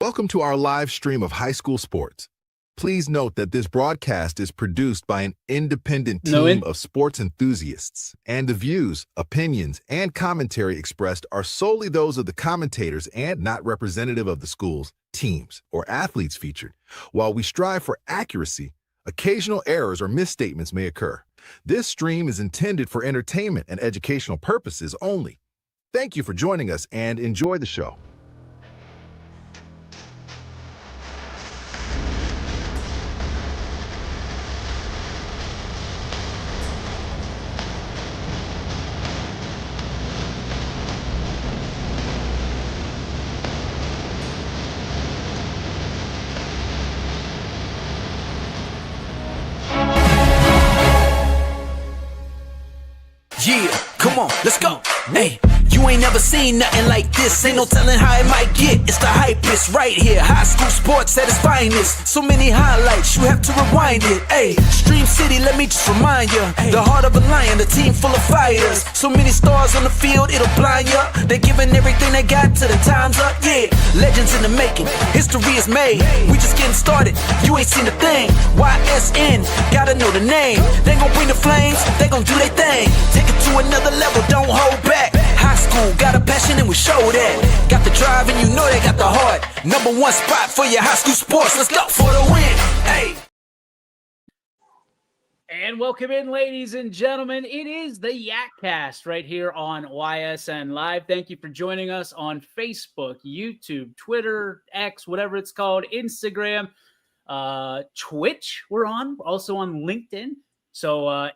Welcome to our live stream of high school sports. Please note that this broadcast is produced by an independent team of sports enthusiasts, and the views, opinions, and commentary expressed are solely those of the commentators and not representative of the schools, teams, or athletes featured. While we strive for accuracy, occasional errors or misstatements may occur. This stream is intended for entertainment and educational purposes only. Thank you for joining us and enjoy the show. Yeah, come on, let's go. Hey, you ain't never seen nothing like this. Ain't no telling how it might get. It's the hypest right here. High school sports at its finest. So many highlights, you have to rewind it. Hey, Stream City, let me just remind you. The heart of a lion, a team full of fighters. So many stars on the field, it'll blind you. They're giving everything they got till the time's up. Yeah, legends in the making. History is made. We just getting started. You ain't seen a thing. Ysn, gotta know the name. They gon' bring the flames. They gon' do their thing. Take it to another level, don't hold back. High school, got a passion and we show that. Got the drive and you know they got the heart. Number one spot for your high school sports. Let's go for the win. Hey. And welcome in, ladies and gentlemen. It is the Yack-Cast right here on YSN Live. Thank you for joining us on Facebook, YouTube, Twitter, X, whatever it's called, Instagram, Twitch. We're also on LinkedIn. So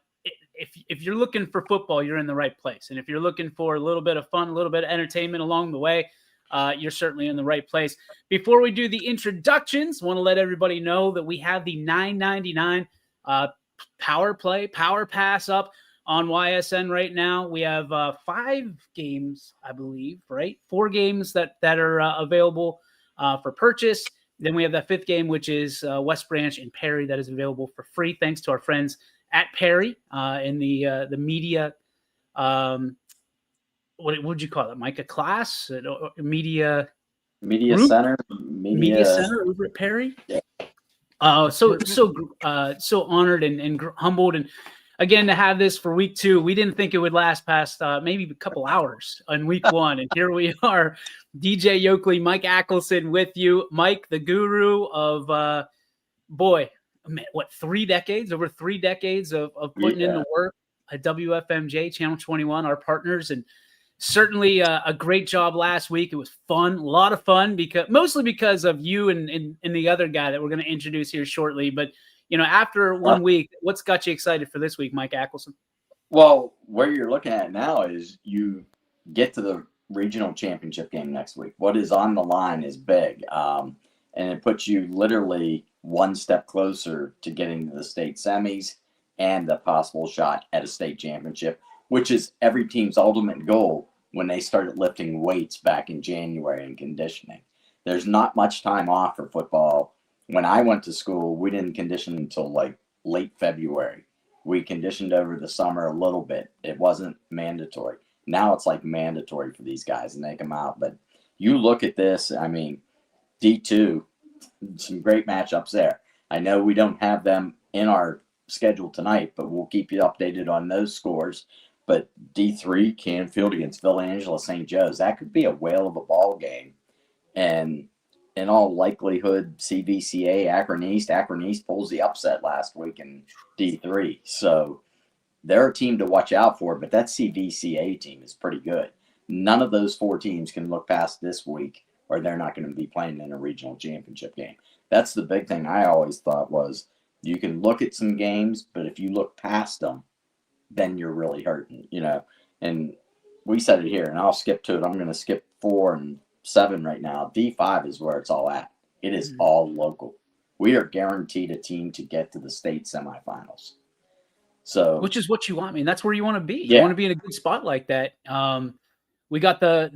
if you're looking for football, you're in the right place. And if you're looking for a little bit of fun, a little bit of entertainment along the way, you're certainly in the right place. Before we do the introductions, I want to let everybody know that we have the $9.99 Power Pass up on YSN right now. We have 5 games, I believe, right? 4 games that are available for purchase. Then we have that 5th game, which is West Branch and Perry, that is available for free, thanks to our friends at Perry in the media. What would you call it, Mike? A class? Media group? Center. Media Center over at Perry. Yeah. So honored and humbled, and again to have this for week 2. We didn't think it would last past maybe a couple hours on week 1, and here we are. DJ Yoakley, Mike Ackelson with you. Mike, the guru of what, 3 decades? Over 3 decades of putting in the work at WFMJ Channel 21, our partners, and certainly a great job last week. It was fun, a lot of fun, mostly because of you and the other guy that we're going to introduce here shortly. But after 1 week, what's got you excited for this week, Mike Ackelson? Well, where you're looking at now is you get to the regional championship game next week. What is on the line is big, and it puts you literally one step closer to getting to the state semis and the possible shot at a state championship, which is every team's ultimate goal when they started lifting weights back in January and conditioning. There's not much time off for football. When I went to school, we didn't condition until like late February. We conditioned over the summer a little bit. It wasn't mandatory. Now it's like mandatory for these guys, and they come out. But you look at this, I mean, D2, some great matchups there. I know we don't have them in our schedule tonight, but we'll keep you updated on those scores. But D3, Canfield against Villangela St. Joe's, that could be a whale of a ball game. And in all likelihood, CVCA, Akron East pulls the upset last week in D3. So they're a team to watch out for, but that CVCA team is pretty good. None of those 4 teams can look past this week, or they're not going to be playing in a regional championship game. That's the big thing I always thought was you can look at some games, but if you look past them, then you're really hurting, And we said it here, and I'll skip to it. I'm going to skip 4 and 7 right now. D5 is where it's all at. It is all local. We are guaranteed a team to get to the state semifinals. So, which is what you want. I mean, that's where you want to be. You want to be in a good spot like that. We got the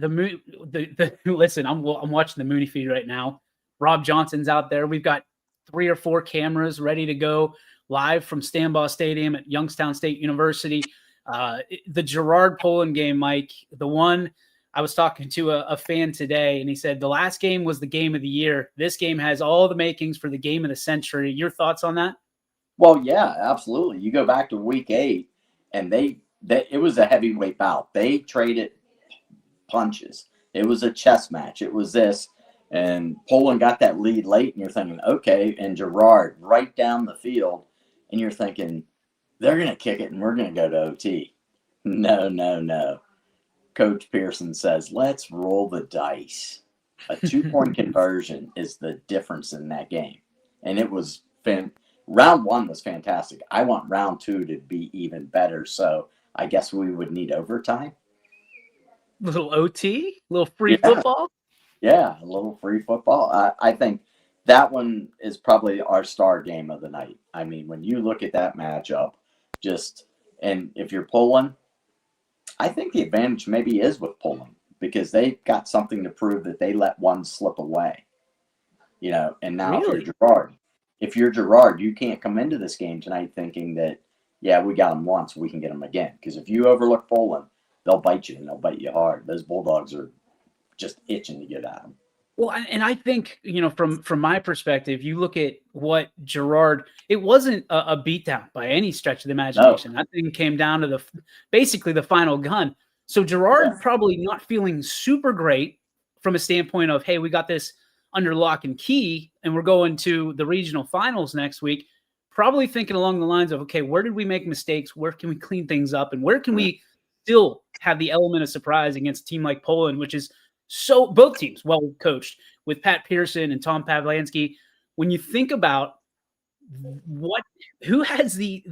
listen. I'm watching the Mooney feed right now. Rob Johnson's out there. We've got 3 or 4 cameras ready to go live from Stambaugh Stadium at Youngstown State University. The Gerard Poland game, Mike, the one I was talking to a fan today, and he said the last game was the game of the year. This game has all the makings for the game of the century. Your thoughts on that? Well, yeah, absolutely. You go back to week 8, and it was a heavyweight bout. They traded punches. It was a chess match. It was this, and Poland got that lead late, and you're thinking, okay, and Gerard right down the field, and you're thinking, they're going to kick it, and we're going to go to OT. No, no, no. Coach Pearson says, let's roll the dice. A 2-point conversion is the difference in that game. And it was round 1 was fantastic. I want round 2 to be even better. So I guess we would need overtime. Little OT, little free football. Yeah, a little free football. I think that one is probably our star game of the night. I mean, when you look at that matchup, and if you're Poland, I think the advantage maybe is with Poland because they've got something to prove that they let one slip away. And now if you're Gerard, you can't come into this game tonight thinking that, yeah, we got them once, we can get them again. Because if you overlook Poland, they'll bite you, and they'll bite you hard. Those Bulldogs are just itching to get at them. Well, and I think, from my perspective, you look at what Gerard, it wasn't a beatdown by any stretch of the imagination. No. That thing came down to basically the final gun. So Gerard probably not feeling super great from a standpoint of, hey, we got this under lock and key, and we're going to the regional finals next week. Probably thinking along the lines of, okay, where did we make mistakes? Where can we clean things up? And where can we still have the element of surprise against a team like Poland, which is so both teams well coached with Pat Pearson and Tom Pavlansky. When you think about who has the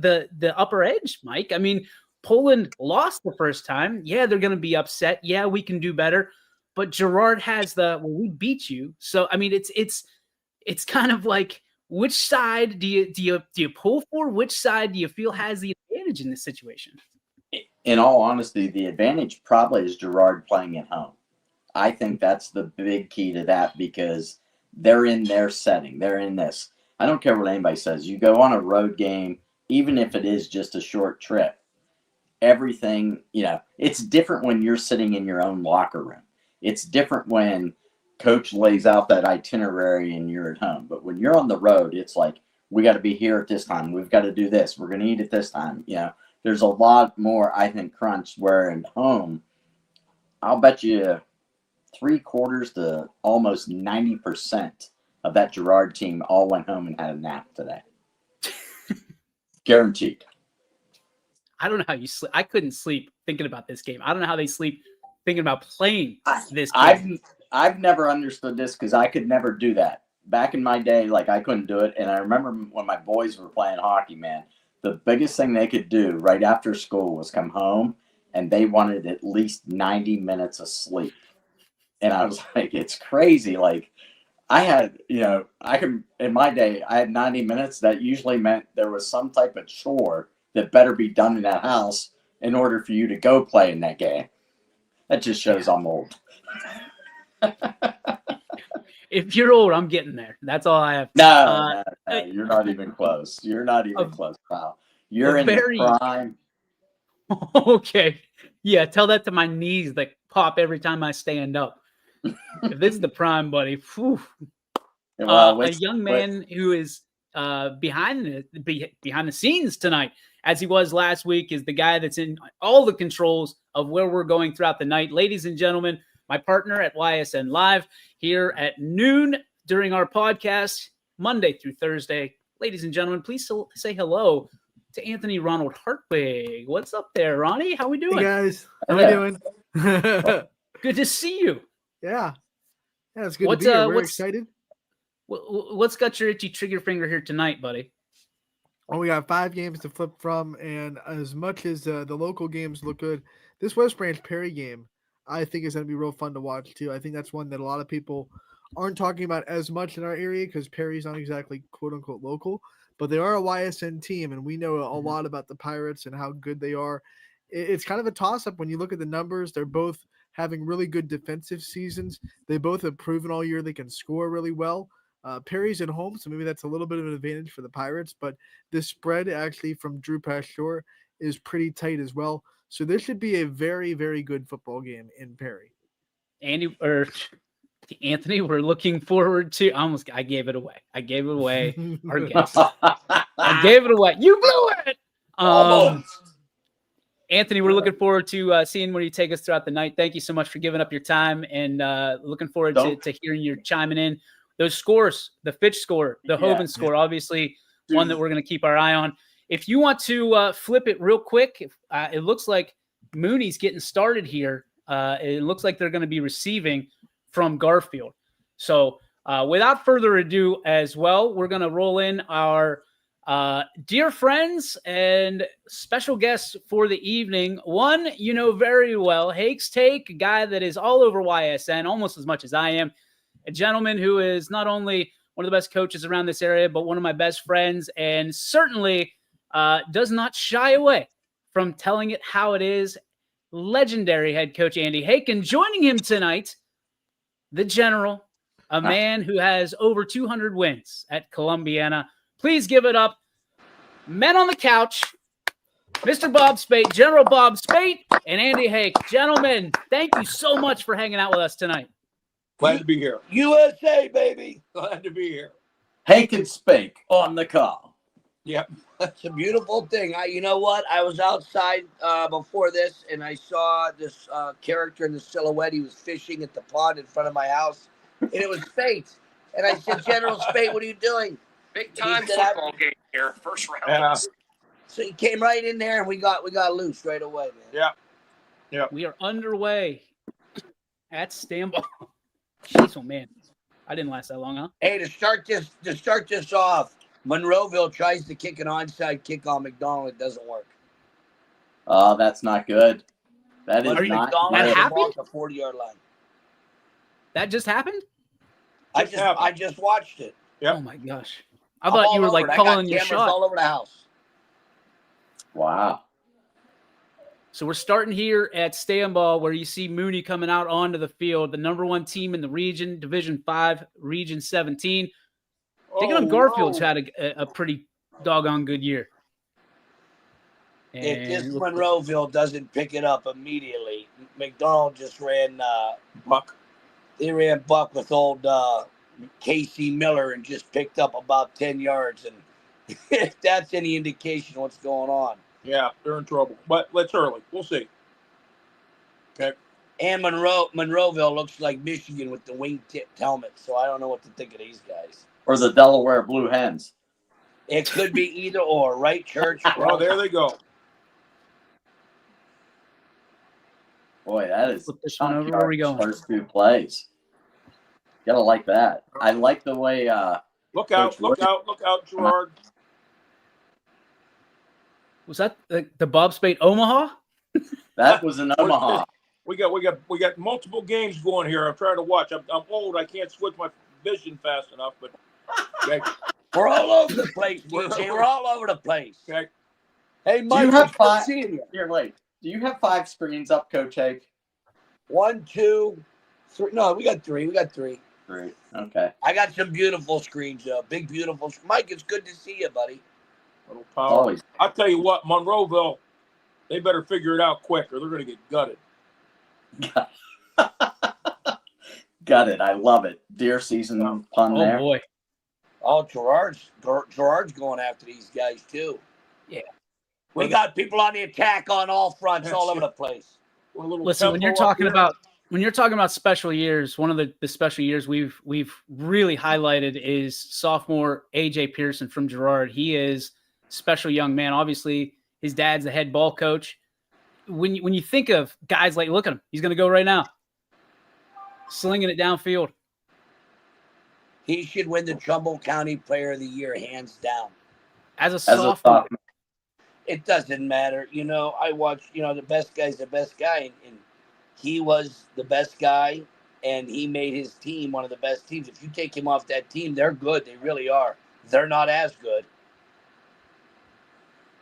upper edge, Mike? I mean, Poland lost the first time. Yeah, they're going to be upset. Yeah, we can do better. But Gerard has we beat you. So I mean, it's kind of like, which side do you pull for? Which side do you feel has the advantage in this situation? In all honesty, the advantage probably is Gerard playing at home. I think that's the big key to that because they're in their setting. They're in this. I don't care what anybody says. You go on a road game, even if it is just a short trip, everything, it's different when you're sitting in your own locker room. It's different when coach lays out that itinerary and you're at home. But when you're on the road, it's like, we got to be here at this time. We've got to do this. We're going to eat at this time. There's a lot more, I think, crunch where at home, I'll bet you 3/4 to almost 90% of that Gerard team all went home and had a nap today. Guaranteed. I don't know how you sleep. I couldn't sleep thinking about this game. I don't know how they sleep thinking about playing this game. I've never understood this because I could never do that. Back in my day, I couldn't do it. And I remember when my boys were playing hockey, man, the biggest thing they could do right after school was come home, and they wanted at least 90 minutes of sleep. And I was like, it's crazy. I had, in my day, I had 90 minutes. That usually meant there was some type of chore that better be done in that house in order for you to go play in that game. That just shows I'm old. If you're old, I'm getting there. That's all I have. No, you're not even close. You're not even close, pal. You're in the prime. Okay. Yeah, tell that to my knees that pop every time I stand up. If this is the prime, buddy. A young man who is behind the scenes tonight, as he was last week, is the guy that's in all the controls of where we're going throughout the night. Ladies and gentlemen, my partner at Ysn Live here at noon during our podcast, Monday through Thursday. Ladies and gentlemen, please say hello to Anthony Ronald Hartwig. What's up there, Ronnie? How we doing? Hey guys, how we doing? Good to see you. Yeah, it's good to be here. We're excited. What's got your itchy trigger finger here tonight, buddy? Well, we got 5 games to flip from, and as much as the local games look good, this West Branch Perry game, I think is going to be real fun to watch too. I think that's one that a lot of people aren't talking about as much in our area because Perry's not exactly quote unquote local, but they are a YSN team, and we know a lot about the Pirates and how good they are. It's kind of a toss up when you look at the numbers. They're both having really good defensive seasons. They both have proven all year they can score really well. Perry's at home, so maybe that's a little bit of an advantage for the Pirates, but this spread actually from Drew Pastore is pretty tight as well. So this should be a very, very good football game in Perry. Anthony, we're looking forward to. I gave it away. Our guest. I gave it away. You blew it. Anthony, we're looking forward to seeing where you take us throughout the night. Thank you so much for giving up your time, and looking forward to hearing you chiming in. Those scores, the Fitch score, the Hovind score, obviously one that we're going to keep our eye on. If you want to flip it real quick, it looks like Mooney's getting started here. It looks like they're going to be receiving from Garfield. So without further ado as well, we're going to roll in our dear friends and special guests for the evening. One you know very well, Hake's Take, a guy that is all over YSN almost as much as I am. A gentleman who is not only one of the best coaches around this area, but one of my best friends, and certainly does not shy away from telling it how it is. Legendary head coach Andy Hake, and joining him tonight, the General, a man who has over 200 wins at Columbiana. Please give it up, men on the couch, Mr. Bob Spate, General Bob Spate, and Andy Hake. Gentlemen, thank you so much for hanging out with us tonight. Glad to be here. USA, baby. Glad to be here. Hake and Spake on the call. Yep. It's a beautiful thing. You know what? I was outside before this, and I saw this character in the silhouette. He was fishing at the pond in front of my house, and it was Spate. And I said, General Spate, what are you doing? Big time football game here, first round. So he came right in there, and we got loose right away, man. Yeah. We are underway at Stambaugh. Jeez, oh man, I didn't last that long, huh? Hey, to start this off, Monroeville tries to kick an onside kick on McDonald. It doesn't work. Oh, that's not good. That is not McDonald That has happened? walked the 40-yard line. That just happened? I just watched it. Yep. Oh my gosh. I thought you were like calling your shot. All over the house. Wow. So we're starting here at Stambaugh, where you see Mooney coming out onto the field, the number one team in the region, Division 5, Region 17. Taking on Garfield's had a pretty doggone good year. And if this Monroeville doesn't pick it up immediately, McDonald just ran Buck. They ran Buck with old Casey Miller and just picked up about 10 yards. And if that's any indication of what's going on. Yeah, they're in trouble. But it's early. We'll see. Okay. And Monroeville looks like Michigan with the wing-tipped helmet, so I don't know what to think of these guys. Or the Delaware Blue Hens. It could be either or, right, Church? Well, there they go. Boy, that is Flip this one over. Where are we going? First two plays. Gotta like that. I like the way Look out, Gerard. Was that the Bob Spate Omaha? that was an Omaha. We got multiple games going here. I'm trying to watch. I'm old. I can't switch my vision fast enough, but okay. We're all over the place, DJ. We're all over the place. Okay. Hey, Mike, Do you have five? seeing you. Here, wait. Do you have 5 screens up, Coach Hake? 1, 2, 3. No, we got 3. 3. Okay. I got some beautiful screens, big, beautiful. Mike, it's good to see you, buddy. Little power. Always. I'll tell you what, Monroeville, they better figure it out quick or they're going to get gutted. Got it. I love it. Deer season pun there. Oh, boy. Oh, Gerard's going after these guys, too. Yeah. We got people on the attack on all fronts all over the place. Listen, when you're talking about special years, one of the special years we've really highlighted is sophomore AJ Pearson from Girard. He is a special young man. Obviously, his dad's the head ball coach. When you think of guys like, look at him, he's going to go right now, slinging it downfield. He should win the Trumbull County Player of the Year, hands down. As a sophomore. It doesn't matter. I watch, the best guy's the best guy. And he was the best guy, and he made his team one of the best teams. If you take him off that team, they're good. They really are. They're not as good.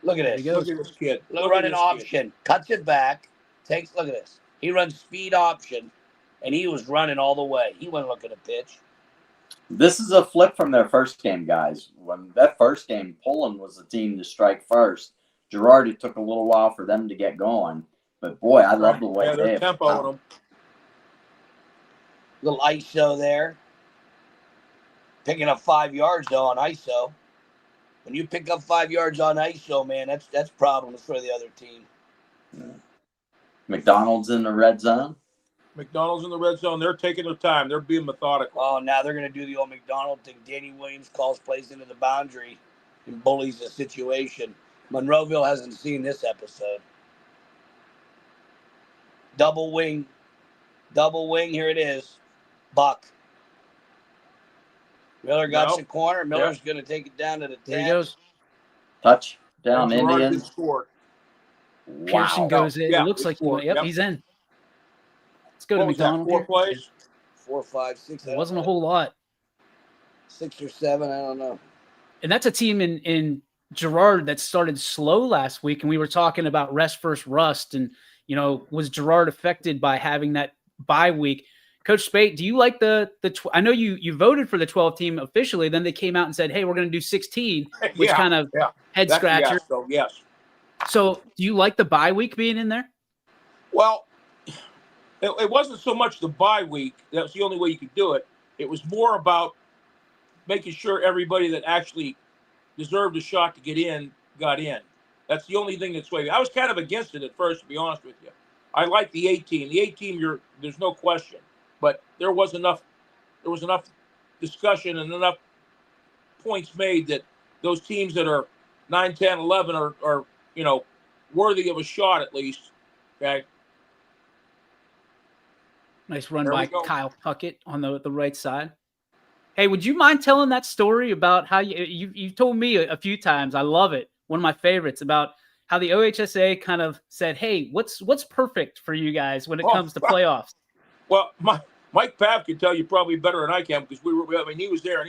Look at this. Look at this kid. Look running option. Cuts it back. Look at this. He runs speed option, and he was running all the way. He wasn't looking at pitch. This is a flip from their first game, guys. When that first game, Poland was the team to strike first. Girard, it took a little while for them to get going. But, boy, I love the way they're tempo on them. Little ISO there. Picking up 5 yards though on ISO. When you pick up 5 yards on ISO, man, that's problems for the other team. Yeah. McDonald's in the red zone. McDonald's in the red zone. They're taking their time. They're being methodical. Oh, now they're going to do the old McDonald thing. Danny Williams calls plays into the boundary and bullies the situation. Monroeville hasn't seen this episode. Double wing. Here it is. Buck. Miller got the corner. Miller's going to take it down to the 10. There he goes. Touchdown, Indians. Scored. Pearson goes in. Yeah, it looks like he's in. Let's go what to McDonald. 4 plays? 4, 5, 6. It wasn't a whole lot. 6 or 7, I don't know. And that's a team in Girard that started slow last week, and we were talking about rest versus rust, and was Girard affected by having that bye week? Coach Spate, do you like I know you voted for the 12 team officially, then they came out and said, hey, we're going to do 16, which kind of head scratcher. Yes. So do you like the bye week being in there? Well, it wasn't so much the bye week. That's the only way you could do it. It was more about making sure everybody that actually deserved a shot to get in got in. That's the only thing that's swaying. I was kind of against it at first, to be honest with you. I like the 8 team. The 8 team, there's no question. But there was enough discussion and enough points made that those teams that are 9, 10, 11 are worthy of a shot at least. Okay. Nice run by Kyle Puckett on the right side. Hey, would you mind telling that story about how you told me a few times? I love it. One of my favorites, about how the OHSA kind of said, "Hey, what's perfect for you guys when it comes to playoffs?" Well, Mike Pav can tell you probably better than I can, because he was there and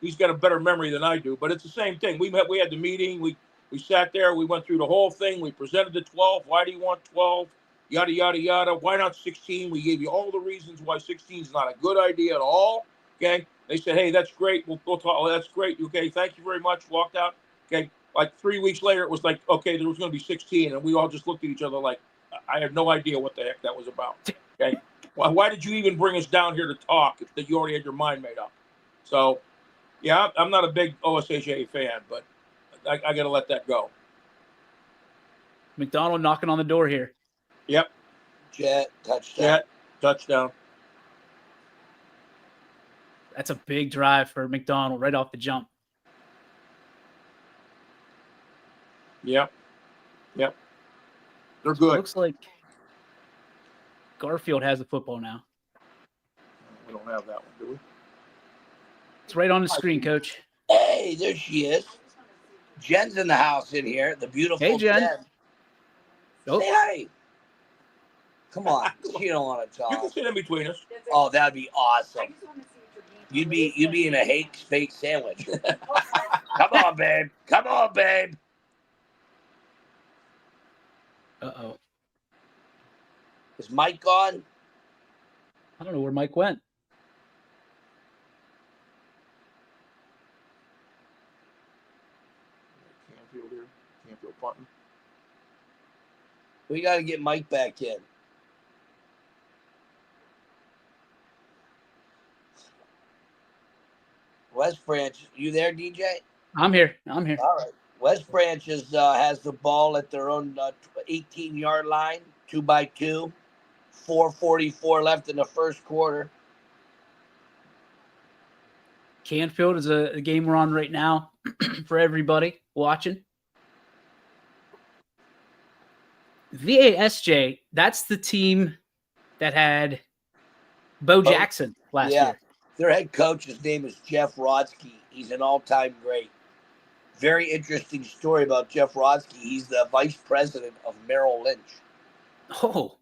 he's got a better memory than I do. But it's the same thing. We had the meeting. We sat there. We went through the whole thing. We presented the 12. Why do you want 12? Yada, yada, yada. Why not 16? We gave you all the reasons why 16 is not a good idea at all. Okay. They said, hey, that's great. We'll talk. Oh, that's great. Okay. Thank you very much. Walked out. Okay. Like 3 weeks later, it was like, okay, there was going to be 16. And we all just looked at each other like, I have no idea what the heck that was about. Okay. Why did you even bring us down here to talk if you already had your mind made up? So, yeah, I'm not a big OSHA fan, but I got to let that go. McDonald knocking on the door here. Yep. Jet, touchdown. That's a big drive for McDonald right off the jump. Yep. They're good. So it looks like Garfield has the football now. We don't have that one, do we? It's right on the screen, Coach. Hey, there she is. Jen's in the house in here. The beautiful Hey, Jen. Oh. Say hi. Come on. She don't want to talk. You can sit in between us. Oh, that'd be awesome. You'd be in a hate spate sandwich. Come on, babe. Uh-oh. Is Mike gone? I don't know where Mike went. Canfield punting. We got to get Mike back in. West Branch, you there, DJ? I'm here. All right. West Branch has the ball at their own 18-yard line, 2x2. 4:44 left in the first quarter. Canfield is a game we're on right now for everybody watching. VASJ, that's the team that had Bo Jackson last year. Their head coach, his name is Jeff Rodsky. He's an all-time great. Very interesting story about Jeff Rodsky. He's the vice president of Merrill Lynch. Oh.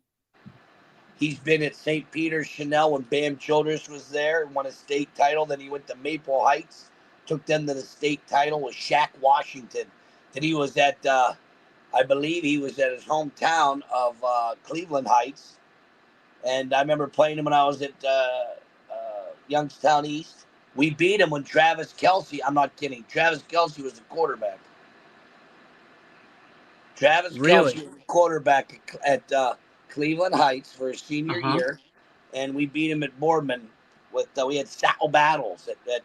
He's been at St. Peter's Chanel when Bam Childress was there and won a state title. Then he went to Maple Heights, took them to the state title with Shaq Washington. Then he was at, I believe he was at his hometown of Cleveland Heights. And I remember playing him when I was at Youngstown East. We beat him when Travis Kelce, I'm not kidding, Travis Kelce was the quarterback. Travis Kelce was the quarterback at Cleveland Heights for his senior year. and we beat him at Boardman. We had Sal Battles at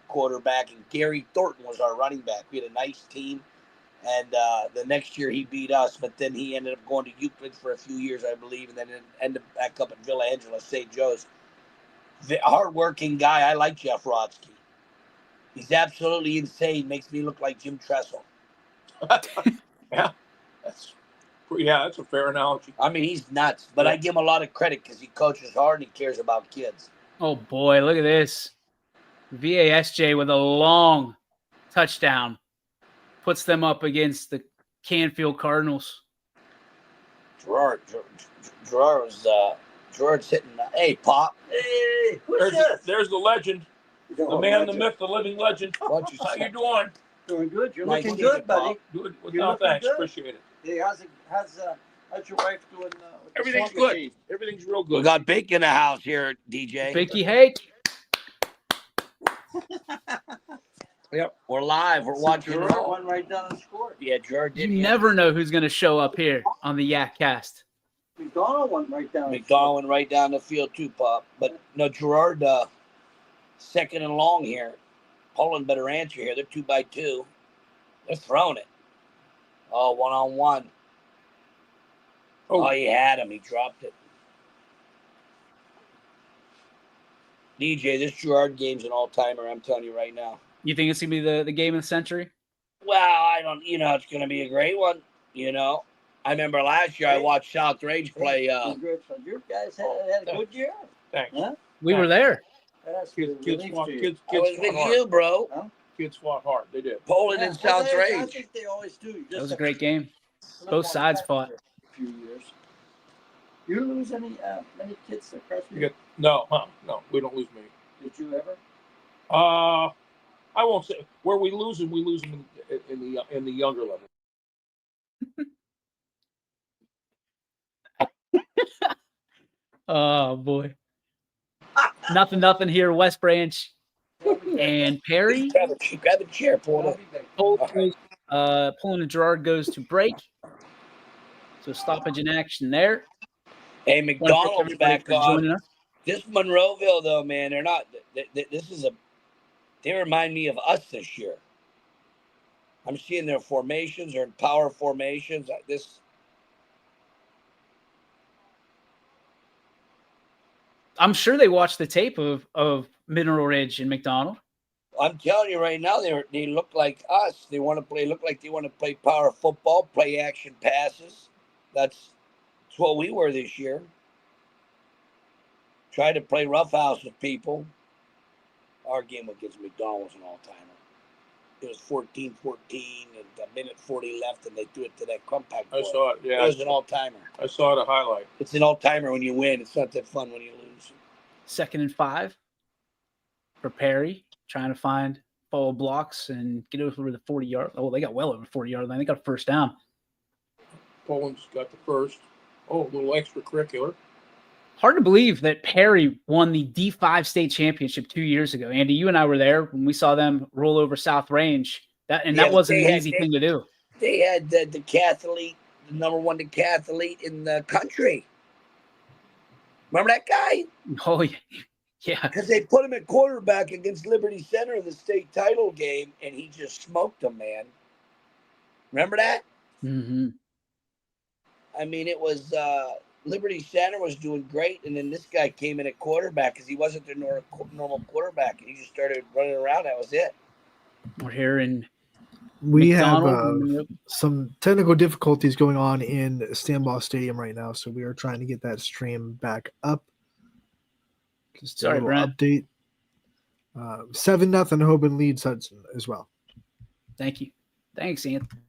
quarterback, and Gary Thornton was our running back. We had a nice team, and the next year he beat us, but then he ended up going to Euclid for a few years, I believe, and then ended up back up at Villa Angela, St. Joe's. The hardworking guy. I like Jeff Rodsky. He's absolutely insane. Makes me look like Jim Tressel. Yeah, that's a fair analogy. I mean, he's nuts, but I give him a lot of credit because he coaches hard and he cares about kids. Oh, boy, look at this. VASJ with a long touchdown puts them up against the Canfield Cardinals. Gerard's hitting. Hey, Pop. Hey, there's the legend. The man, the myth, the living legend. How you doing? Doing good. You're Nice looking to good, buddy. Good. You're No, looking thanks. good. Appreciate it. Hey, how's your wife doing? With the Everything's swamp good. machine? Everything's real good. We got Bink in the house here, DJ. Binky Hake. Yep, we're live. We're watching. Gerard went right down and scored. Yeah, Gerard You did. never know who's going to show up here on the Yack-Cast. McDonald went right down. McDonald went right down the field too, Pop. But no, Gerard, second and long here. Poland better answer here. They're 2-by-2. They're throwing it. Oh, 1-on-1. Oh, he had him. He dropped it. DJ, this Gerard game's an all-timer. I'm telling you right now. You think it's going to be the game of the century? Well, I don't. It's going to be a great one. I remember last year I watched South Range play. You guys had a good year. Thanks. Huh? We were there. That's Kids relief fought to you. I was with you, bro. Huh? Kids fought hard. They did. Poland and South I Range. think they always do. You That just was a have great to game. slip Both on sides back fought. for a few years. You lose many kids that freshman? No, we don't lose many. Did you ever? I won't say where we lose them in the younger level. Oh, boy. Nothing here. West Branch and Perry. Grab a chair, Paul. Poland and Gerard goes to break. So stoppage in action there. Hey, McDonald's back on. Joining us. This Monroeville, though, man, they're not. They remind me of us this year. I'm seeing their formations or power formations. I'm sure they watched the tape of Mineral Ridge and McDonald. I'm telling you right now, they look like us. They want to play. Look like they want to play power football, play action passes. That's what we were this year. Try to play roughhouse with people. Our game against McDonald was an all-timer. It was 14-14 and a minute 40 left, and they threw it to that compact. I saw it. Yeah, it was an all-timer. I saw the highlight. It's an all-timer when you win. It's not that fun when you lose. 2nd and 5 for Perry, trying to find follow blocks and get over the 40-yard. Oh, they got well over 40-yard line. They got a first down. Poland's got the first. Oh, a little extracurricular. Hard to believe that Perry won the D5 state championship 2 years ago. Andy, you and I were there when we saw them roll over South Range. That wasn't an easy thing to do. They had the decathlete, the number one decathlete in the country. Remember that guy? Oh, yeah. Because they put him at quarterback against Liberty Center in the state title game, and he just smoked them, man. Remember that? Mm-hmm. I mean, it was Liberty Center was doing great, and then this guy came in at quarterback because he wasn't their normal quarterback, and he just started running around. That was it. We're here in We have McDonald. some technical difficulties going on in Stambaugh Stadium right now, so we are trying to get that stream back up. Just Sorry, a little Brent. update. 7-0 Hoban leads Hudson as well. Thank you. Thanks, Anthony.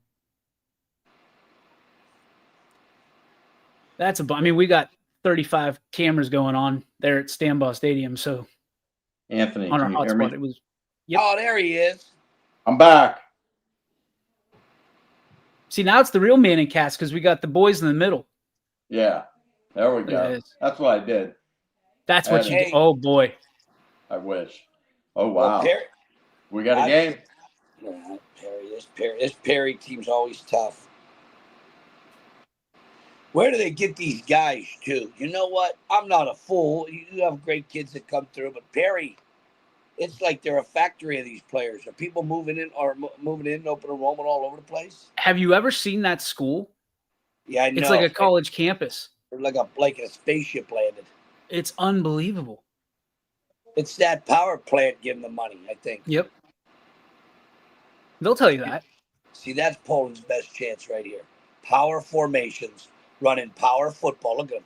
We got 35 cameras going on there at Stambaugh Stadium. So Anthony, on our can you hear me? hotspot, it was. Yep. Oh, there he is. I'm back. See, now it's the real Manning cast because we got the boys in the middle. Yeah, there we Look at go. this. That's what I did. That's what you Hey. do. Oh boy. I wish. Oh Well, wow, Perry, we got a game. This Perry team's always tough. Where do they get these guys to? You know what? I'm not a fool. You have great kids that come through, but Perry, it's like they're a factory of these players. Are people moving in open enrollment all over the place? Have you ever seen that school? Yeah, I know. It's like a college campus. Like a spaceship landed. It's unbelievable. It's that power plant giving them money, I think. Yep. They'll tell you that. See, that's Poland's best chance right here. Power formations, running power football. Look at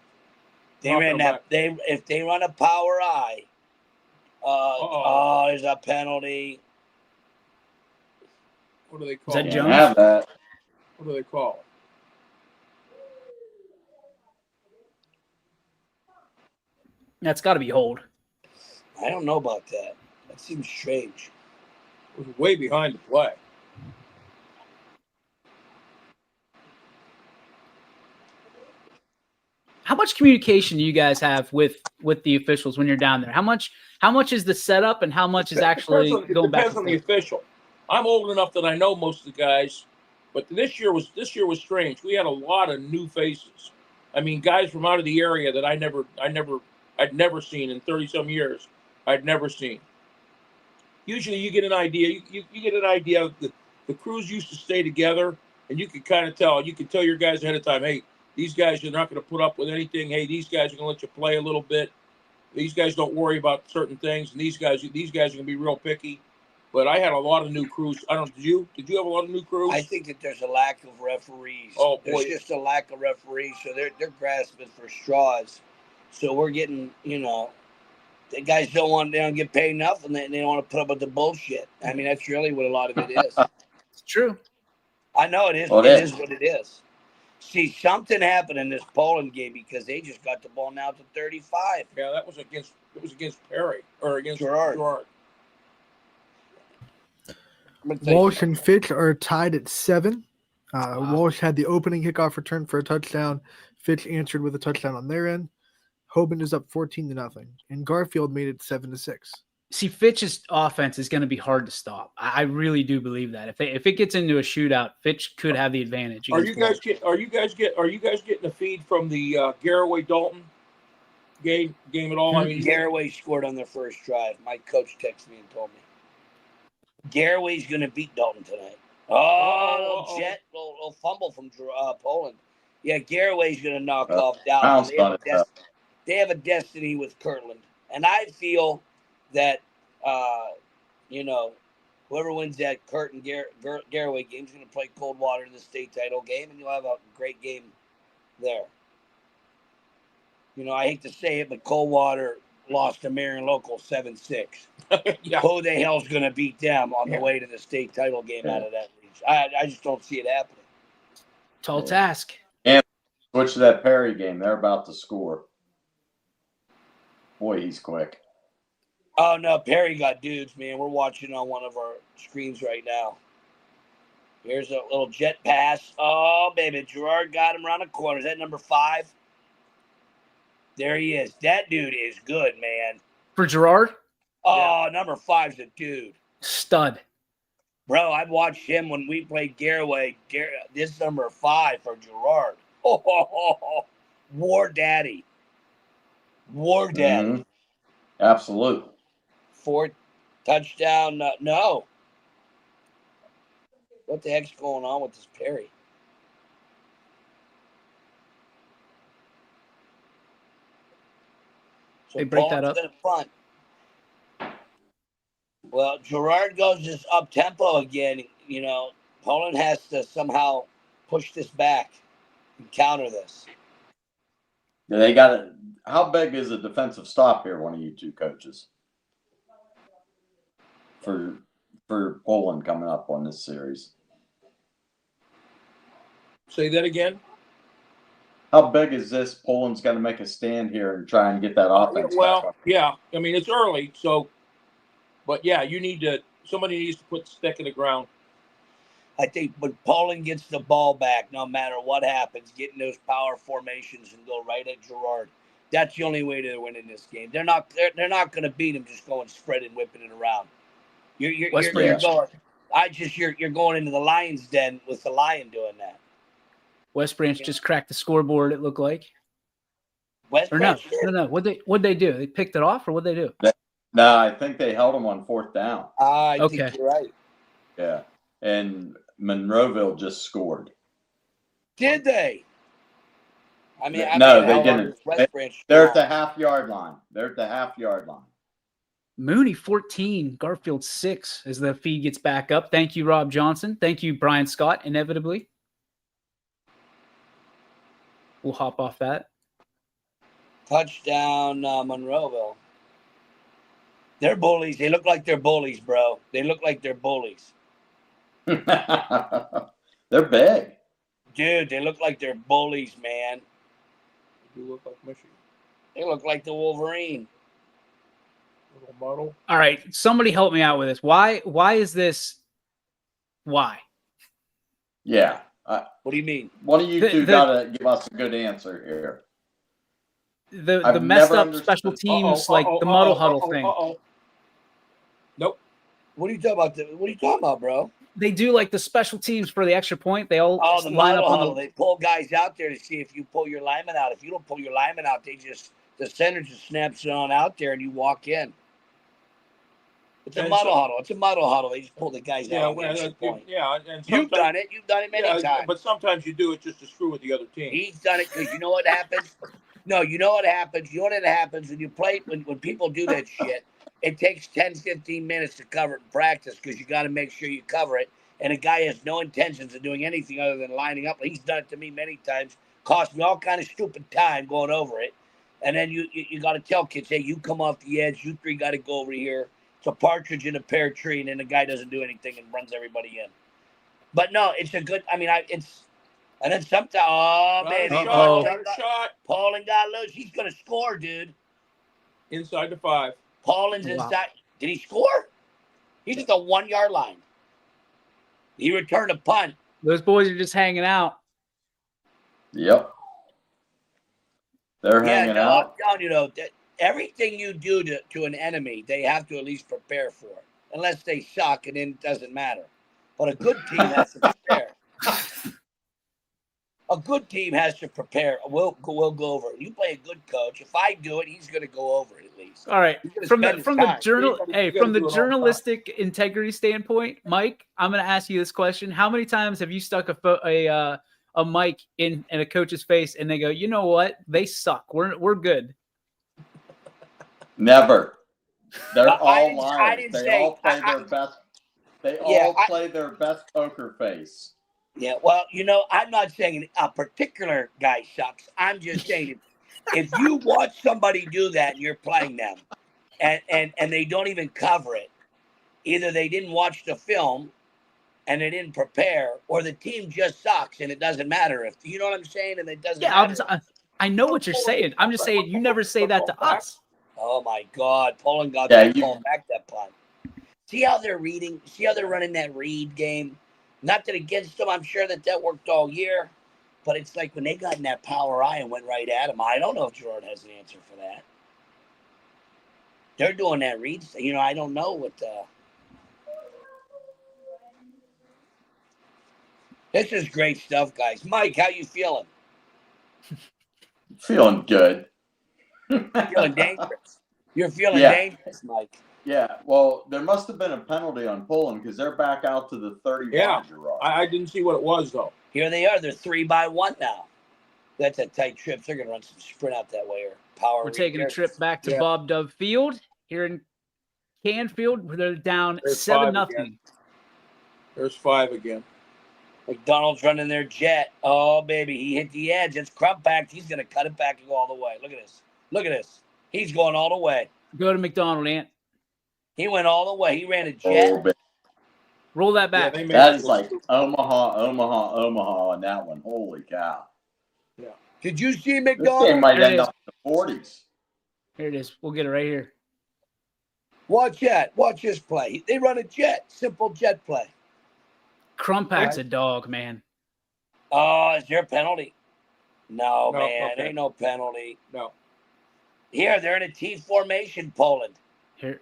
them. If they run a power I, there's a penalty. What do they call Is that it? Jones? Have that. What do they call it? That's got to be hold. I don't know about that. That seems strange. It was way behind the play. How much communication do you guys have with the officials when you're down there? How much is the setup and how much is actually going back? It depends on the official. I'm old enough that I know most of the guys, but this year was strange. We had a lot of new faces. I mean, guys from out of the area that I'd never seen in 30-some years. I'd never seen. Usually, you get an idea. You get an idea of the crews used to stay together, and you could kind of tell. You could tell your guys ahead of time, hey, these guys are not going to put up with anything. Hey, these guys are going to let you play a little bit. These guys don't worry about certain things, and these guys are going to be real picky. But I had a lot of new crews. I don't. Did you have a lot of new crews? I think that there's a lack of referees. Oh, boy. There's just a lack of referees, so they're grasping for straws. So we're getting, the guys they don't get paid enough, and they don't want to put up with the bullshit. I mean, that's really what a lot of it is. It's true. I know it is. Well, it is what it is. See, something happened in this Poland game because they just got the ball now to 35. Yeah, that was against Perry or against Gerard. Walsh and Fitch are tied at 7. Walsh had the opening kickoff return for a touchdown. Fitch answered with a touchdown on their end. Hoban is up 14-0, and Garfield made it 7-6. See, Fitch's offense is going to be hard to stop. I really do believe that if it gets into a shootout, Fitch could have the advantage. Are you guys getting a feed from the Garraway Dalton game at all? I mean, Garraway scored on their first drive. My coach texted me and told me Garraway's going to beat Dalton tonight. Little fumble from Poland. Yeah, Garraway's going to knock off Dalton. They have a destiny with Kirtland, and I feel that whoever wins that Garraway game is going to play Coldwater in the state title game, and you'll have a great game there. I hate to say it, but Coldwater lost to Marion Local 7-6. Yeah. Who the hell's going to beat them on the way to the state title game out of that region? I just don't see it happening. Tall task. And switch to that Perry game. They're about to score. Boy, he's quick. Oh, no, Perry got dudes, man. We're watching on one of our screens right now. Here's a little jet pass. Oh, baby, Gerard got him around the corner. Is that number 5? There he is. That dude is good, man. For Gerard? Oh, number 5's a dude. Stud. Bro, I watched him when we played Garraway. This number 5 for Gerard. War Daddy. War Daddy. Mm-hmm. Absolutely. 4th touchdown. No. What the heck's going on with this Perry? So they break that up. In front. Well, Gerard goes just up tempo again. Poland has to somehow push this back and counter this. Yeah, they got it. How big is a defensive stop here? One of you two coaches for Poland coming up on this series. Say that again. How big is this? Poland's got to make a stand here and try and get that offense. Well, yeah. I mean, it's early, so. But yeah, somebody needs to put the stick in the ground. I think when Poland gets the ball back, no matter what happens, getting those power formations and go right at Gerard, that's the only way to win in this game. They're not going to beat him just going spread and whipping it around. You're going. You're going into the lion's den with the lion doing that. West Branch just cracked the scoreboard, it looked like. West Or Branch. no. What'd they do? They picked it off, or what'd they do? No, I think they held them on 4th down. I Okay. think you're right. Yeah. And Monroeville just scored. Did they? I mean, No, they how long didn't. does West Branch They're go at the half-yard line. They're at the half-yard line. Mooney 14, Garfield 6 as the feed gets back up. Thank you, Rob Johnson. Thank you, Brian Scott, inevitably. We'll hop off that. Touchdown, Monroeville. They're bullies. They look like they're bullies, bro. They look like they're bullies. They're big. Dude, they look like they're bullies, man. They do look like Michigan. They look like the Wolverine. Little muddle. All right, somebody help me out with this. Why is this? Why? Yeah. What do you mean? One of you two got to give us a good answer here. The messed up special teams, like the muddle huddle thing. Nope. What are you talking about? What are you talking about, bro? They do like the special teams for the extra point. They all the line up muddle on huddle. the. They pull guys out there to see if you pull your lineman out. If you don't pull your lineman out, the center just snaps it on out there and you walk in. It's a muddle huddle. It's a muddle huddle. They just pull the guys out. And you've done it. You've done it many times. But sometimes you do it just to screw with the other team. He's done it because you know what happens? No, you know what happens? You know what happens when you play, when people do that shit, it takes 10, 15 minutes to cover it in practice because you got to make sure you cover it. And a guy has no intentions of doing anything other than lining up. He's done it to me many times. Cost me all kind of stupid time going over it. And then you got to tell kids, hey, you come off the edge. You three got to go over here. It's a partridge in a pear tree. And then the guy doesn't do anything and runs everybody in. But no, it's a good, and then sometimes, baby. Shot. Paulin got loose. He's going to score, dude. Inside the 5. Paulin's inside. Did he score? He's at the 1 yard line. He returned a punt. Those boys are just hanging out. Yep. They're hanging out. I'm telling you, though, that everything you do to an enemy, they have to at least prepare for it. Unless they suck, and then it doesn't matter. But a good team has to prepare. A good team has to prepare. We'll go over it. You play a good coach. If I do it, he's going to go over it at least. All right. From the journalistic integrity standpoint, Mike, I'm going to ask you this question: how many times have you stuck a mic in a coach's face and they go, you know what, they suck. We're good. Never. They're all liars. They all play their best poker face. Yeah, well, I'm not saying a particular guy sucks. I'm just saying if you watch somebody do that and you're playing them and they don't even cover it, either they didn't watch the film and they didn't prepare, or the team just sucks and it doesn't matter. If you know what I'm saying, and it doesn't matter. I know what you're saying. I'm just saying you never say that to us. Oh, my God. Poland got called back that punt. See how they're reading? See how they're running that read game? Not that against them, I'm sure that worked all year. But it's like when they got in that power eye and went right at him, I don't know if Gerard has an answer for that. They're doing that read. I don't know what This is great stuff, guys. Mike, how you feeling? Feeling good. Feeling dangerous. You're feeling dangerous, Mike. Yeah, well, there must have been a penalty on Poland because they're back out to the 30 yard. I didn't see what it was, though. Here they are. They're 3-by-1 now. That's a tight trip. They're going to run some sprint out that way or power. We're taking a trip back to Bob Dove Field here in Canfield, where they're down 7-0. There's 5 again. McDonald's running their jet. Oh, baby. He hit the edge. It's Crumpact. He's going to cut it back and go all the way. Look at this. Look at this. He's going all the way. Go to McDonald, Ant. He went all the way. He ran a jet. Roll that back. Yeah, that is like Omaha on that one. Holy cow. Yeah. Did you see McDonald? This game might end up in the 40s. Here it is. We'll get it right here. Watch that. Watch this play. They run a jet. Simple jet play. Crumpac's a dog, man. Oh, is there a penalty? No, man. Okay. Ain't no penalty. No. Here, they're in a T formation, Poland. Here.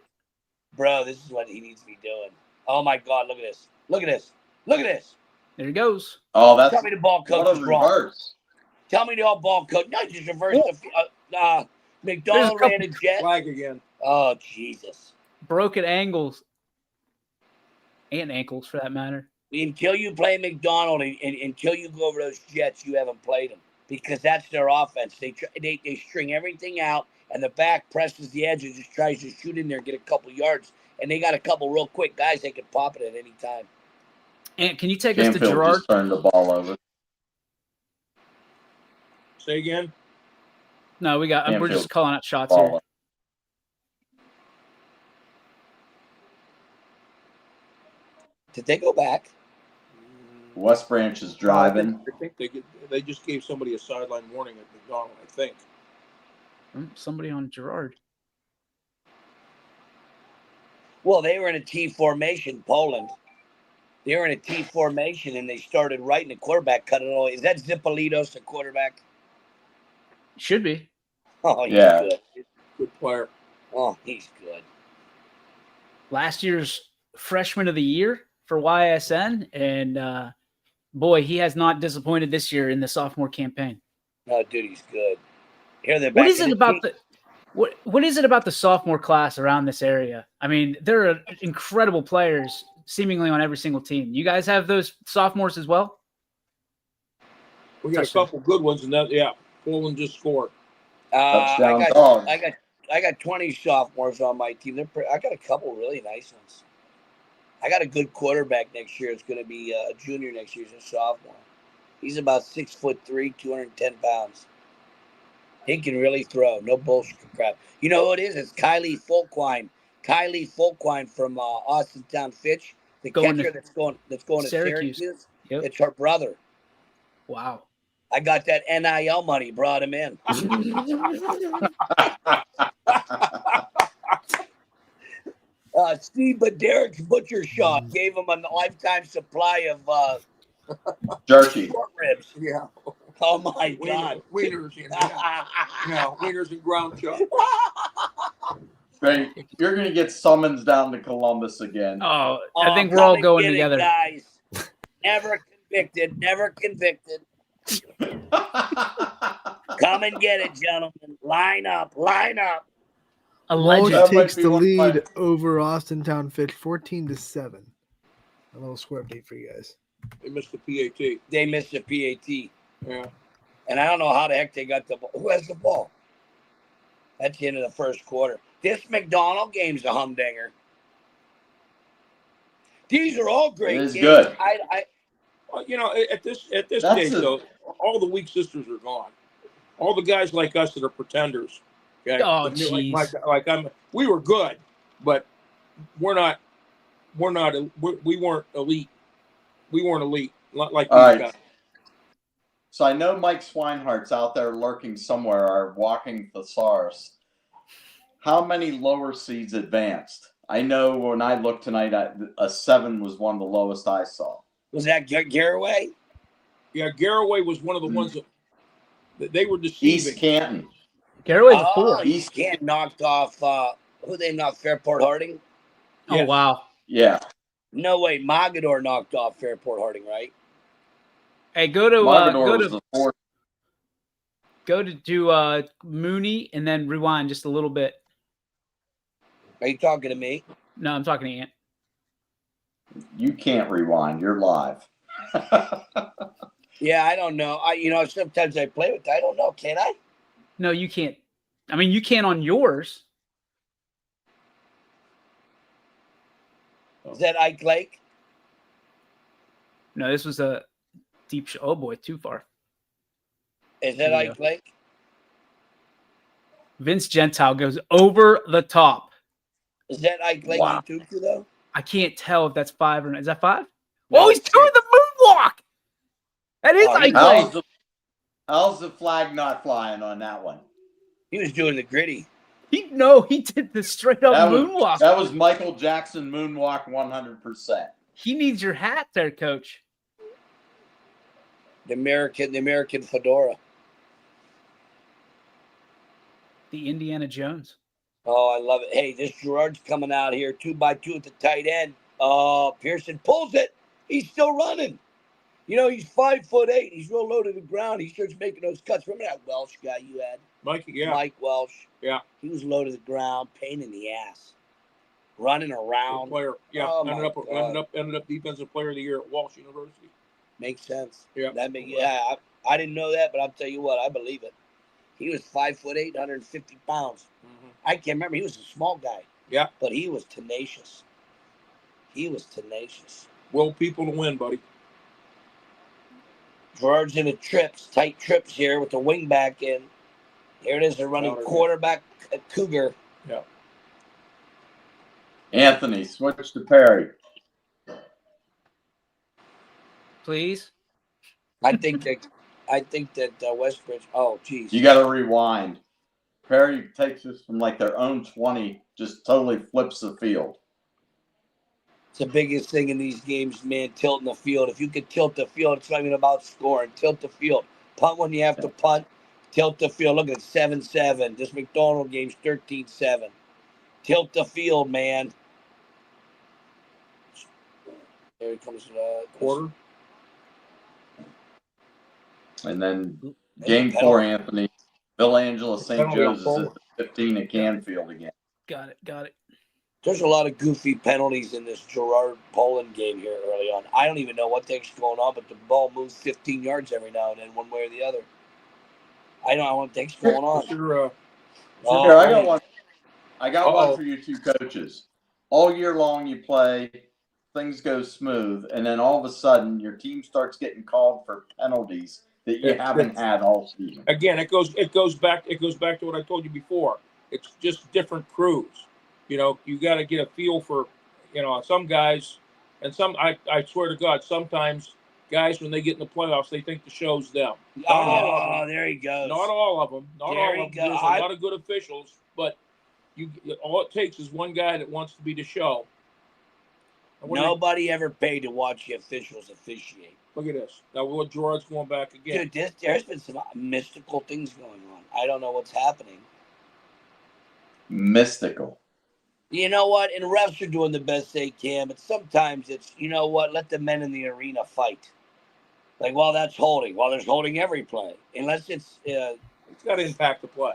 Bro, this is what he needs to be doing. Oh, my God. Look at this. Look at this. Look at this. There he goes. Oh, that's Tell me the ball coach what a is wrong. reverse. Tell me the ball coach. No, just reverse the McDonald ran a jet. Flag again. Oh, Jesus. Broken angles. And ankles, for that matter. Until you play McDonald and until you go over those Jets, you haven't played them because that's their offense. They string everything out, and the back presses the edge and just tries to shoot in there and get a couple yards. And they got a couple real quick guys that can pop it at any time. And can you take us to Canfield Gerard? just turned the ball over. Say again. No, we're just Canfield calling out shots ball here. Did they go back? West Branch is driving. I think they just gave somebody a sideline warning at McDonald, I think. Somebody on Gerard. Well, they were in a T formation, Poland. They were in a T formation, and they started right in the quarterback, cut it all. Is that Zipolitos, the quarterback? Should be. Oh, he's Yeah. good. Good player. Oh, he's good. Last year's freshman of the year for YSN, and boy, he has not disappointed this year in the sophomore campaign. No, dude, he's good. Here they're back. What is it about what is it about the sophomore class around this area? I mean, there are incredible players seemingly on every single team. You guys have those sophomores as well? We got a couple good ones, and that Poland just scored. Touchdown dogs. I got 20 sophomores on my team. I got a couple really nice ones. I got a good quarterback next year. It's going to be a junior next year. He's a sophomore. He's about 6'3", 210 pounds. He can really throw. No bullshit crap. You know who it is? It's Kylie Fulquine. Kylie Fulquine from Austintown Fitch, the catcher that's going to Syracuse. Yep. It's her brother. Wow. I got that NIL money, brought him in. Steve Derek's Butcher Shop gave him a lifetime supply of Jerky. short ribs. Yeah. Oh my God. Wieners, wieners and ground chuck. Great. You're going to get summons down to Columbus again. Oh, I think we're all going together. Guys. Never convicted. Never convicted. Come and get it, gentlemen. Line up. Line up. A legend. Walsh That might takes be the one of my- lead over Austintown Fitch 14-7. A little square beat for you guys. They missed the PAT. They missed the PAT. Yeah. And I don't know how the heck they got the ball. Who has the ball? That's the end of the first quarter. This McDonald game's a humdinger. These are all great It is games. good. Well, at this stage, though, all the weak sisters are gone. All the guys like us that are pretenders. Okay? Oh, jeez. We were good, but we weren't elite. We weren't elite like All these right. guys. So I know Mike Swinehart's out there lurking somewhere, our walking thesaurus. How many lower seeds advanced? I know when I looked tonight, a 7 was one of the lowest I saw. Was that Garraway? Yeah, Garraway was one of the ones that they were deceiving. East Canton. Garraway's a 4. East Canton knocked off, who they knocked, Fairport Harding? Oh, Yes. wow. Yeah. No way, Mogador knocked off Fairport Harding, right? Hey, go to Mogador was the 4th. go to Mooney and then rewind just a little bit. Are you talking to me? No, I'm talking to Ant. You can't rewind. You're live. Yeah, I don't know. Sometimes I play with. I don't know. Can I? No, you can't. I mean, you can on yours. Is that Ike Lake? No, this was a deep shot. Oh boy, too far. Is that Ike Lake? Vince Gentile goes over the top. Is that Ike Lake Wow. you to though? I can't tell if that's 5 or not. Is that 5? Oh, he's doing the moonwalk. That is Ike Lake. How's the flag not flying on that one? He was doing the gritty. He did the straight up moonwalk. That was Michael Jackson moonwalk 100%. He needs your hat there, coach. The American fedora. The Indiana Jones. Oh, I love it. Hey, this Gerard's coming out here 2x2 at the tight end. Oh, Pearson pulls it. He's still running. You know, he's 5'8". He's real low to the ground. He starts making those cuts. Remember that Welsh guy you had? Mike, yeah. Mike Welsh. Yeah. He was low to the ground, pain in the ass. Running around. Good player. Yeah. Oh, ended up defensive player of the year at Walsh University. Makes sense. Yeah. I didn't know that, but I'll tell you what, I believe it. He was 5'8", 150 pounds. Mm-hmm. I can't remember. He was a small guy. Yeah. But he was tenacious. Will people to win, buddy. Gerard's in the trips, tight trips here with the wing back in. Here it is, they're running quarterback Cougar. Yeah. Anthony, switch to Perry. Please. I think that Westbridge. Oh, geez. You got to rewind. Perry takes us from like their own 20, just totally flips the field. It's the biggest thing in these games, man, tilting the field. If you could tilt the field, it's not even about scoring. Tilt the field. Punt when you have to punt. Tilt the field. Look at 7-7. This McDonald game's 13-7. Tilt the field, man. There comes quarter. And then game 4, Anthony. Bill Angela St. Joe's is at the 15 at Canfield again. Got it. There's a lot of goofy penalties in this Gerard-Poland game here early on. I don't even know what the heck's going on, but the ball moves 15 yards every now and then, one way or the other. I don't know what the heck's going on. Here, I got one for you two coaches. All year long you play, things go smooth, and then all of a sudden your team starts getting called for penalties that you haven't had all season. Again, it goes back to what I told you before. It's just different crews. You know, you got to get a feel for, some guys, and I swear to God, sometimes guys, when they get in the playoffs, they think the show's them. There he goes. Not all of them. There's a lot of good officials, but all it takes is one guy that wants to be the show. Nobody ever paid to watch the officials officiate. Look at this. Now, Gerard's going back again. Dude, there's been some mystical things going on. I don't know what's happening. Mystical. You know what? And refs are doing the best they can, but sometimes it's, let the men in the arena fight. Like, that's holding. Well, there's holding every play. Unless it's got to impact the play.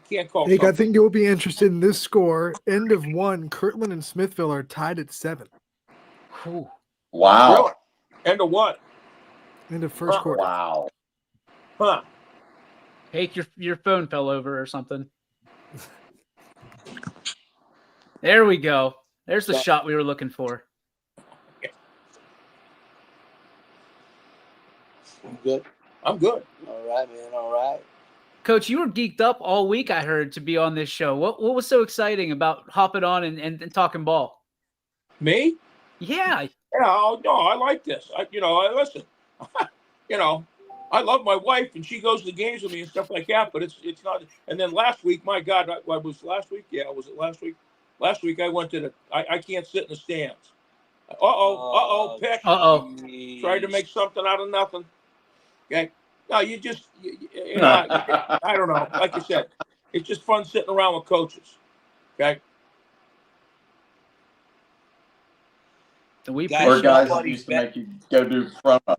You can't call Nick, I think you'll be interested in this score. End of 1, Kirtland and Smithville are tied at 7. Ooh. Wow. Really? End of what? End of first quarter. Wow. Huh. Hey, your phone fell over or something. There we go. There's the shot we were looking for. I'm good. I'm good. All right, man. All right. Coach, you were geeked up all week, I heard, to be on this show. What was so exciting about hopping on and talking ball? Me? Yeah. Yeah, no, I like this. Listen. I love my wife, and she goes to the games with me and stuff like that. But it's not. And then last week, my God, was last week? Yeah, was it last week? Last week I went to I can't sit in the stands. Pick. Tried to make something out of nothing. Okay. No, I don't know. Like you said, it's just fun sitting around with coaches. Okay. Or guys that used to make you go do promo.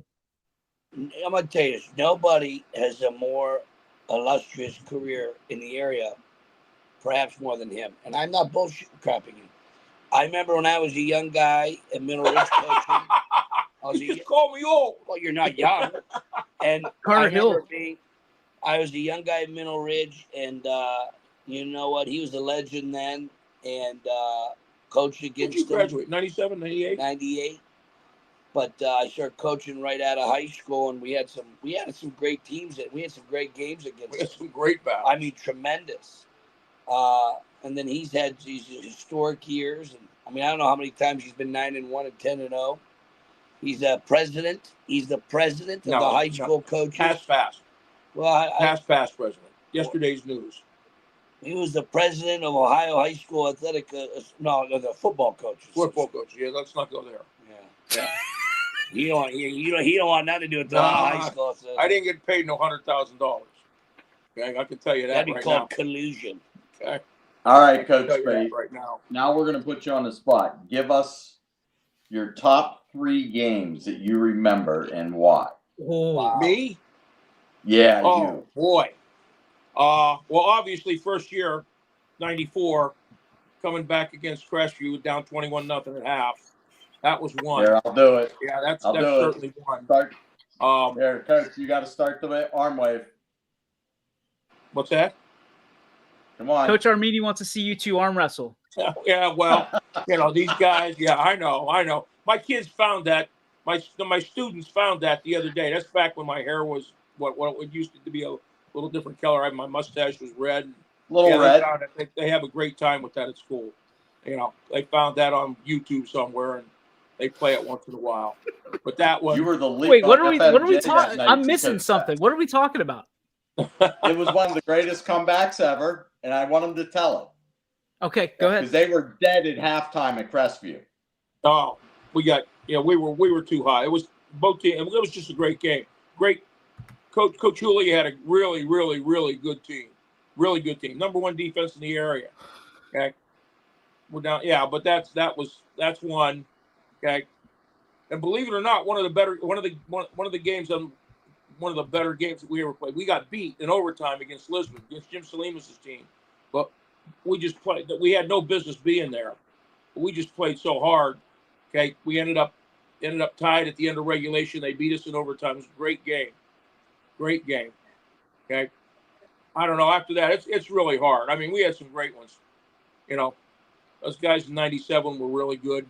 I'm going to tell you this. Nobody has a more illustrious career in the area, perhaps more than him. And I'm not bullshit crapping you. I remember when I was a young guy at Middle Ridge coaching. You just call me old. Well, you're not young. And Carter Hill. I was a young guy at Middle Ridge, and you know what? He was a legend then, and coached against him. Did you graduate? 97, 98? 98. But I started coaching right out of high school, and we had some great teams. We had some great games against. We had some great battles. I mean, tremendous. And then he's had these historic years, and I don't know how many times he's been 9-1 and 10-0. He's a president. He's the president of the high school coaches. Past. Well, past president. Yesterday's news. He was the president of Ohio High School Athletic. The football coaches. Football coach. Yeah, let's not go there. Yeah. He don't want nothing to do with the Ohio High School. So. I didn't get paid no $100,000. Okay, I can tell you that. That'd be called collusion. Okay. All right, Coach Spade. Right now. Now we're going to put you on the spot. Give us your top 3 games that you remember and why. Oh, Wow. Me? Yeah, Oh, you. boy. Well, obviously, first year, 94, coming back against Crestview, down 21-0 at half. That was one. Here, I'll do it. Yeah, that's I'll do it. certainly one. Start. Um, Here, Coach, you got to start the arm wave. what's that? Come on. Coach Armini wants to see you two arm wrestle. Yeah, well, these guys. Yeah, I know. My kids found that. My students found that the other day. That's back when my hair was what it used to be, a little different color. My mustache was red. Red. They have a great time with that at school. They found that on YouTube somewhere, and they play it once in a while. But that one. You were the lead. Wait, what are we talking? I'm missing Coach something. that. What are we talking about? It was one of the greatest comebacks ever, and I want them to tell it. Okay, go ahead. Because they were dead at halftime at Crestview. Oh, we were too high. It was both teams. It was just a great game. Great. Coach Hooley had a really, really, really good team. Really good team. Number 1 defense in the area. Okay. We're down. Yeah, but that's one. Okay. And believe it or not, one of the better games that we ever played. We got beat in overtime against Lisbon, against Jim Salimas' team. But we just played. We had no business being there. But we just played so hard. Okay. We ended up tied at the end of regulation. They beat us in overtime. It was a great game. Great game. Okay. I don't know. After that, it's really hard. I mean, we had some great ones. Those guys in '97 were really good.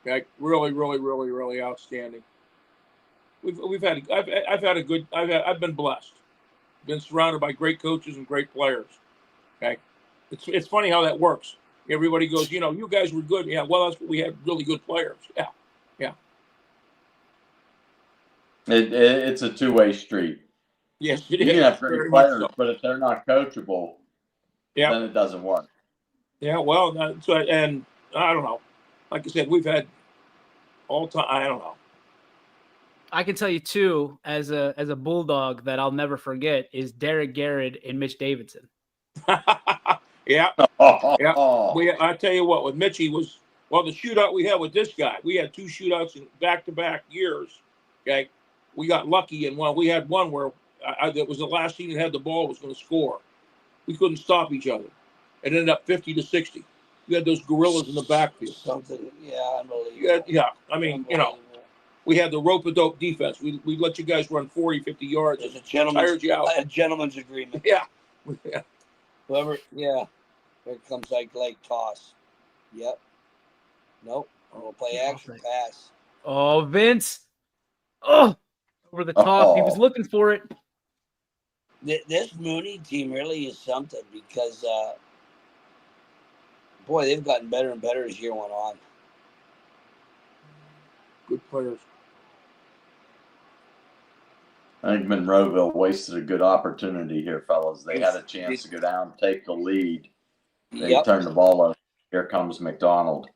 Okay, really, really, really, really outstanding. I've been blessed. Been surrounded by great coaches and great players. Okay, it's funny how that works. Everybody goes, you guys were good. Yeah, well, that's what we had, really good players. Yeah. It's a 2-way street. Yes, you can have great players, but if they're not coachable, then it doesn't work. Yeah, well, and I don't know. Like I said, we've had all time. I don't know. I can tell you too, as a Bulldog, that I'll never forget is Derek Garrett and Mitch Davidson. Yeah. I tell you what, with Mitchie the shootout we had with this guy. We had 2 shootouts in back-to-back years. Okay, we got lucky in one. We had one where that was the last team that had the ball was going to score. We couldn't stop each other. It ended up 50-60. You had those gorillas in the backfield. Something, unbelievable. I mean, we had the rope-a-dope defense. We let you guys run 40, 50 yards. There's a gentleman's agreement. Yeah. Whoever, here comes like toss. Yep. Nope. We'll play action pass. Oh, Vince. Oh, over the top. He was looking for it. This Mooney team really is something because, boy, they've gotten better and better as year went on. Good players. I think Monroeville wasted a good opportunity here, fellas. They had a chance to go down, take the lead. They turned the ball over. Here comes McDonald.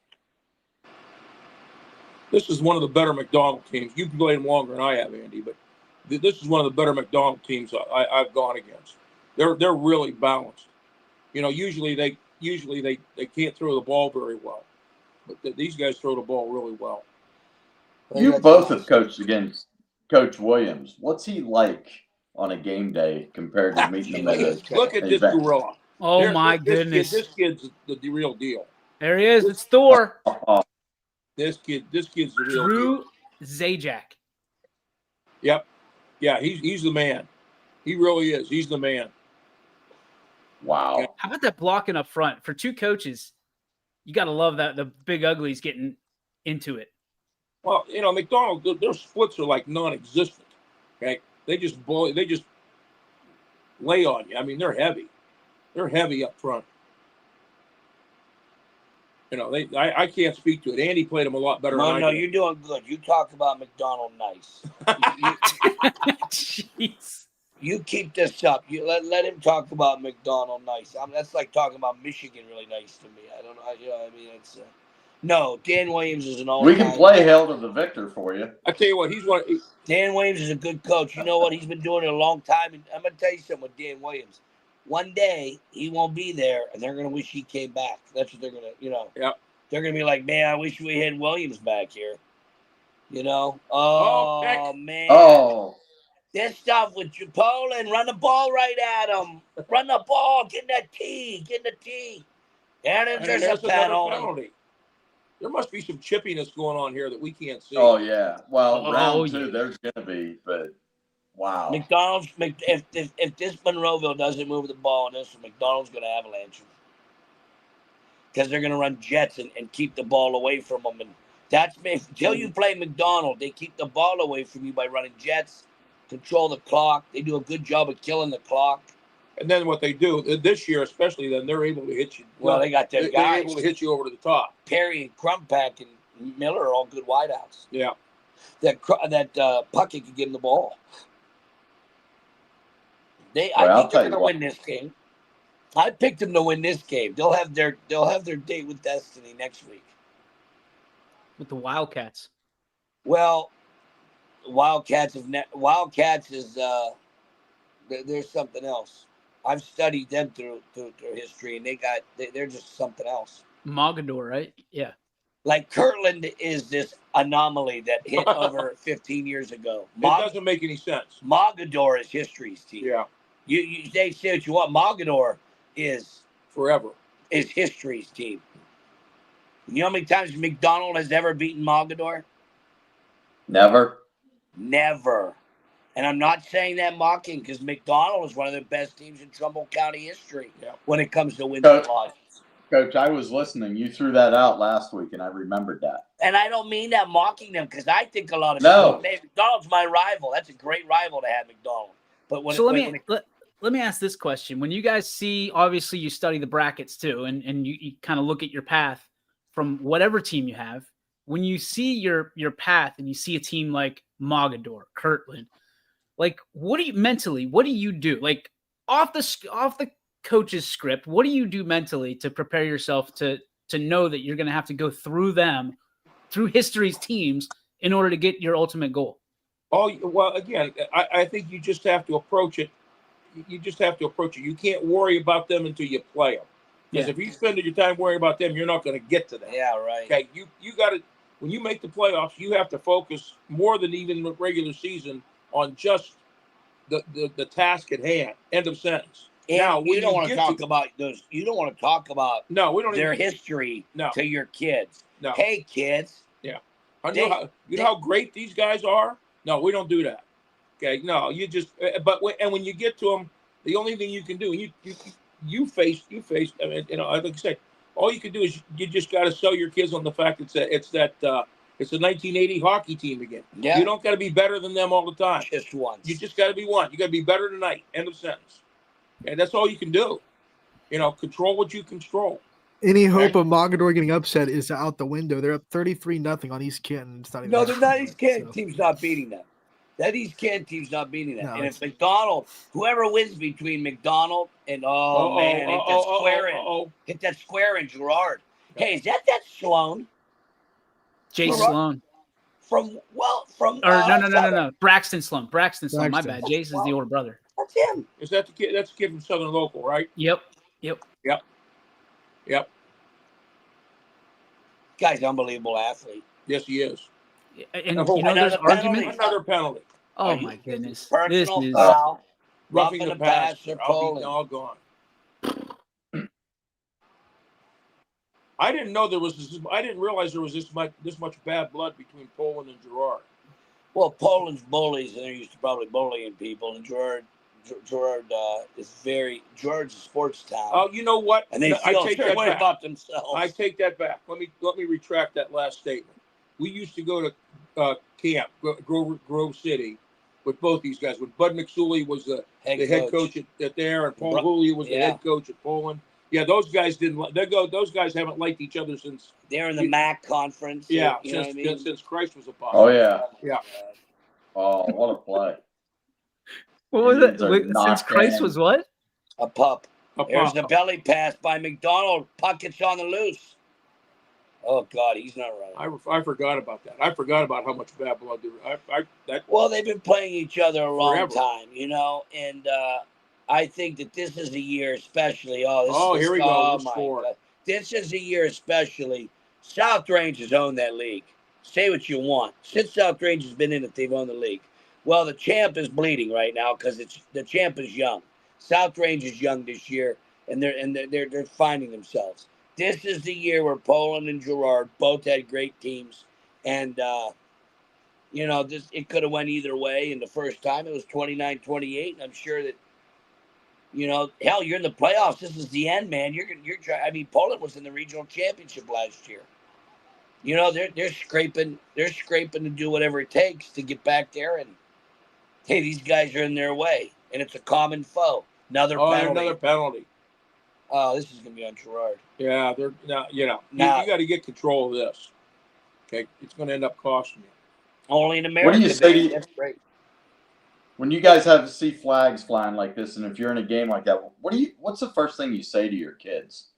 This is one of the better McDonald teams. You can play them longer than I have, Andy, but this is one of the better McDonald teams I've gone against. They're really balanced. Usually they can't throw the ball very well, but these guys throw the ball really well. You both have coached against Coach Williams. What's he like on a game day compared to meeting him at a Look at this gorilla. Oh, my goodness. This kid's the real deal. There he is. It's Thor. This kid's the real Drew deal. Zajac. Yep. Yeah, he's the man. He really is. He's the man. Wow. How about that blocking up front? For 2 coaches, you got to love that the big uglies getting into it. Well, McDonald, their splits are like non-existent. Okay, they just lay on you. I mean, they're heavy. They're heavy up front. I can't speak to it. Andy played them a lot better. No, you're doing good. You talk about McDonald nice. Jeez. You keep this up. You let him talk about McDonald nice. That's like talking about Michigan really nice to me. I don't know. I mean, it's no. Dan Williams is an all. We can play Hail to the Victor for you. I tell you what, Dan Williams is a good coach. You know what? He's been doing it a long time. And I'm gonna tell you something with Dan Williams. One day he won't be there, and they're gonna wish he came back. That's what they're gonna, Yep. they're going to be like, man, I wish we had Williams back here. You know? Oh, man. Oh. This stuff with Poland, run the ball right at him. Run the ball. Get in the tee. Get in the tee. And then there's a penalty. There must be some chippiness going on here that we can't see. Oh, yeah. Well, round 2, there's going to be, but wow. McDonald's, if this Monroeville doesn't move the ball in this, McDonald's going to avalanche them. Because they're going to run jets and keep the ball away from them. And that's until you play McDonald, they keep the ball away from you by running jets, control the clock. They do a good job of killing the clock. And then what they do this year, especially, then they're able to hit you. Well, they got their guys. They're able to hit you over to the top. Perry and Crumpack and Miller are all good wideouts. Yeah. That Puckett could give them the ball. I think they're going to win this game. I picked them to win this game. They'll have their date with destiny next week with the Wildcats. Well, Wildcats is there's something else. I've studied them through history, and they're just something else. Mogador, right? Yeah. Like Kirtland is this anomaly that hit over 15 years ago. It doesn't make any sense. Mogador is history's team. Yeah. You say what you want. Mogador is forever. Is history's team. You know how many times McDonald has ever beaten Mogador? Never. And I'm not saying that mocking because McDonald is one of the best teams in Trumbull County history when it comes to wins and losses. Coach, I was listening. You threw that out last week, and I remembered that. And I don't mean that mocking them because I think a lot of people, McDonald's my rival. That's a great rival to have, McDonald. But let me ask this question. When you guys see, obviously you study the brackets too, and you kind of look at your path from whatever team you have. When you see your path and you see a team like Mogador, Kirtland, like what do you do? Like off the coach's script, what do you do mentally to prepare yourself to know that you're going to have to go through history's teams in order to get your ultimate goal? Oh, well, again, I think you just have to approach it. You just have to approach it. You can't worry about them until you play them. Because if you spend your time worrying about them, you're not going to get to them. Yeah, right. Okay, you got to, when you make the playoffs, you have to focus more than even the regular season on just the task at hand. End of sentence. And now, you don't want to talk about those. You don't want to talk about their history to your kids. No. Hey, kids. Yeah. You know how great these guys are? No, we don't do that. Okay. No, you just. But when you get to them, the only thing you can do, you face. I mean, like I said, all you can do is you just got to sell your kids on the fact it's the 1980 hockey team again. Yeah. You don't got to be better than them all the time. Just once. You just got to be one. You got to be better tonight. End of sentence. And that's all you can do. Control what you control. Any hope of Mogador getting upset is out the window. They're up 33-0 on East Canton. No, they're not. East Canton team's not beating them. That East Canton team's not beating them. No, and if McDonald, whoever wins between McDonald and hit that square in Gerard. Hey, is that Sloan? Jay Sloan. No. Braxton Sloan. My bad. Jason's the older brother. That's him. Is that the kid? That's the kid from Southern Local, right? Yep. Guy's an unbelievable athlete. Yes, he is. And there's argument. Another penalty. Oh my goodness! Personal foul. Roughing the passer. I'll be doggone. I didn't know there was. I didn't realize there was this much bad blood between Poland and Gerard. Well, Poland's bullies, and they're used to probably bullying people, and Gerard Gerard's a sports town. Oh, you know what? And they feel way about themselves. I take that back. Let me retract that last statement. We used to go to camp, Grove City, with both these guys. When Bud McSuley was the head coach at there, and Paul Julia was the head coach at Poland. Yeah, those guys didn't. Those guys haven't liked each other since they're in the MAC conference. Yeah, since Christ was a boss. Oh yeah. Oh, what a play! What was it? Since Christ was what? A pup. There's the belly pass by McDonald. Puckett's on the loose. Oh God, he's not right. I forgot about that. I forgot about how much bad blood there. Well, they've been playing each other a long time, and I think that this is a year especially. Here we go. This is a year especially South Range has owned that league. Say what you want. Since South Range has been in it, they've owned the league. Well, the champ is bleeding right now because the champ is young. South Range is young this year, and they're finding themselves. This is the year where Poland and Gerard both had great teams, and it could have went either way. And the first time it was 29-28, and I'm sure that hell, you're in the playoffs. This is the end, man. You're trying. I mean, Poland was in the regional championship last year. They're scraping. They're scraping to do whatever it takes to get back there. And hey, these guys are in their way, and it's a common foe. Another penalty. Oh, this is gonna be on Gerard. Yeah, they're you got to get control of this. Okay, it's going to end up costing you. Only in America. What do you say? That's great. When you guys have to see flags flying like this, and if you're in a game like that, what's the first thing you say to your kids?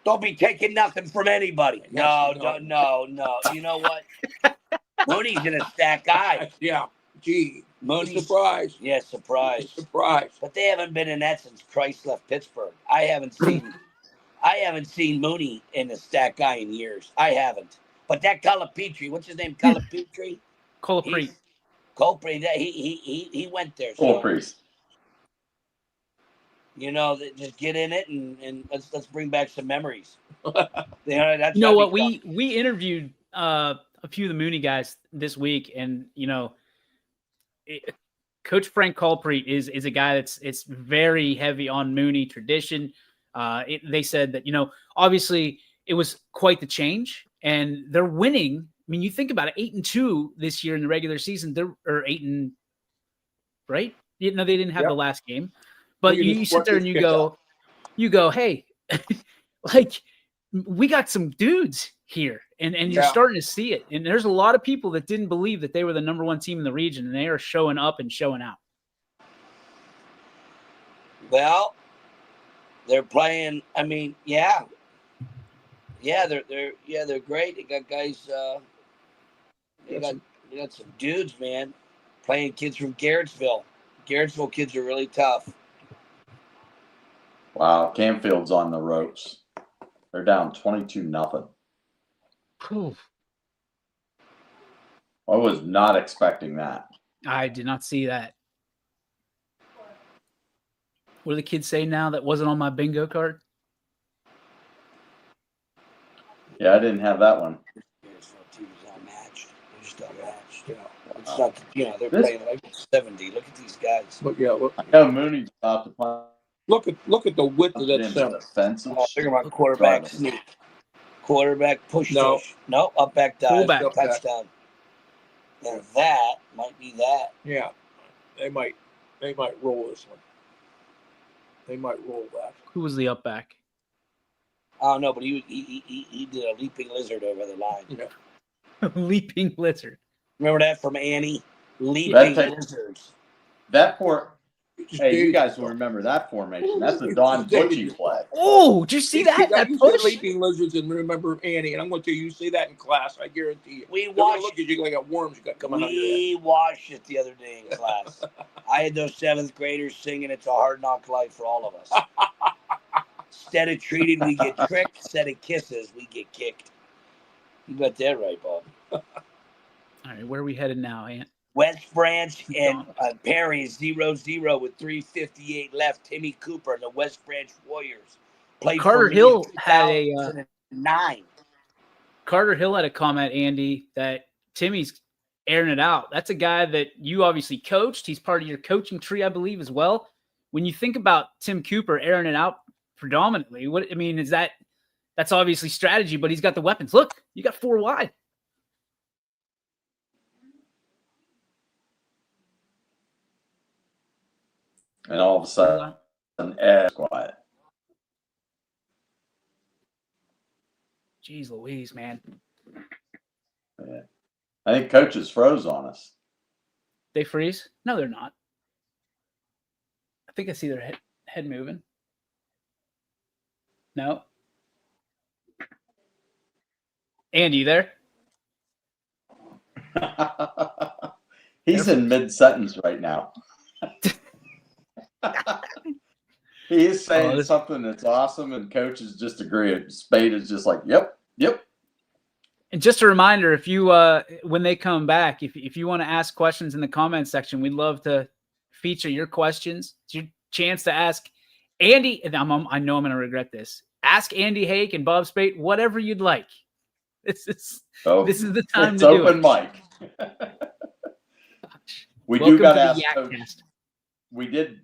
Don't be taking nothing from anybody. No. You know what? Mooney's gonna stack eyes. Yeah. Gee. Mooney's surprise. Yeah, surprise. Surprise. But they haven't been in that since Christ left Pittsburgh. I haven't seen Mooney in a stack eye in years. I haven't. But that Calipetri, what's his name? Calipetri? Colapri. Colapri, he went there. Colapri. Just get in it and let's bring back some memories. We interviewed a few of the Mooney guys this week, and Coach Frank Colapri is a guy it's very heavy on Mooney tradition. They said that obviously it was quite the change, and they're winning. I mean, you think about it, 8-2 this year in the regular season. They're 8 right? No, they didn't have the last game. But you sit there and you go, hey, like we got some dudes here, and you're starting to see it. And there's a lot of people that didn't believe that they were the number one team in the region, and they are showing up and showing out. Well, they're playing. I mean, they're great. They got guys. They got some dudes, man, playing kids from Garrettsville. Garrettsville kids are really tough. Wow, Camfield's on the ropes. They're down 22-0. I was not expecting that. I did not see that. What do the kids say now that wasn't on my bingo card? Yeah, I didn't have that one. It's not, they're playing like 70. Look at these guys. Look. I know Mooney's about to play. Look at the width of that center. Think about quarterback sneak. Quarterback push. No, up back dive. Fullback. Touchdown. And that might be that. Yeah, they might roll this one. They might roll that. Who was the up back? I don't know, but he did a leaping lizard over the line. Yeah. Leaping lizard. Remember that from Annie? Leaping lizards. That you guys will remember that formation. That's the Don Butchie play. Oh, did you see that? That push? Leaping lizards and remember Annie. And I'm going to tell you say that in class. I guarantee you. We watched. Look at you like a worms you got coming out of your head. We watched it the other day in class. I had those 7th graders singing "It's a Hard Knock Life" for all of us. Instead of treated, we get tricked. Instead of kisses, we get kicked. You got that right, Bob. All right, where are we headed now, Ant? West Branch and Perry is 0-0 with 3:58 left. Timmy Cooper, the West Branch Warriors. Played Carter Hill had a 9. Carter Hill had a comment, Andy, that Timmy's airing it out. That's a guy that you obviously coached. He's part of your coaching tree, I believe, as well. When you think about Tim Cooper airing it out predominantly, is that's obviously strategy, but he's got the weapons. Look, you got 4 wide. And all of a sudden, Ed's quiet. Jeez Louise, man. Yeah. I think coaches froze on us. They freeze? No, they're not. I think I see their head moving. No. Andy, you there? He's in mid-sentence right now. He is saying something that's awesome, and coaches just agree. Spade is just like, yep. And just a reminder, if you when they come back, if you want to ask questions in the comment section, we'd love to feature your questions. It's your chance to ask Andy. And I know I'm going to regret this. Ask Andy Hake and Bob Spate whatever you'd like. This is the time to do it. It's open mic. We Welcome do got to the ask Yack-Cast. We did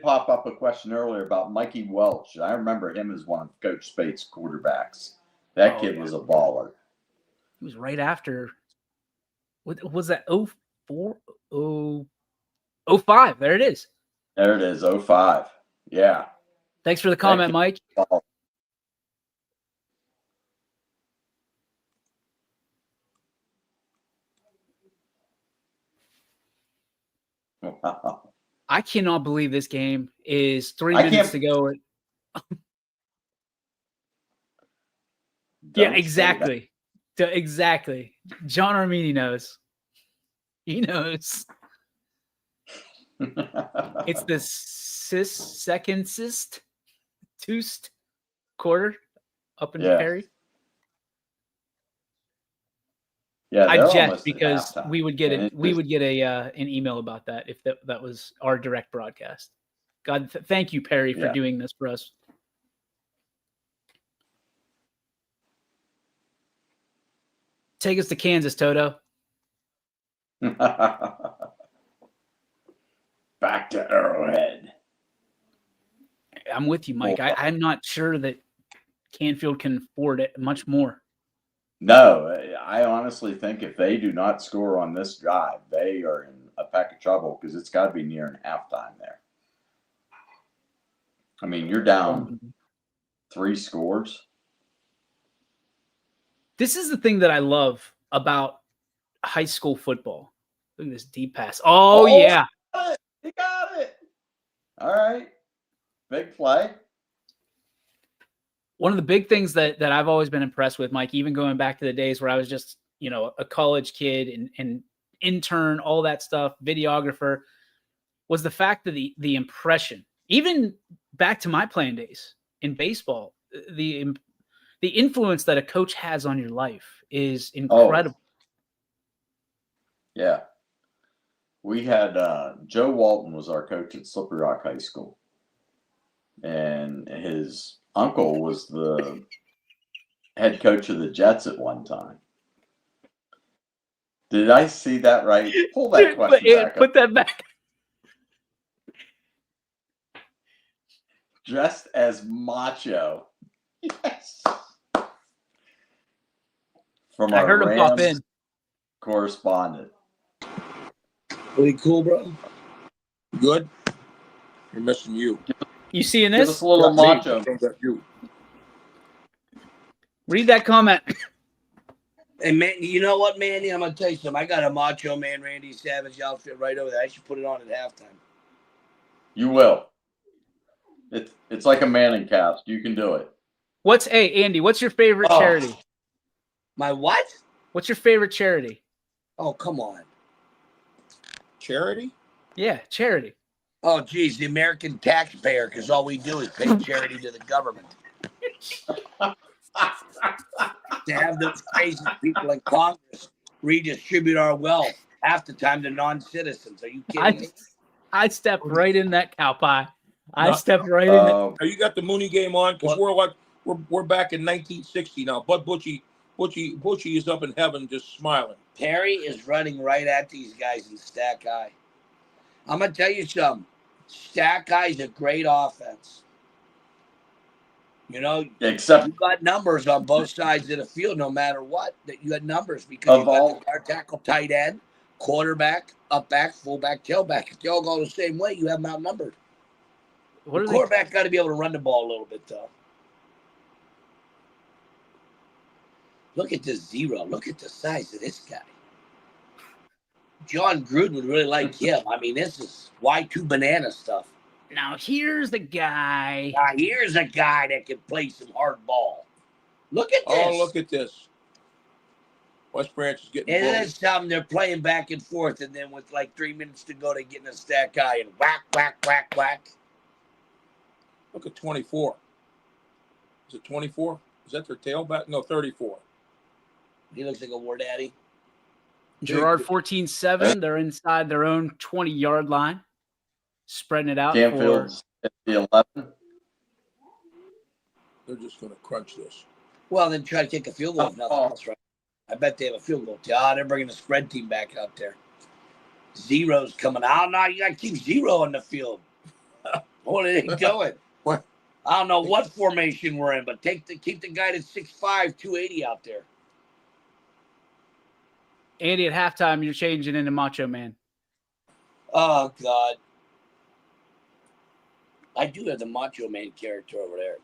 pop up a question earlier about Mikey Welch. I remember him as one of Coach Spate's quarterbacks. That kid was a baller. He was right after. What was that? 04? 05. There it is. There it is. 05. Yeah. Thanks for the comment, Mike. Wow. I cannot believe this game is 3 minutes to go. Yeah, exactly. Exactly. John Armini knows. He knows. It's the second quarter up in Perry. Yeah, I jest because we would get an email about that if that was our direct broadcast. God, thank you, Perry, for doing this for us. Take us to Kansas, Toto. Back to Arrowhead. I'm with you, Mike. I'm not sure that Canfield can afford it much more. No, I honestly think if they do not score on this drive, they are in a peck of trouble because it's got to be nearing halftime there. I mean, you're down 3 scores. This is the thing that I love about high school football. Look at this deep pass. Oh yeah. He got it. All right. Big play. One of the big things that I've always been impressed with, Mike, even going back to the days where I was just, a college kid and intern, all that stuff, videographer, was the fact that the impression, even back to my playing days in baseball, the influence that a coach has on your life is incredible. Yeah. We had Joe Walton was our coach at Slippery Rock High School. And his uncle was the head coach of the Jets at one time. Did I see that right? Pull that question back Put that back. Dressed as macho. Yes. From our heard him pop in. Correspondent. Pretty cool, bro. Good. You're missing you. You seeing this? Give us a little macho. Read that comment. Hey, man, you know what, Manny? I'm going to tell you something. I got a Macho Man Randy Savage outfit right over there. I should put it on at halftime. You will. It's like a Manning cast. You can do it. Andy, what's your favorite charity? My what? What's your favorite charity? Oh, come on. Charity? Yeah, charity. Oh, geez, the American taxpayer, because all we do is pay charity to the government. To have those crazy people in Congress redistribute our wealth half the time to non-citizens. Are you kidding me? I stepped right in that cow pie. I stepped right in it. You got the Mooney game on because we're back in 1960 now. Bud Butchie is up in heaven just smiling. Perry is running right at these guys in Stack High. I'm gonna tell you something. Stack High is a great offense. Except you got numbers on both sides of the field, no matter what. That you got numbers because you got the guard tackle, tight end, quarterback, up back, fullback, tailback. If they all go the same way, you have them outnumbered. The quarterback got to be able to run the ball a little bit, though. Look at this zero. Look at the size of this guy. John Gruden would really like him. I mean, this is Y2 banana stuff. Now, here's the guy. Here's a guy that can play some hard ball. Look at this. Oh, look at this. West Branch is getting And then something they're playing back and forth, and then with like 3 minutes to go, they get in a Stack High and whack, whack, whack, whack. Look at 24. Is it 24? Is that their tailback? No, 34. He looks like a war daddy. Gerard 14-7. They're inside their own 20-yard line, spreading it out Canfield's at the 11. They're just going to crunch this. Well, then try to kick a field goal if nothing else, right? I bet they have a field goal. They're bringing the spread team back out there. Zero's coming out. Now you got to keep Zero on the field. What are they going? What? I don't know what formation we're in, but keep the guy that's 6'5", 280 out there. Andy, at halftime, you're changing into Macho Man. Oh, God. I do have the Macho Man character over there.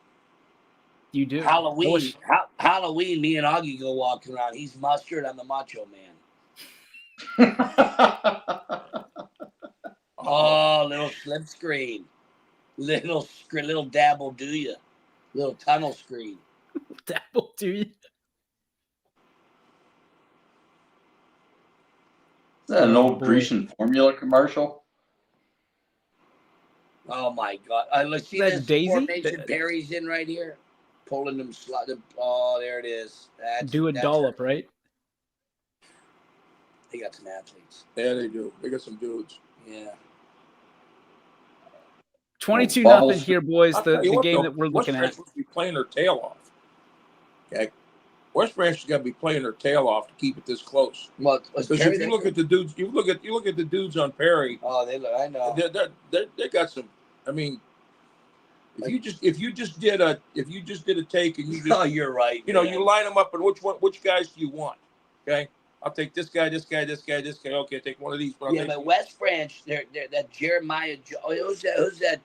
You do. Halloween, me and Augie go walking around. He's Mustard. I'm the Macho Man. Oh, little slip screen. Little dabble do you. Little tunnel screen. Dabble do you? Is that an old Grecian formula commercial? Oh, my God. Let's see this formation Perry's in right here. Pulling them. Oh, there it is. That's dollop, right? They got some athletes. Yeah, they do. They got some dudes. Yeah. 22-0 here, boys. The game that we're looking at. West Branch will be playing their tail off. Okay, West Branch has got to be playing their tail off to keep it this close. Well, because if you look at the dudes, you look at the dudes on Perry. Oh, they look. I know. They got some. I mean, if you just did a take and you just, oh, you're right. You know, you line them up and which guys do you want? Okay. I'll take this guy, this guy, this guy, this guy. Okay, take one of these. But West Branch, they're that Jeremiah. Who's that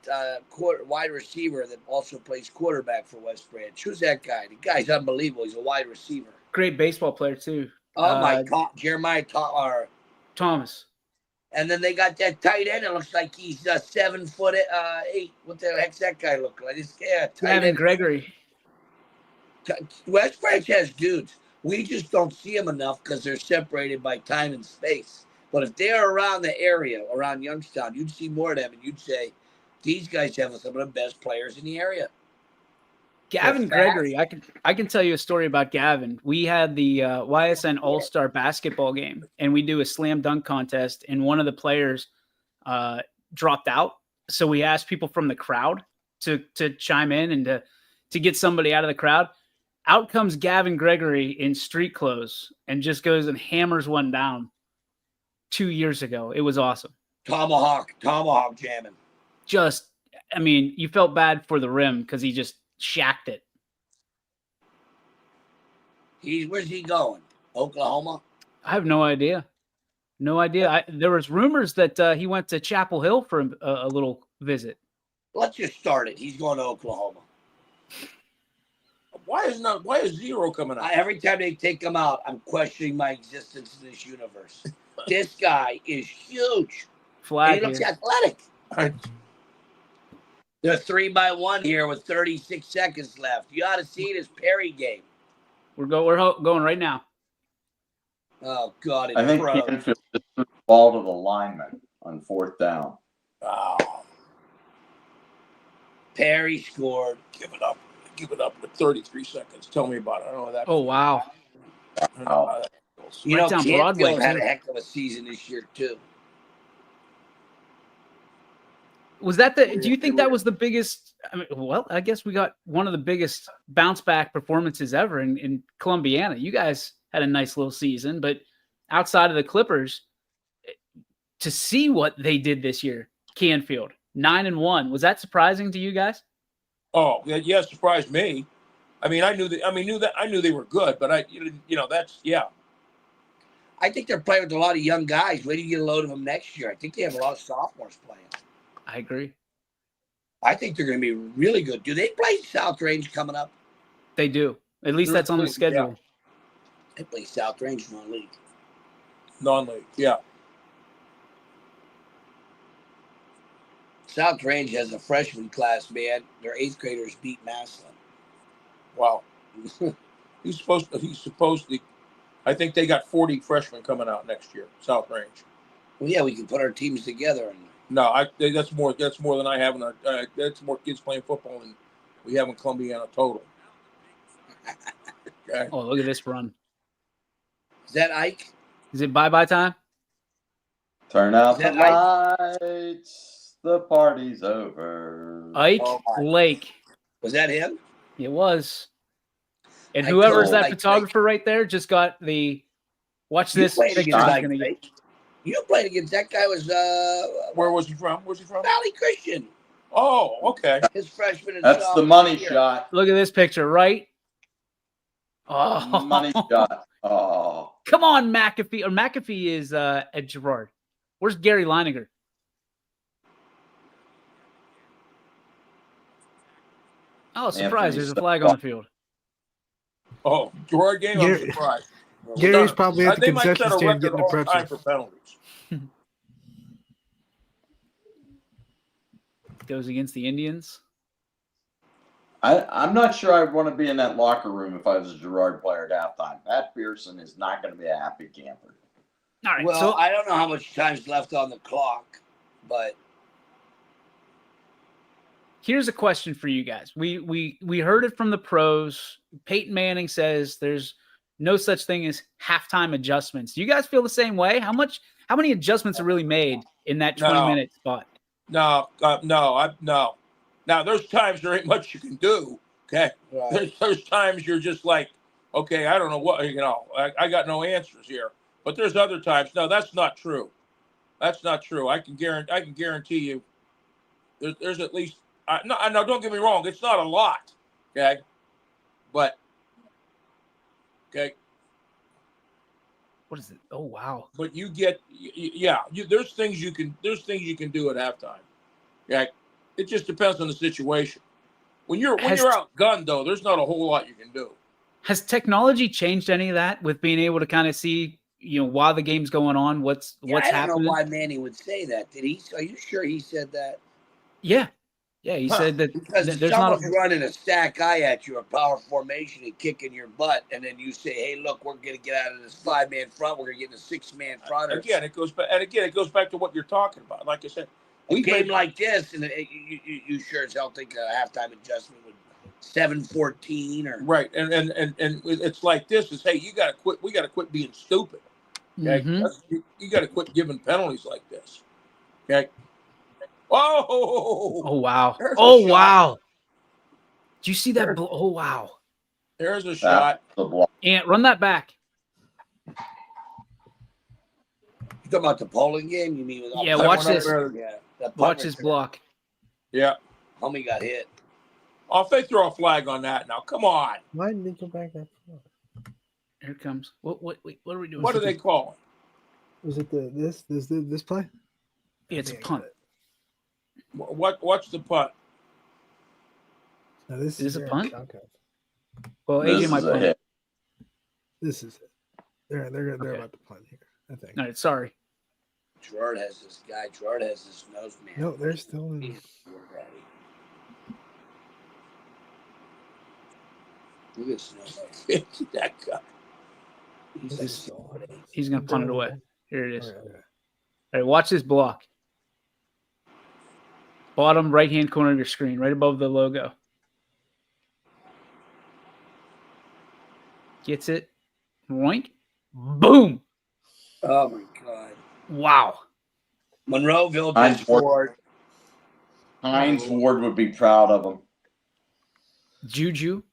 wide receiver that also plays quarterback for West Branch? Who's that guy? The guy's unbelievable. He's a wide receiver. Great baseball player too. Oh my God, Jeremiah Thomas. And then they got that tight end. It looks like he's 7'8". What the heck's that guy look like? Gavin Gregory. West Branch has dudes. We just don't see them enough because they're separated by time and space. But if they're around the area, around Youngstown, you'd see more of them, and you'd say, these guys have some of the best players in the area. Gavin Gregory, I can tell you a story about Gavin. We had the YSN All-Star basketball game, and we do a slam dunk contest, and one of the players dropped out. So we asked people from the crowd to chime in and to get somebody out of the crowd. Out comes Gavin Gregory in street clothes and just goes and hammers one down 2 years ago. It was awesome. Tomahawk jamming. You felt bad for the rim because he just shacked it. Where's he going? Oklahoma? I have no idea. There was rumors that he went to Chapel Hill for a little visit. Let's just start it. He's going to Oklahoma. Why is Zero coming out? Every time they take him out, I'm questioning my existence in this universe. This guy is huge. Flag. He looks athletic. They're 3-by-1 here with 36 seconds left. You ought to see this Perry game. We're going right now. Oh God! I think Canfield just threw the ball to the lineman on 4th down. Oh. Perry scored. Give it up with 33 seconds. Tell me about it. I don't know that. Oh, wow. You know, Canfield had a heck of a season this year, too. Was that do you think that was the biggest? I guess we got one of the biggest bounce back performances ever in Columbiana. You guys had a nice little season, but outside of the Clippers, to see what they did this year, Canfield 9-1, was that surprising to you guys? Oh, yeah, it surprised me. I mean, I knew they were good, but I think they're playing with a lot of young guys. Wait till you get a load of them next year. I think they have a lot of sophomores playing. I agree. I think they're going to be really good. Do they play South Range coming up? They do. At least that's on the schedule. Yeah. They play South Range non-league. Non-league, yeah. South Range has a freshman class, man. Their 8th graders beat Massillon. Wow. He's supposed to. I think they got 40 freshmen coming out next year. South Range. Well, yeah, we can put our teams together and No, that's more than I have. That's more kids playing football than we have in Columbiana total. Okay. Oh, look at this run. Is that Ike? Is it bye-bye time? Turn out the Is that lights. The party's over. Ike Oh, my. Lake. Was that him? It was. And I whoever's told that Ike photographer right there just got the – watch You this played picture against he's Ike going to get. Lake. You played against that guy. Was Where was he from? Where's he from? Valley Christian. Oh, okay. His freshman and That's the sophomore money year. shot. Look at this picture, right? Oh. Money shot. Oh. Come on, McAfee. Or McAfee is at Girard. Where's Gary Leininger? Oh, surprise. There's a flag on the field. Oh, Gerard game, I'm surprised. Gary's probably at the They might concession set a stand record getting the all time pretzels. for penalties. Goes against the Indians. I'm not sure I'd want to be in that locker room if I was a Girard player at halftime. Pat Pearson is not going to be a happy camper. All right. Well, So I don't know how much time's left on the clock, but here's a question for you guys. We heard it from the pros. Peyton Manning says there's no such thing as halftime adjustments. Do you guys feel the same way? How many adjustments are really made in that 20-minute spot? No. Now, there's times there ain't much you can do. Okay, right. there's times you're just like, okay, I don't know what I got no answers here. But there's other times. No, that's not true. That's not true. I can guarantee you. There's at least. No, don't get me wrong. It's not a lot. Okay, but okay. What is it? Oh wow! But you get, there's things you can do at halftime. Okay, it just depends on the situation. When you're outgunned, though, there's not a whole lot you can do. Has technology changed any of that with being able to kind of see, while the game's going on, what's happening? I don't know why Manny would say that. Did he? Are you sure he said that? Yeah. He said that because there's someone's running a stack eye at you, a power formation, and kicking your butt, and then you say, "Hey, look, we're going to get out of this 5-man front. We're going to get in a 6-man front." Again, it goes back to what you're talking about. Like I said, a game like this, and you sure as hell think a halftime adjustment would 7-14 or right, and it's like this is, hey, you got to quit. We got to quit being stupid. Okay, you got to quit giving penalties like this. Okay. Oh wow! Wow! Did you see that? Oh wow! There's a shot. And run that back. You talking about the polling game? You mean? Yeah. Watch this. Yeah. Watch his block. Yeah. Homie got hit. Oh, if they throw a flag on that now, come on. Why didn't they go back that far? Here it comes. What are we doing? What do they call it? Was it this play? Yeah, it's a punt. What's the punt? No, this is a punt. Yack-Cast. Well, AJ might punt it. This is it. They're about to punt here, I think. All right, sorry. Gerard has this guy. Gerard has this nose man. No, they're still in. Look at Snow. That guy. He's going to punt it away. Here it is. All right, watch this block. Bottom right-hand corner of your screen, right above the logo. Gets it. Roink. Boom. Oh, my God. Wow. Monroeville just scored. Hines Ward would be proud of him. Juju.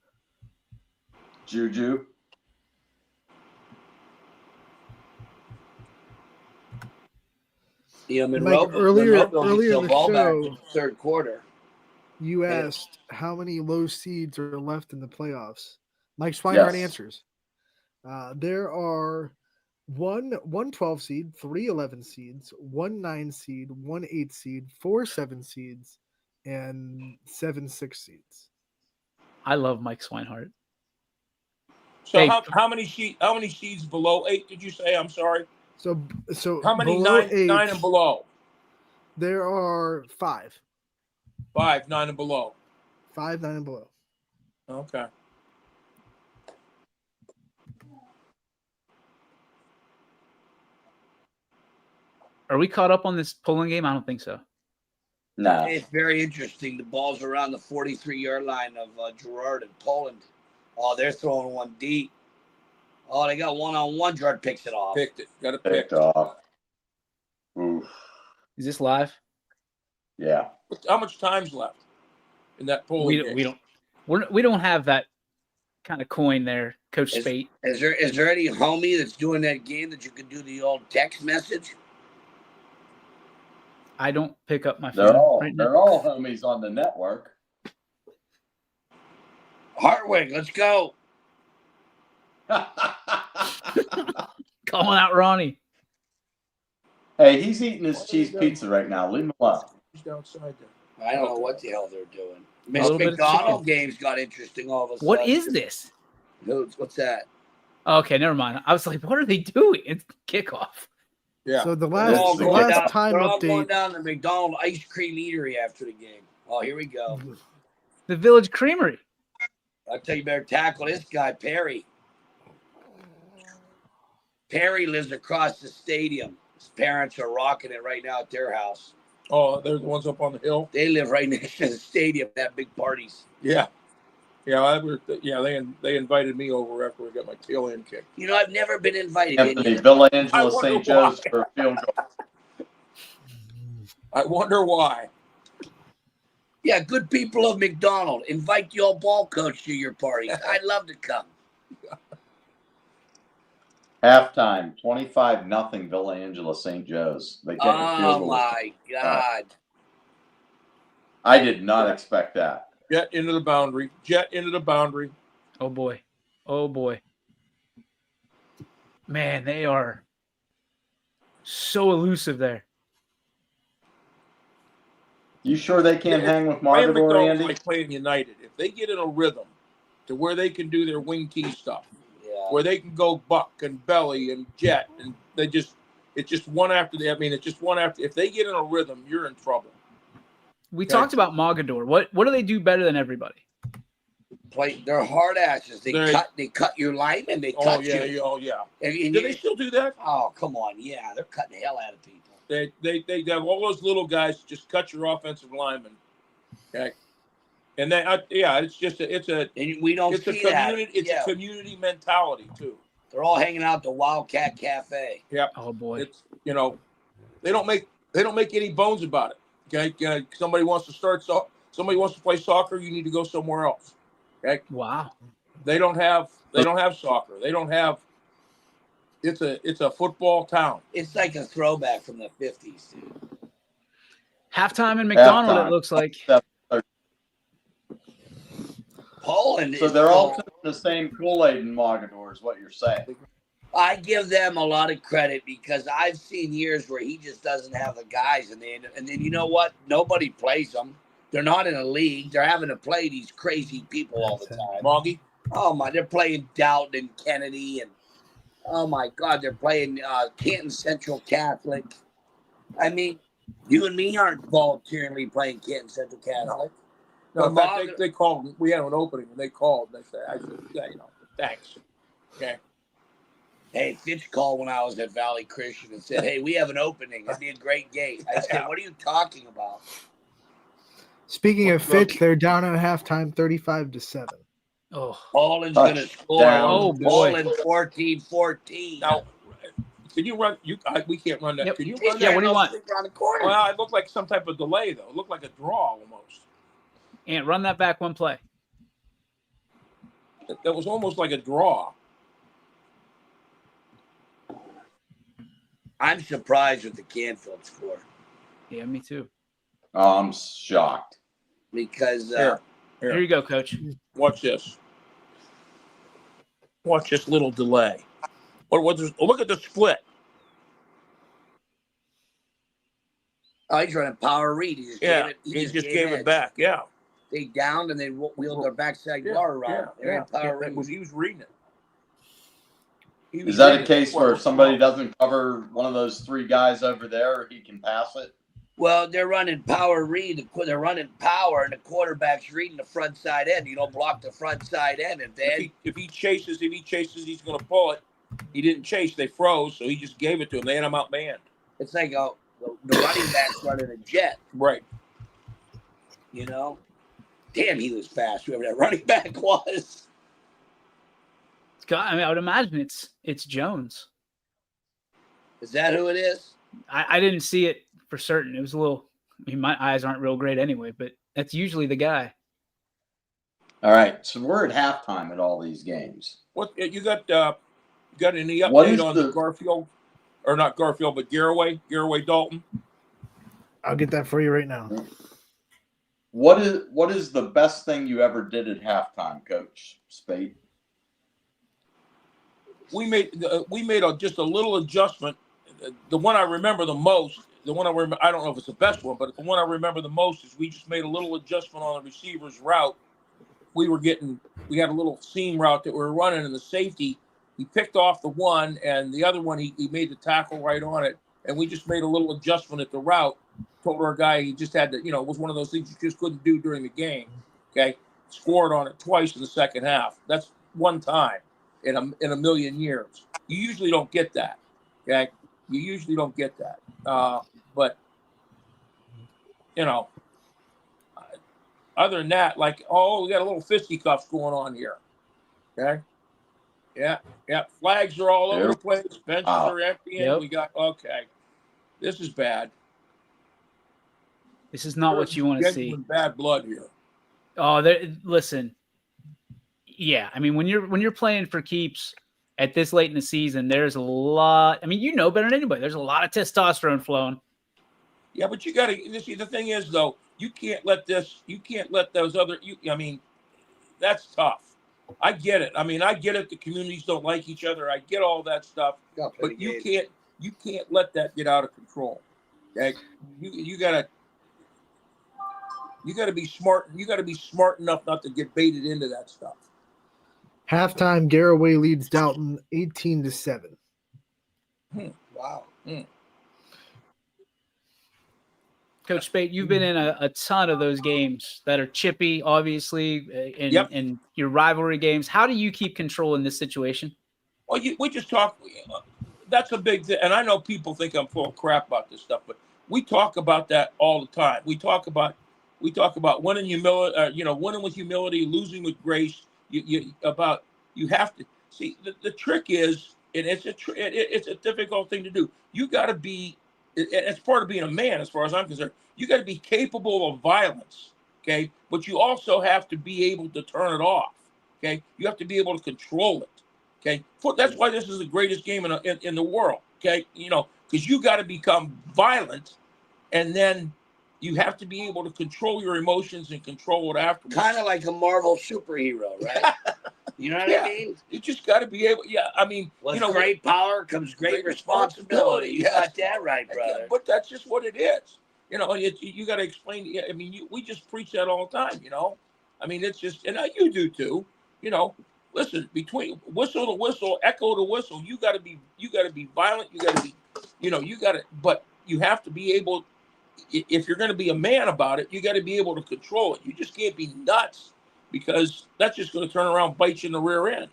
Yeah, Mike, earlier in the show, third quarter, you asked how many low seeds are left in the playoffs. Mike Swinehart answers. There are one 12 seed, 3 11 seeds, 1 9 seed, 1 8 seed, 4 7 seeds, and 7 6 seeds. I love Mike Swinehart. So how many seeds below 8 did you say? I'm sorry. So how many below 9 and below? There are 5. 5, 9 and below. 5, 9 and below. Okay. Are we caught up on this polling game? I don't think so. No. It's very interesting. The ball's around the 43-yard line of Gerard in Poland. Oh, they're throwing one deep. Oh, they got one-on-one. Gerard picks it off. Picked it. Got it Picked off. Oof. Is this live? Yeah. How much time's left in that Poland game? We don't have that kind of coin there, Coach Spate. Is there any homie that's doing that game that you could do the old text message? I don't pick up my They're phone. they're all homies on the network. Hartwig, let's go. Calling out Ronnie. Hey, he's eating his cheese pizza right now. Leave him alone. He's outside there. I don't know what the hell they're doing. Miss McDonald game's got interesting all of a sudden. What is this? What's that? Okay, never mind. I was like, what are they doing? It's kickoff. Yeah. So the They're all last time going update. down to McDonald ice cream eatery after the game. Oh, here we go. The Village Creamery. I'll tell you, better tackle this guy, Perry. Perry lives across the stadium. His parents are rocking it right now at their house. Oh, they're the ones up on the hill. They live right next to the stadium. They have big parties. Yeah. They invited me over after we got my tail end kicked. You know, I've never been invited. Anthony Villangelo St. Joe's for a field goal. I wonder why. Yeah, good people of McDonald. Invite your ball coach to your parties. I'd love to come. Halftime, 25-0 Villangelo St. Joe's. They get a field Oh, goal. my God. I did not expect that. Jet into the boundary. Jet into the boundary. Oh, boy. Oh, boy. Man, they are so elusive there. You sure they can't hang with Ryan Margaret, McDonald's Andy? like playing United. If they get in a rhythm to where they can do their wing T stuff, where they can go buck and belly and jet, and it's just one after the. I mean, it's just one after. If they get in a rhythm, you're in trouble. We talked about Mogador. What do they do better than everybody? They're hard asses. They cut your linemen. They cut you. Oh yeah. And Do they still do that? Oh, come on. Yeah, they're cutting the hell out of people. They have all those little guys just cut your offensive linemen. Okay. And then And we don't see that. It's a community mentality too. They're all hanging out at the Wildcat Cafe. Yep. Oh boy. It's they don't make any bones about it. Okay. Somebody wants to play soccer, you need to go somewhere else. Okay. Wow. They don't have soccer. They don't have. It's a football town. It's like a throwback from the 50s, dude. Halftime in McDonald, it looks like. Poland. So they're all the same Kool-Aid in Mogador is what you're saying. I give them a lot of credit because I've seen years where he just doesn't have the guys, and then you know what? Nobody plays them. They're not in a league. They're having to play these crazy people all the time. Moggy? Oh my! They're playing Doughton and Kennedy, and oh my God, they're playing Canton Central Catholic. I mean, you and me aren't voluntarily playing Canton Central Catholic. No, in fact, they called. We had an opening, and they called. They said, "I said, thanks." Okay. Hey, Fitch called when I was at Valley Christian and said, "Hey, we have an opening. It'd be a great game." I said, "What are you talking about?" Speaking of Fitch, they're down at halftime, 35-7. Oh, Poland's going to score. Oh boy. Poland 14-14. Now, can you run? We can't run that. Yep. Can you run that? Yeah, what do you want? Around the corner. Well, it looked like some type of delay, though. It looked like a draw almost. And run that back one play. That was almost like a draw. I'm surprised with the Canfield score Yeah, me too. I'm shocked. because Here you go, Coach. Watch this. Watch this little delay. Look at the split. he's running power read. He just gave it back. Yeah. They downed and they wheeled their backside guard around. He was reading it. Is that a case where if somebody doesn't cover one of those three guys over there, he can pass it? Well, they're running power read. They're running power, and the quarterback's reading the front side end. You don't block the front side end. If he chases, he's going to pull it. He didn't chase. They froze, so he just gave it to him. They had him outmanned. It's like the running back's running a jet. Right. You know, damn, he was fast. Whoever that running back was. I would imagine it's Jones. Is that who it is? I didn't see it for certain. It was a little. I mean, my eyes aren't real great anyway, but that's usually the guy. All right, so we're at halftime at all these games. What you got? Got any update on the Garfield, or not Garfield, but Garraway Dalton? I'll get that for you right now. What is the best thing you ever did at halftime, Coach Spade? We made just a little adjustment. The one I remember the most, I don't know if it's the best one, but the one I remember the most is we just made a little adjustment on the receiver's route. We had a little seam route that we were running, and the safety, he picked off the one, and the other one, he made the tackle right on it. And we just made a little adjustment at the route. Told our guy he just had to, it was one of those things you just couldn't do during the game. Okay. Scored on it twice in the second half. That's one time in a million years. You usually don't get that. Okay. You usually don't get that. But, other than that, we got a little fisticuffs going on here. Okay. Yeah. Flags are all over the place. Benches are emptying. Yep. We got, this is bad. This is not what you want to see. Bad blood here. Oh, listen. Yeah, I mean, when you're playing for keeps at this late in the season, there's a lot. I mean, better than anybody. There's a lot of testosterone flowing. Yeah, but you got to see. The thing is, though, you can't let those other. That's tough. I get it. I mean, I get it. The communities don't like each other. I get all that stuff, but you can't let that get out of control. Okay, you gotta be smart. You got to be smart enough not to get baited into that stuff. Halftime, Garraway leads Dalton 18-7. Wow. Coach Spate, you've been in a ton of those games that are chippy, obviously, and your rivalry games. How do you keep control in this situation? Well, we just talk. That's a big thing, and I know people think I'm full of crap about this stuff, but we talk about that all the time. We talk about winning humility, winning with humility, losing with grace. You have to see the trick is, and it's a difficult thing to do. You got to be. It's part of being a man, as far as I'm concerned. You got to be capable of violence, okay? But you also have to be able to turn it off, okay? You have to be able to control it, okay? That's why this is the greatest game in the world, okay? Because you got to become violent, and then you have to be able to control your emotions and control it afterwards. Kind of like a Marvel superhero, right? You know what I mean? You just got to be able. Yeah, I mean, with great power comes great responsibility. You got that right, brother. But that's just what it is. You got to explain. I mean, we just preach that all the time. I mean, it's just, and you do too. Listen, between whistle to whistle, echo to whistle, you got to be violent. You got to be, but you have to be able. If you're going to be a man about it, you got to be able to control it. You just can't be nuts, because that's just going to turn around and bite you in the rear end.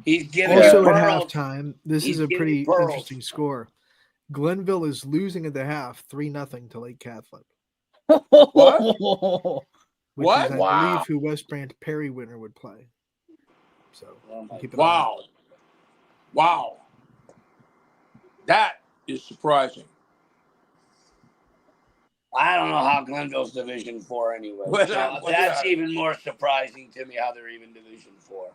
He's giving also at halftime. This is a pretty interesting score. Glenville is losing at the half, 3-0 to Lake Catholic. What? Which is, I believe, who West Branch Perry winner would play. So keep it on. Wow. That is surprising. I don't know how Glenville's Division 4 anyway. That's even more surprising to me, how they're even Division 4.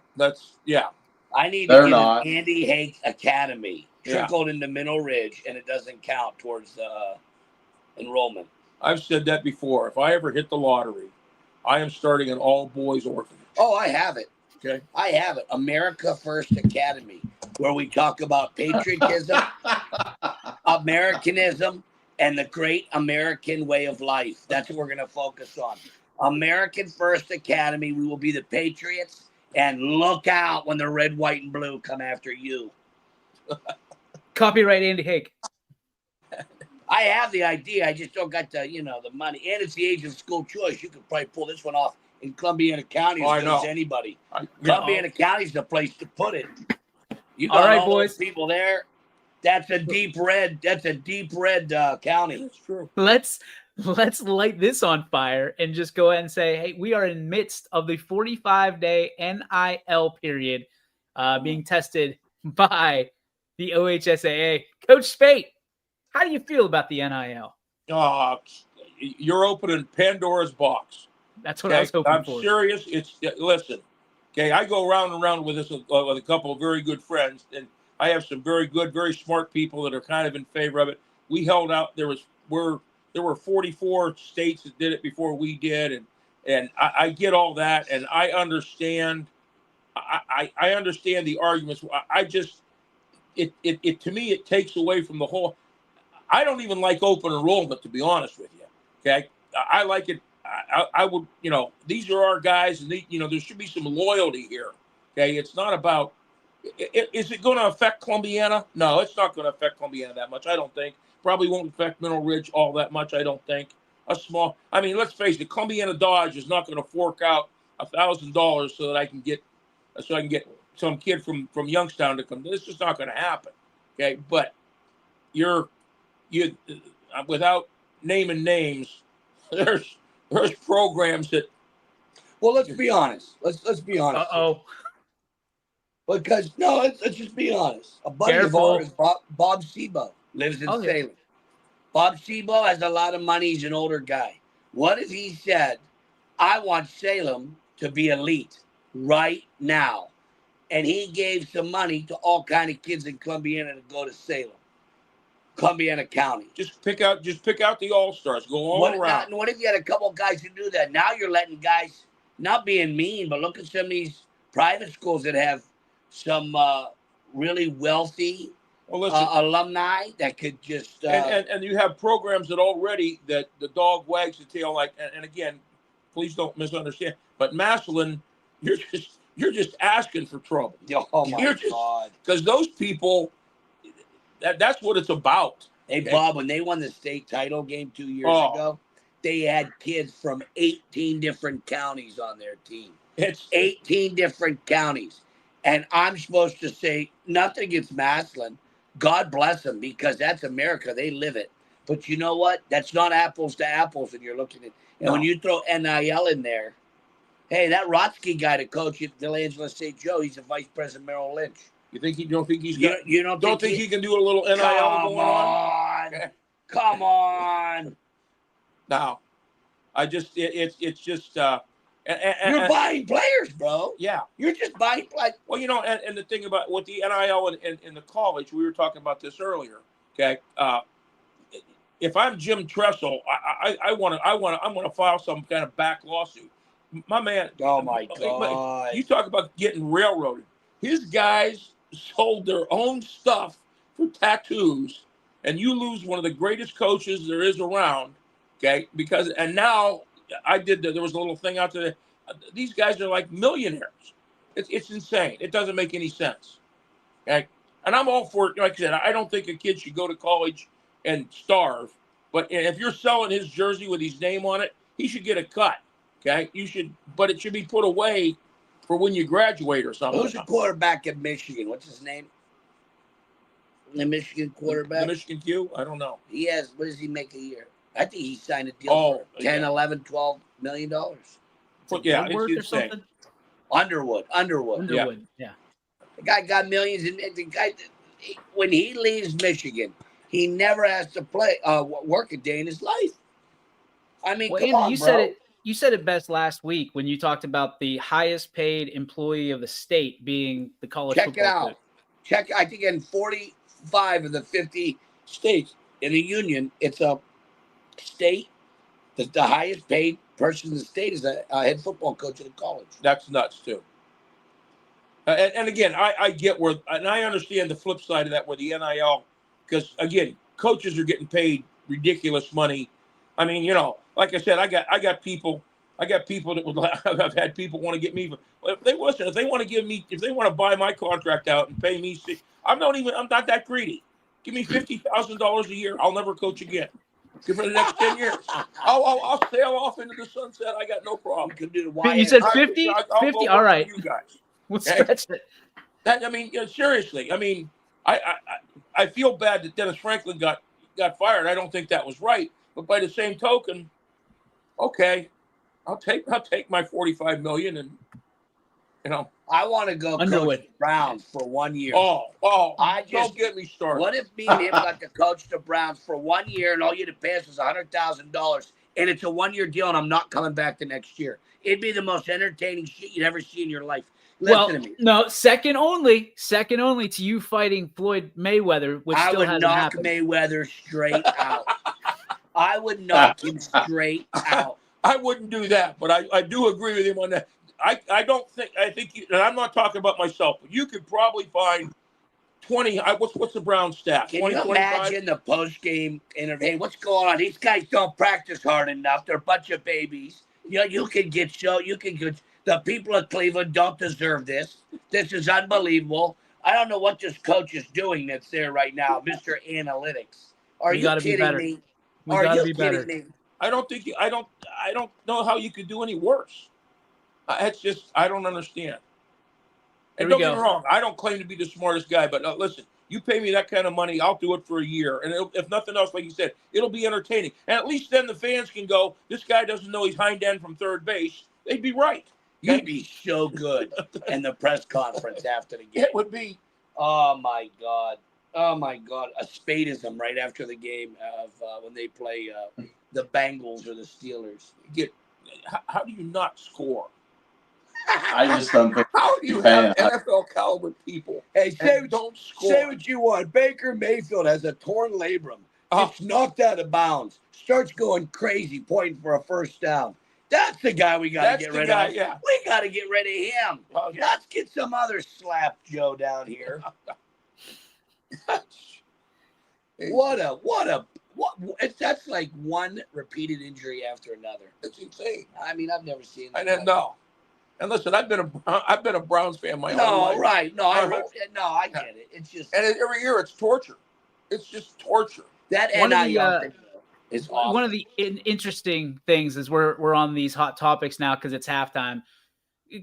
I need to get an Andy Hake Academy trickled into Mineral Ridge, and it doesn't count towards the enrollment. I've said that before. If I ever hit the lottery, I am starting an all-boys orphanage. Oh, I have it. Okay. I have it. America First Academy, where we talk about patriotism, Americanism, and the great American way of life. That's what we're going to focus on. American First Academy. We will be the Patriots, and look out when the red, white, and blue come after you. Copyright Andy Hake. I have the idea. I just don't got the money. And it's the age of school choice. You could probably pull this one off in Columbiana County as good as anybody. Columbiana County is the place to put it. You got all right, boys. Those people there. That's a deep red. That's a deep red county. That's true. Let's light this on fire and just go ahead and say, hey, we are in midst of the 45-day NIL period being tested by the OHSAA. Coach Spate, how do you feel about the NIL? You're opening Pandora's box. That's what I was hoping for. I'm serious. Listen, okay, I go round and round with this with a couple of very good friends, and I have some very good, very smart people that are kind of in favor of it. We held out. There were 44 states that did it before we did, and I get all that, and I understand. I understand the arguments. It to me, it takes away from the whole. I don't even like open enrollment, to be honest with you. Okay, I like it. I would, these are our guys, and there should be some loyalty here. Okay, it's not about. Is it going to affect Columbiana? No, it's not going to affect Columbiana that much. I don't think. Probably won't affect Mineral Ridge all that much. I don't think. Let's face it. Columbiana Dodge is not going to fork out $1,000 so that I can get some kid from Youngstown to come. This is just not going to happen. Okay, but you without naming names, there's programs that. Well, let's be honest. Let's be honest. Because let's just be honest. A buddy of ours, Bob Sebo, lives in Salem. Bob Sebo has a lot of money. He's an older guy. What if he said, "I want Salem to be elite right now," and he gave some money to all kind of kids in Columbiana to go to Salem, Columbiana County. Just pick out the all-stars. Go all around. What if you had a couple of guys who do that? Now you're letting guys, not being mean, but look at some of these private schools that have some really wealthy alumni that could just and you have programs that already that the dog wags the tail like. And again, please don't misunderstand. But Massillon, you're just asking for trouble. Oh my God! Because those people, that's what it's about. Hey, Bob, when they won the state title game 2 years ago, they had kids from 18 different counties on their team. It's 18 different counties. And I'm supposed to say nothing against Massillon. God bless them, because that's America. They live it. But you know what? That's not apples to apples when you're looking at. And when you throw NIL in there, hey, that Rotsky guy to coach at Delangelo St. Joe, he's a vice president Merrill Lynch. You think he don't think he's you don't think he can do a little NIL going on? Okay. Come on. Now, it's just you're buying players, bro. Yeah, you're just buying players. Well, and the thing about with the NIL and the college, we were talking about this earlier. Okay, if I'm Jim Tressel, I'm gonna file some kind of back lawsuit. My man. Oh my God! You talk about getting railroaded. His guys sold their own stuff for tattoos, and you lose one of the greatest coaches there is around. Okay, and now. There was a little thing out there. These guys are like millionaires. It's insane. It doesn't make any sense. Okay? And I'm all for it. Like I said, I don't think a kid should go to college and starve. But if you're selling his jersey with his name on it, he should get a cut. Okay? But it should be put away for when you graduate or something. Who's the quarterback at Michigan? What's his name? The Michigan quarterback? The Michigan Q? I don't know. What does he make a year? I think he signed a deal for 10, 11, 12 $million. Yeah, it's insane. Underwood. Yeah. The guy got millions, and the guy, when he leaves Michigan, he never has to work a day in his life. I mean, come on, bro. You said it best last week when you talked about the highest paid employee of the state being the college football coach. Check. I think in 45 of the 50 states in the union, it's a state that the highest paid person in the state is a head football coach at a college. That's nuts too. And again, I get where, and I understand the flip side of that where the NIL, because again, coaches are getting paid ridiculous money. I mean, like I said, I got people that would. I've had people want to get me. If they want to buy my contract out and pay me, I'm not that greedy. Give me $50,000 a year. I'll never coach again. For the next 10 years. I'll sail off into the sunset. I got no problem. You can do the You said 50? 50? All right. You guys. We'll stretch it. Seriously. I mean, I feel bad that Dennis Franklin got fired. I don't think that was right. But by the same token, okay, I'll take my $45 million and I want to go coach the Browns for 1 year. Don't get me started. What if me and him got to coach the Browns for 1 year and all you had to pay us was $100,000 and it's a 1 year deal and I'm not coming back the next year? It'd be the most entertaining shit you'd ever see in your life. Listen to me. No, second only to you fighting Floyd Mayweather, which still hasn't happened. I would knock Mayweather straight out. I would knock him straight out. I wouldn't do that, but I do agree with him on that. I think and I'm not talking about myself, but you could probably find 20. What's the Browns staff? Can you imagine the post-game interview? Hey, what's going on? These guys don't practice hard enough. They're a bunch of babies. You can get the people of Cleveland don't deserve this. This is unbelievable. I don't know what this coach is doing that's there right now, Mr. Analytics. Are you kidding me? Are you kidding me? I don't know how you could do any worse. It's just I don't understand. And don't get me wrong, I don't claim to be the smartest guy, but listen, you pay me that kind of money, I'll do it for a year. And if nothing else, like you said, it'll be entertaining. And at least then the fans can go, this guy doesn't know he's hind end from third base. They'd be right. You'd be so good in the press conference after the game. It would be. Oh, my God. A spadism right after the game of when they play the Bengals or the Steelers. How do you not score? I just don't think. How do you have NFL caliber people? Hey, don't score? Say what you want. Baker Mayfield has a torn labrum. Gets knocked out of bounds. Starts going crazy, pointing for a first down. That's the guy we got to get rid of. Yeah. We got to get rid of him. Well, let's get some other slap Joe down here. That's like one repeated injury after another. It's insane. I mean, I've never seen that. I didn't know. And listen, I've been a Browns fan my whole life. Right. I get it. It's just every year it's torture. It's just torture. That NIL thing is awesome. One of the interesting things is we're on these hot topics now because it's halftime.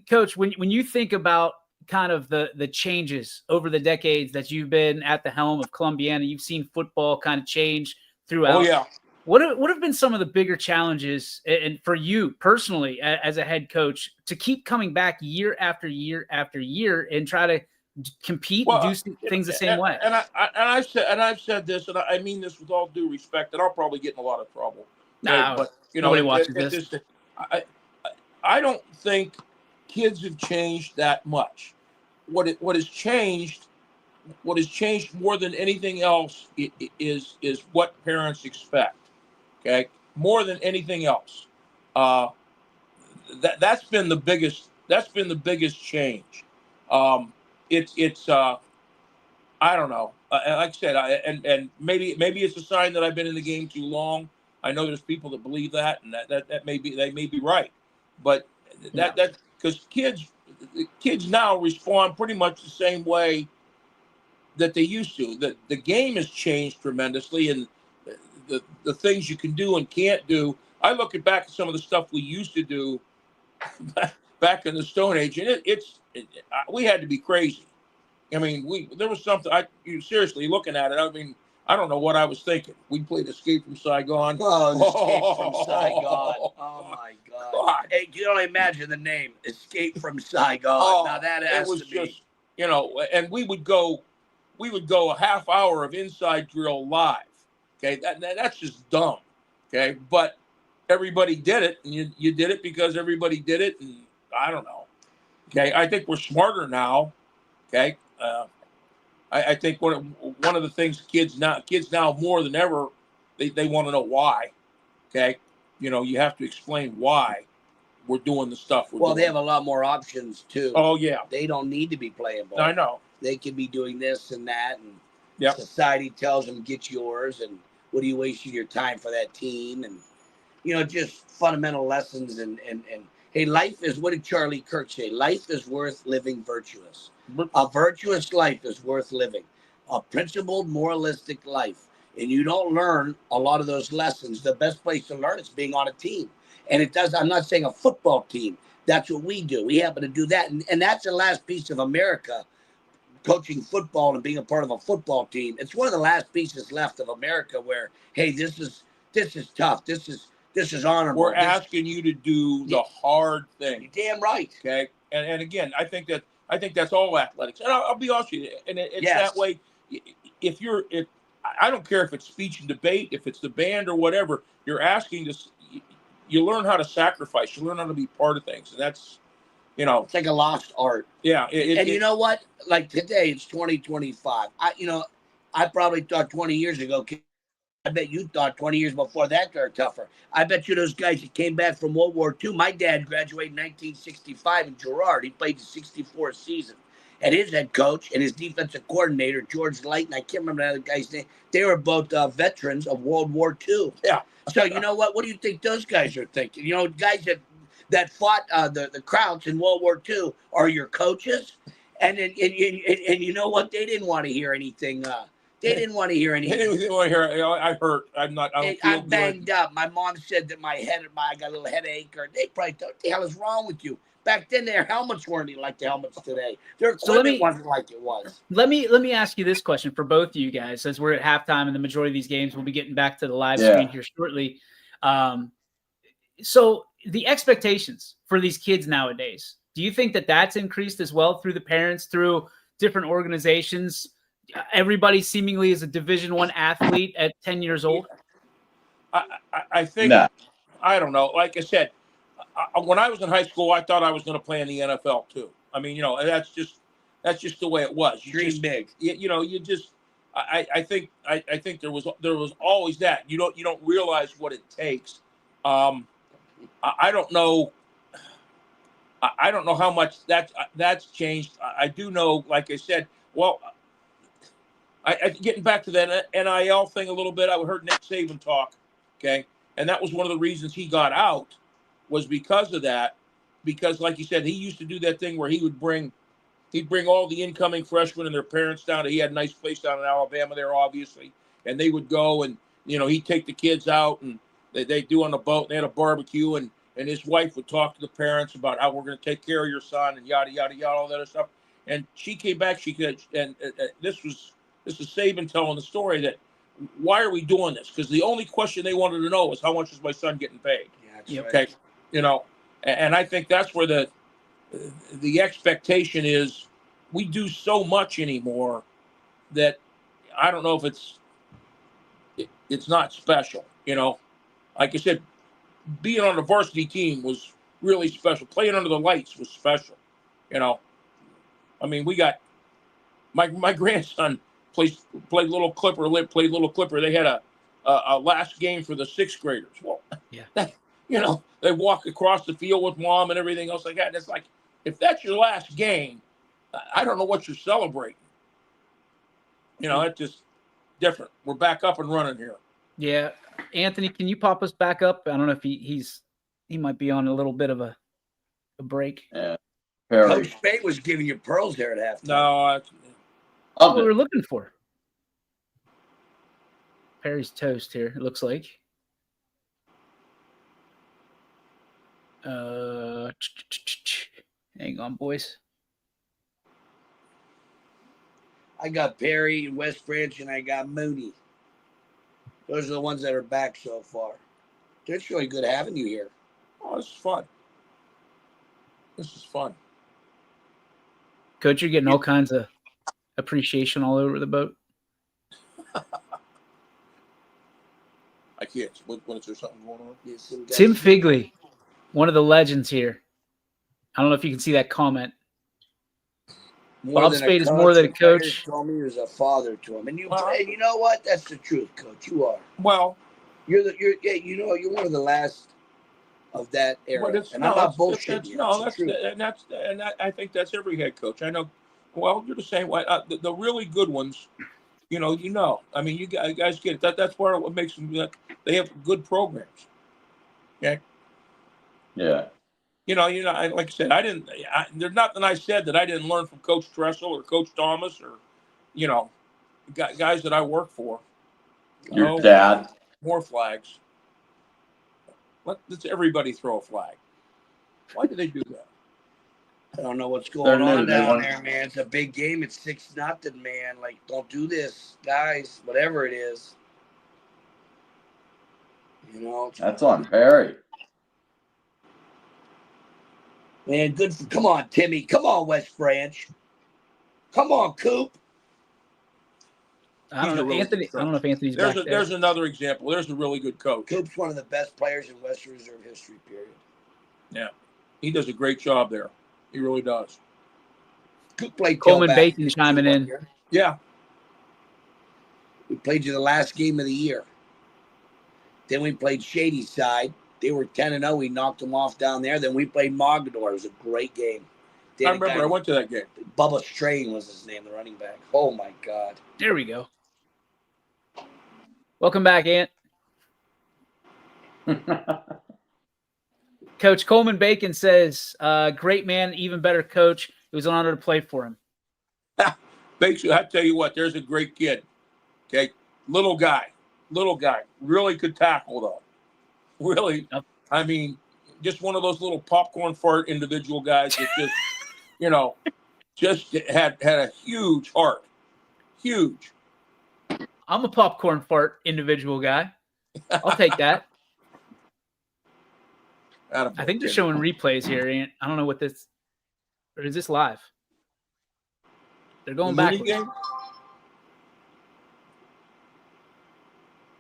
Coach, when you think about kind of the changes over the decades that you've been at the helm of Columbiana, you've seen football kind of change throughout. Oh yeah. What have been some of the bigger challenges, and for you personally as a head coach, to keep coming back year after year after year and try to compete and do things the same way? And I've said this, and I mean this with all due respect, and I'll probably get in a lot of trouble. No, but nobody watches this. I don't think kids have changed that much. What has changed more than anything else is what parents expect. Okay, more than anything else, that's been the biggest change. It's I don't know. Like I said, and maybe it's a sign that I've been in the game too long. I know there's people that believe that, and that may be right, but that because kids now respond pretty much the same way that they used to. The game has changed tremendously, and the things you can do and can't do. I look back at some of the stuff we used to do back in the Stone Age, and we had to be crazy. I mean, there was something. Seriously looking at it. I mean, I don't know what I was thinking. We played Escape from Saigon. Escape from Saigon. Oh my God! Hey, you don't imagine the name Escape from Saigon. Now that has to be. Just, and we would go a half hour of inside drill live. Okay, that's just dumb. Okay, but everybody did it, and you did it because everybody did it, and I don't know. Okay, I think we're smarter now. Okay, I think one of the things kids now more than ever, they want to know why. Okay, you have to explain why we're doing the stuff we're doing. They have a lot more options too. Oh yeah, they don't need to be playing ball. I know. They can be doing this and that, and society tells them get yours, and what are you wasting your time for that team, and just fundamental lessons and hey, life is, what did Charlie Kirk say? Life is worth living virtuous. A virtuous life is worth living. A principled, moralistic life. And you don't learn a lot of those lessons. The best place to learn is being on a team. And I'm not saying a football team. That's what we do. We happen to do that. And that's the last piece of America coaching football and being a part of a football team. It's one of the last pieces left of America where, hey, this is tough. This is honorable. We're asking you to do the hard thing. You're damn right. Okay. And again, I think that's all athletics. And I'll be honest with you, and it's that way. If I don't care if it's speech and debate, if it's the band or whatever, you're asking to. You learn how to sacrifice. You learn how to be part of things, and that's, it's like a lost art. Yeah. And you know what? Like today, it's 2025. I probably thought 20 years ago. I bet you thought 20 years before that they're tougher. I bet you those guys that came back from World War II. My dad graduated in 1965 in Girard. He played the 64 season. And his head coach and his defensive coordinator, George Light, and I can't remember the other guy's name, they were both veterans of World War II. Yeah. So you know what? What do you think those guys are thinking? Guys that fought the Krauts in World War II are your coaches. And you know what? They didn't want to hear anything. They didn't want to hear anything. They didn't want to hear. I hurt. I'm banged up. My mom said that I got a little headache. Or they probably thought, what the hell is wrong with you? Back then, their helmets weren't like the helmets today. Their equipment wasn't like it was. Let me ask you this question for both of you guys, as we're at halftime and the majority of these games, we'll be getting back to the live screen here shortly. So the expectations for these kids nowadays, do you think that that's increased as well through the parents, through different organizations? Everybody seemingly is a Division I athlete at 10 years old. I think, I don't know. Like I said, when I was in high school, I thought I was going to play in the NFL too. I mean, that's just the way it was. Dream big. I think there was always that. You don't realize what it takes. I don't know. I don't know how much that's changed. I do know, like I said, getting back to that NIL thing a little bit, I heard Nick Saban talk, okay? And that was one of the reasons he got out, was because of that. Because, like you said, he used to do that thing where he'd bring all the incoming freshmen and their parents down. He had a nice place down in Alabama there, obviously. And they would go and, he'd take the kids out and they'd do on the boat. And they had a barbecue and his wife would talk to the parents about how we're going to take care of your son and yada, yada, yada, all that other stuff. And she came back, this was Saban telling the story that, why are we doing this? Because the only question they wanted to know was, how much is my son getting paid? Yeah, okay. Right. And I think that's where the expectation is. We do so much anymore that I don't know if it's not special. Like I said, being on the varsity team was really special. Playing under the lights was special. I mean, we got my grandson played Little Clipper. They had a last game for the sixth graders. Well, they walk across the field with mom and everything else like that. And it's like, if that's your last game, I don't know what you're celebrating. It's just different. We're back up and running here. Yeah. Anthony, can you pop us back up? I don't know if he might be on a little bit of a break. Yeah. Coach Spade was giving you pearls there at halftime. No, that's what we were looking for. Perry's toast here, it looks like. Hang on, boys. I got Perry and West Branch, and I got Mooney. Those are the ones that are back so far. It's really good having you here. Oh, this is fun. Coach, you're getting all kinds of appreciation all over the boat. I can't. What is there something going on? Tim Figley, one of the legends here. I don't know if you can see that comment. Bob Spade is more than a coach. Told me he was a father to him, and you know what? That's the truth, Coach. You are. Well, you're one of the last of that era. And I'm not bullshitting. I think that's every head coach. I know. Well, you're the same way. The really good ones, I mean, you guys get it. That's part of what makes them. They have good programs. Okay. Yeah. Like I said, there's nothing I said that I didn't learn from Coach Tressel or Coach Thomas or, guys that I work for. Your dad. More flags. Let's everybody throw a flag. Why do they do that? I don't know what's going They're new. on They down want- there, man. It's a big game. It's 6-0, man. Like, don't do this, guys. Whatever it is. You know. That's on Perry. Man, good. Come on, Timmy. Come on, West Branch. Come on, Coop. I don't He's a know, really Anthony. good I don't know if Anthony's back there. There's another example. There's a really good coach. Coop's one of the best players in Western Reserve history, period. Yeah. He does a great job there. He really does. Coop played Coleman tailback Bacon chiming in. year. Yeah. We played you the last game of the year. Then we played Shady Side. They were 10-0. We knocked them off down there. Then we played Mogador. It was a great game. I remember I went to that game. Bubba Strain was his name, the running back. Oh, my God. There we go. Welcome back, Ant. Coach Coleman Bacon says, great man, even better coach. It was an honor to play for him. Bakes, I tell you what, there's a great kid. Okay. Little guy. Really could tackle, though. Really. Yep. I mean, just one of those little popcorn fart individual guys that just, you know, just had a huge heart. Huge. I'm a popcorn fart individual guy. I'll take that. I think they're showing replays here, Ant. I don't know what this, or is this live? They're going back.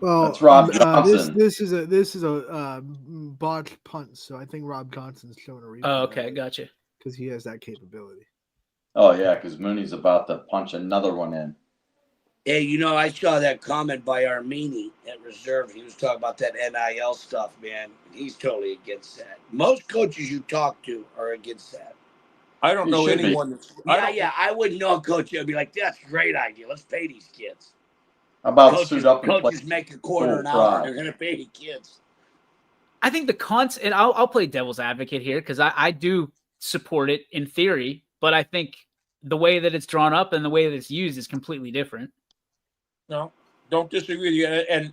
Well, That's Rob Johnson. This is a botched punt, so I think Rob Johnson's showing a replay. Oh, okay, gotcha. Because he has that capability. Oh, yeah, because Mooney's about to punch another one in. Hey, you know, I saw that comment by Armini at Reserve. He was talking about that NIL stuff, man. He's totally against that. Most coaches you talk to are against that. I don't know anyone that's... I wouldn't know a coach. I'd be like, that's a great idea. Let's pay these kids. How about suit up and play? Coaches make a quarter an hour. They're going to pay the kids. I think the concept, and I'll play devil's advocate here because I do support it in theory, but I think the way that it's drawn up and the way that it's used is completely different. No, don't disagree with you. And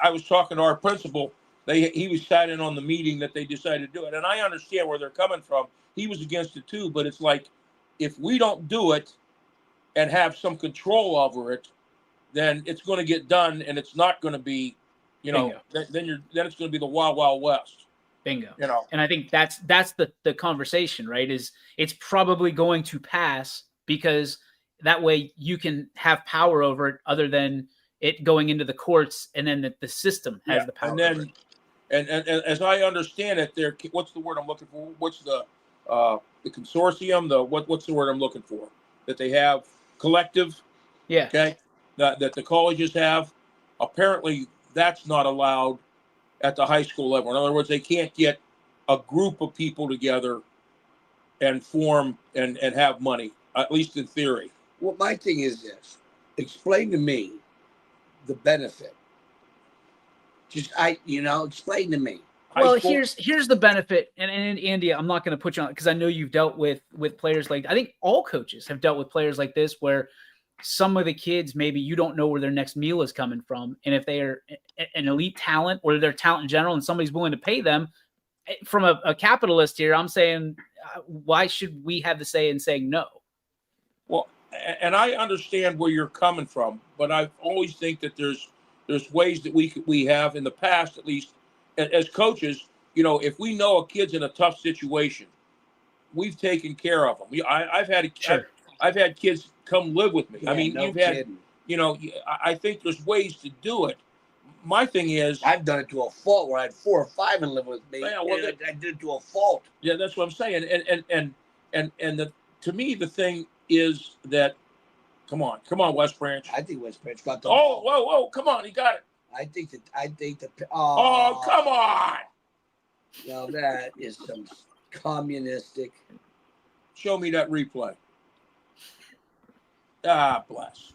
I was talking to our principal. He was sat in on the meeting that they decided to do it. And I understand where they're coming from. He was against it too, but it's like, if we don't do it and have some control over it, then it's going to get done, and it's not going to be, you know, then it's going to be the Wild Wild West. Bingo. You know, and I think that's the conversation, right? Is it's probably going to pass because that way you can have power over it, other than it going into the courts, and then the system has the power. And then, over it. And as I understand it, what's the word I'm looking for? What's the consortium? What's the word I'm looking for? That they have collective. Yeah. Okay. That the colleges have. Apparently, that's not allowed at the high school level. In other words, they can't get a group of people together and form and have money, at least in theory. Well, my thing is this. Explain to me the benefit. Explain to me. Well, here's the benefit, and Andy, I'm not going to put you on because I know you've dealt with players like, I think all coaches have dealt with players like this, where some of the kids, maybe you don't know where their next meal is coming from, and if they are an elite talent or their talent in general, and somebody's willing to pay them, from a capitalist here, I'm saying, why should we have the say in saying no? Well, and I understand where you're coming from, but I always think that there's ways that we have in the past, at least as coaches, you know, if we know a kid's in a tough situation, we've taken care of them. I've had kids come live with me. Yeah, I mean, no you've had, kidding. you know, I think there's ways to do it. My thing is, I've done it to a fault where I had 4 or 5 and live with me. Yeah, well, I did it to a fault. Yeah, that's what I'm saying. And to me, the thing is that, come on, West Branch. I think West Branch got the. Whoa, come on, he got it. I think that. Oh, come on. Now that is some communistic. Show me that replay. Ah, bless.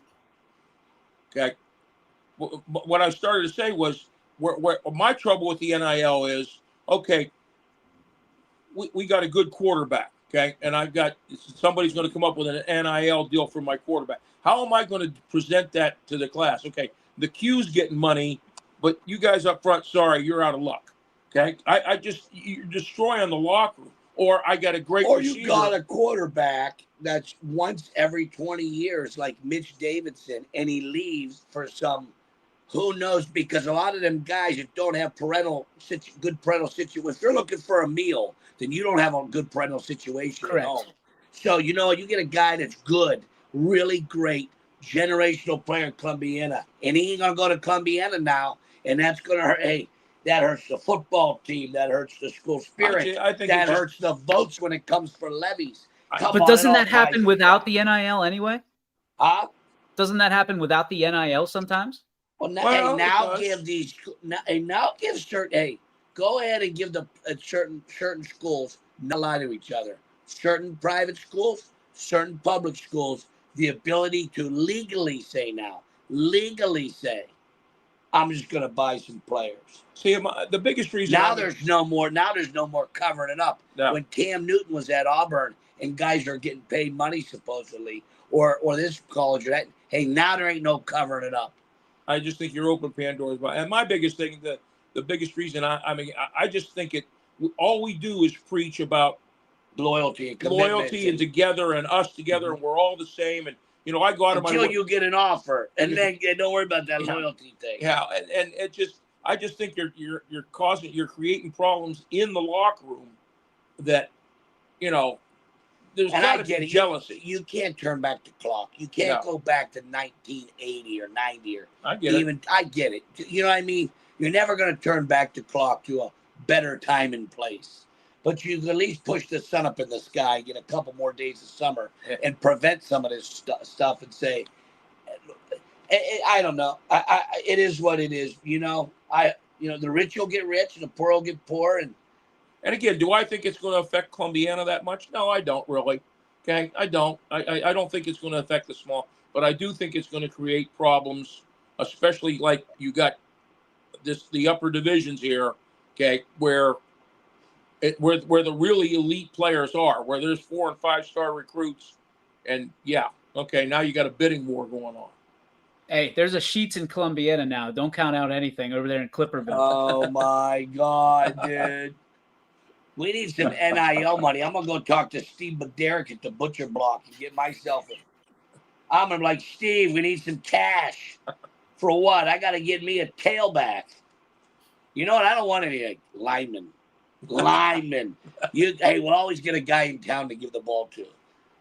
Okay. What I started to say was, where my trouble with the NIL is, okay, we got a good quarterback, okay, and somebody's going to come up with an NIL deal for my quarterback. How am I going to present that to the class? Okay, the Q's getting money, but you guys up front, sorry, you're out of luck. Okay, you're destroying the locker room. or I got a great or receiver. you got a quarterback that's once every 20 years, like Mitch Davidson, and he leaves for some, who knows, because a lot of them guys that don't have good parental situation, if you're looking for a meal, then you don't have a good parental situation Correct. at home. So, you get a guy that's good, really great, generational player in Columbiana, and he ain't going to go to Columbiana now, and that's going to hurt. Hey, that hurts the football team. That hurts the school spirit. I think that hurts the votes when it comes for levies. But doesn't that happen without the NIL anyway? Huh? Doesn't that happen without the NIL sometimes? Well, now give certain. Hey, go ahead and give the certain schools not lie to each other. Certain private schools, certain public schools, the ability to legally say, I'm just going to buy some players. See, the biggest reason there's no more covering it up. No. When Cam Newton was at Auburn and guys are getting paid money supposedly, or this college, or that. Hey, now there ain't no covering it up. I just think you're open Pandora's box. And my biggest thing, the biggest reason, I just think all we do is preach about loyalty and together and us together, and we're all the same. And I go out of my way until you get an offer, and then don't worry about that loyalty thing. Yeah, and I just think you're creating problems in the locker room that there's got to be jealousy. You can't turn back the clock. You can't go back to 1980 or 90 or I get it. You know what I mean? You're never going to turn back the clock to a better time and place. But you can at least push the sun up in the sky, get a couple more days of summer, and prevent some of this stuff and say, I don't know. It is what it is. The rich will get rich and the poor will get poor. And again, do I think it's going to affect Columbiana that much? No, I don't really. Okay, I don't. I don't think it's going to affect the small, but I do think it's going to create problems, especially like you got the upper divisions here. Okay, where the really elite players are, where there's 4 and 5 star recruits, and now you got a bidding war going on. Hey, there's a Sheets in Columbiana now. Don't count out anything over there in Clipperville. Oh my God, dude. We need some NIL money. I'm going to go talk to Steve McDerrick at the Butcher Block and get myself I'm going to be like, Steve, we need some cash. For what? I got to get me a tailback. You know what? I don't want any linemen. Hey, we'll always get a guy in town to give the ball to.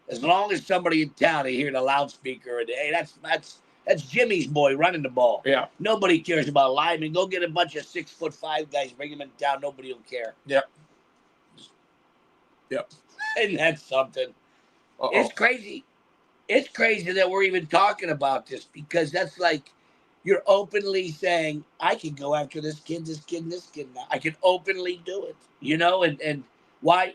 As long as somebody in town, they hear the loudspeaker, and hey, that's Jimmy's boy running the ball. Yeah. Nobody cares about linemen. Go get a bunch of 6'5" guys, bring them in town. Nobody will care. Yep. And that's something. Uh-oh. It's crazy. It's crazy that we're even talking about this, because that's like you're openly saying, I can go after this kid now. I can openly do it. And why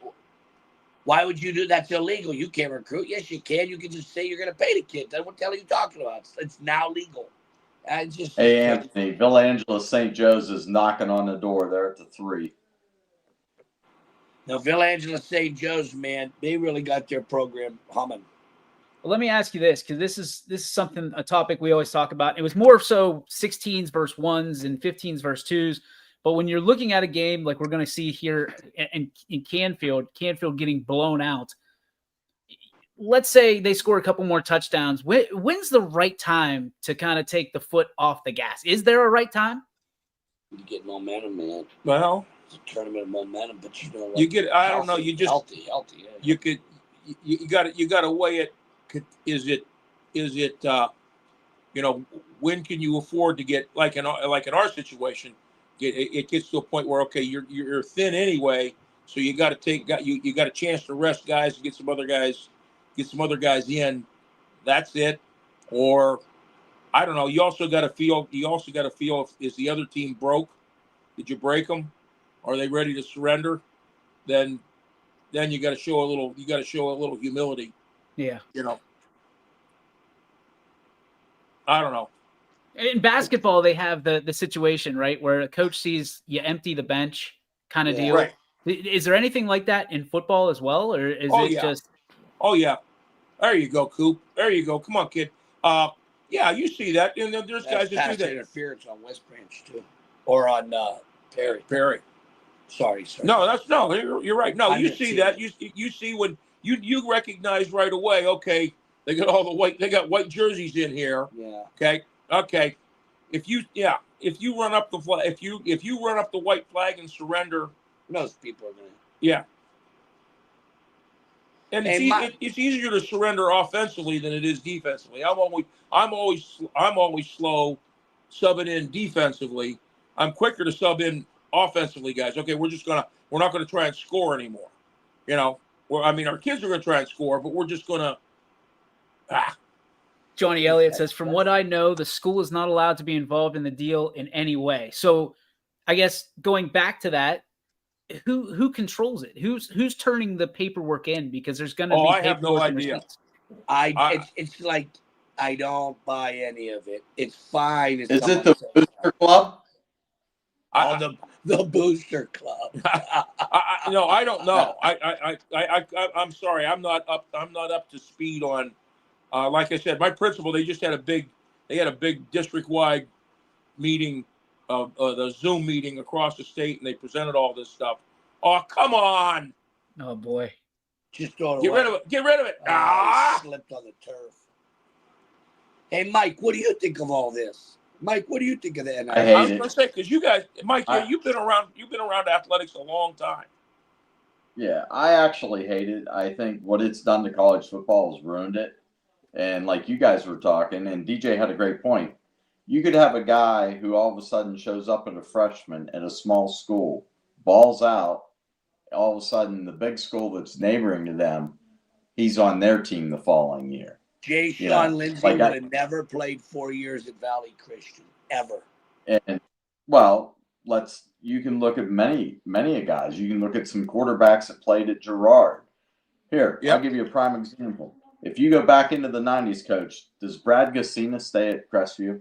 would you do that? That's illegal. You can't recruit. Yes, you can. You can just say you're going to pay the kid. Then what the hell are you talking about? It's now legal. Hey, Anthony, Villangela St. Joe's is knocking on the door. They're at the 3. Now, Villangela St. Joe's, man, they really got their program humming. Well, let me ask you this, because this is a topic we always talk about. It was more so 16s versus 1s and 15s versus 2s. But when you're looking at a game like we're going to see here in Canfield getting blown out, let's say they score a couple more touchdowns. When's the right time to kind of take the foot off the gas? Is there a right time? You get momentum, man. Well, it's a tournament of momentum, but you get. I don't know. You just healthy. Yeah. You got to weigh it. Is it? When can you afford to get like in our situation? It gets to a point where you're thin anyway, so you got a chance to rest guys and get some other guys in. That's it. Or I don't know. You also got to feel if is the other team broke? Did you break them? Are they ready to surrender? Then you got to show a little humility. Yeah. I don't know. In basketball, they have the situation, right, where a coach sees you empty the bench kind of deal. Right. Is there anything like that in football as well, or is just? Oh yeah, there you go, Coop. There you go. Come on, kid. Yeah, you see that, and there's guys that do that. Interference on West Branch too, or on Perry. Sorry. No, you're right. No, I'm you just see teasing. that. You see when you recognize right away, okay, they got all the white jerseys in here. Yeah. Okay. If you run up the flag, if you run up the white flag and surrender, Most people are going to. yeah. And Hey, it's easier to surrender offensively than it is defensively. I'm always slow subbing in defensively. I'm quicker to sub in offensively, guys. Okay, we're not gonna try and score anymore. You know, our kids are gonna try and score, but we're just gonna. Johnny Elliott says, from what I know, the school is not allowed to be involved in the deal in any way. So I guess going back to that, who controls it? Who's turning the paperwork in? Because there's going to be I have no idea. It's like I don't buy any of it. It's fine. Is it the Booster Club? The Booster Club. No, I don't know. I'm sorry. I'm not up to speed on. Like I said, my principal, they had a big district-wide meeting, the Zoom meeting across the state, and they presented all this stuff. Oh, come on! Oh boy, just throw it Get away. rid of it. Get rid of it. I slipped on the turf. Hey, Mike, what do you think of all this? Mike, what do you think of the NIL? I was going to say, because you guys, Mike, you've been around athletics a long time. Yeah, I actually hate it. I think what it's done to college football has ruined it. And like you guys were talking, and DJ had a great point. You could have a guy who all of a sudden shows up as a freshman at a small school, balls out, all of a sudden the big school that's neighboring to them, he's on their team the following year. Sean Lindsay would have never played 4 years at Valley Christian, ever. And, well, you can look at many guys. You can look at some quarterbacks that played at Girard. Here, I'll give you a prime example. If you go back into the 90s, Coach, does Brad Gassina stay at Crestview?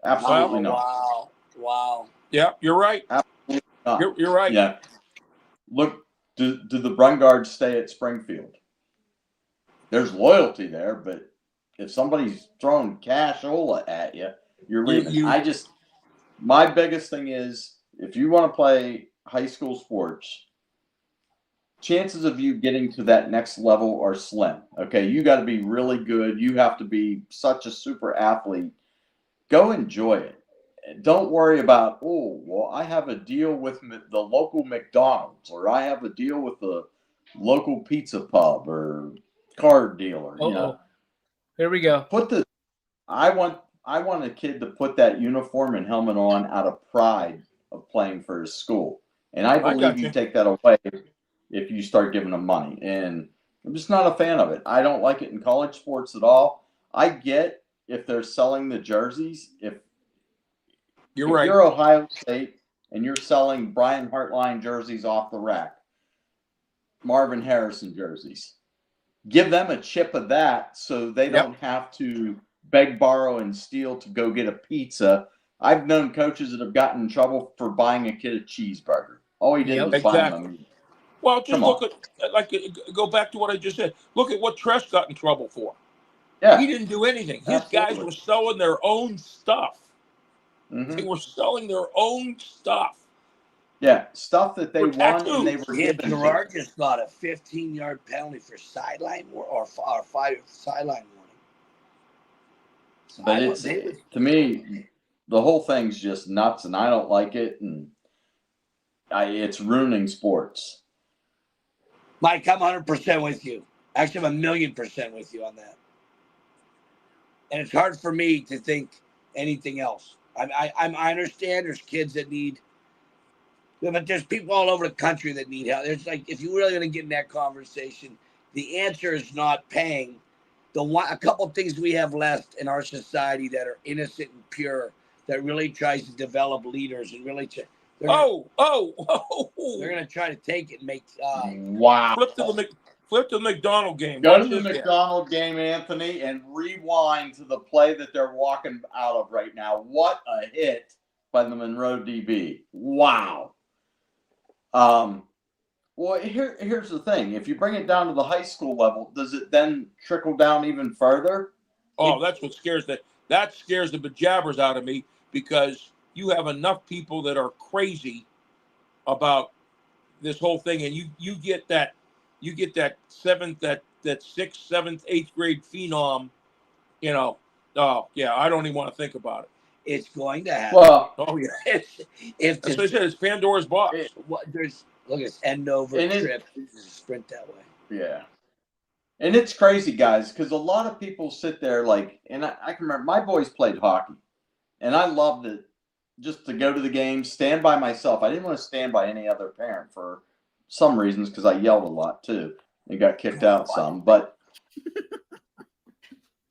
Absolutely not. Wow. Yeah, you're right. Absolutely not. You're right. Yeah. Look, do the Brungards stay at Springfield? There's loyalty there, but if somebody's throwing cashola at you, you're leaving. My biggest thing is, if you want to play high school sports, chances of you getting to that next level are slim. Okay, you got to be really good. You have to be such a super athlete. Go enjoy it. Don't worry about, I have a deal with the local McDonald's, or I have a deal with the local pizza pub or card dealer. You know. Here we go. I want a kid to put that uniform and helmet on out of pride of playing for his school. And I believe you take that away if you start giving them money. And I'm just not a fan of it. I don't like it in college sports at all. I get if they're selling the jerseys. If you're Ohio State and you're selling Brian Hartline jerseys off the rack, Marvin Harrison jerseys, give them a chip of that so they don't have to beg, borrow, and steal to go get a pizza. I've known coaches that have gotten in trouble for buying a kid a cheeseburger. All he did was buy them. Well, just go back to what I just said. Look at what Tresh got in trouble for. Yeah. He didn't do anything. His guys were selling their own stuff. Mm-hmm. They were selling their own stuff. Yeah, stuff that they won and they were given. Gerard just got a 15-yard penalty for sideline or 5 sideline warning. But to me, the whole thing's just nuts, and I don't like it, and it's ruining sports. Mike, I'm 100% with you. Actually, I'm 1,000,000% with you on that. And it's hard for me to think anything else. I understand there's kids that need, but there's people all over the country that need help. There's if you're really going to get in that conversation, the answer is not paying. A couple of things we have left in our society that are innocent and pure, that really tries to develop leaders and really they're going to try to take it and make wow. Flip to the McDonald game. Go to the McDonald game, Anthony, and rewind to the play that they're walking out of right now. What a hit by the Monroe DB. Wow. Well, here's the thing. If you bring it down to the high school level, does it then trickle down even further? Oh, that's what scares that scares the bejabbers out of me, because you have enough people that are crazy about this whole thing, and you get that seventh, that sixth, seventh, eighth grade phenom, you know. Oh yeah, I don't even want to think about it. It's going to happen. Well, Oh yeah, if that's what I said. It's Pandora's box. Look, it's end over trip. Sprint that way. Yeah. And it's crazy, guys, because a lot of people sit there and I can remember my boys played hockey, and I loved it just to go to the game, stand by myself. I didn't want to stand by any other parent for some reasons because I yelled a lot too and got kicked out some. But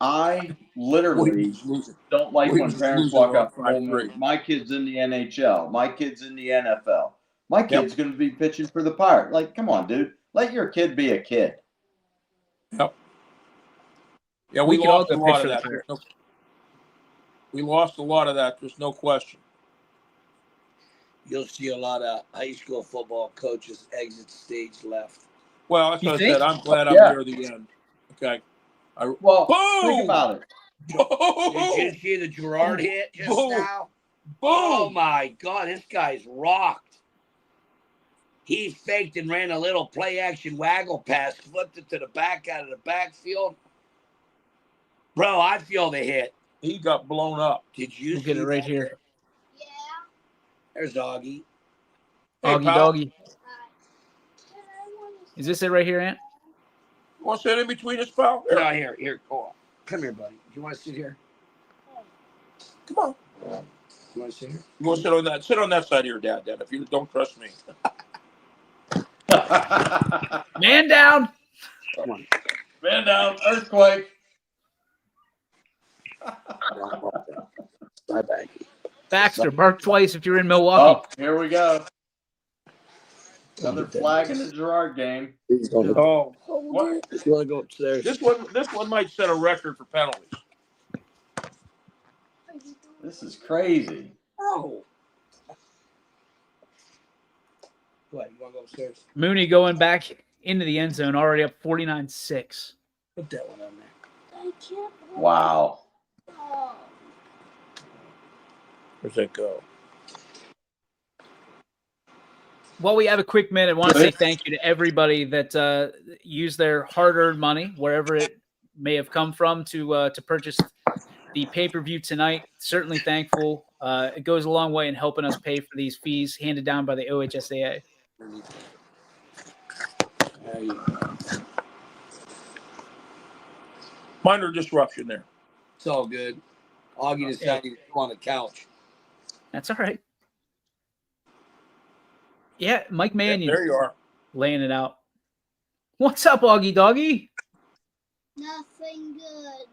I literally don't like when parents walk up, my kid's in the NHL, my kid's in the NFL, my kid's going to be pitching for the Pirates. Like, come on, dude. Let your kid be a kid. Yep. Yeah, we lost a lot of that. We lost a lot of that. There's no question. You'll see a lot of high school football coaches exit stage left. Well, that's what I said. I'm glad I'm near the end. Okay. Think about it. Did you see the Gerard hit just now? Boom. Oh my God, this guy's rocked. He faked and ran a little play action waggle pass, flipped it to the back out of the backfield. Bro, I feel the hit. He got blown up. Did you get it right here? Yeah. There's Augie. Hey, Augie doggy. Is this it right here, Ant? You want to sit in between us, pal? No, here. Come here, buddy. Do you want to sit here? Come on. You want to sit here? You want to sit on that? Sit on that side of your dad, then. If you don't trust me. Man down. Come on. Man down. Earthquake. Bye, bye. Baxter, bark twice if you're in Milwaukee. Oh, here we go. Another flag in the Gerard game. Oh, what? Just want to go upstairs. This one might set a record for penalties. This is crazy. Oh. What? You want to go upstairs? Mooney going back into the end zone, already up 49-6. Put that one on there. Wow. Where's that go? While we have a quick minute, I want to say thank you to everybody that used their hard-earned money, wherever it may have come from, to purchase the pay-per-view tonight. Certainly thankful. It goes a long way in helping us pay for these fees handed down by the OHSAA. Minor disruption there. It's all good. Augie decided to go on the couch. That's all right. Yeah, Mike Mannion. There you are. Laying it out. What's up, Augie Doggy? Nothing good.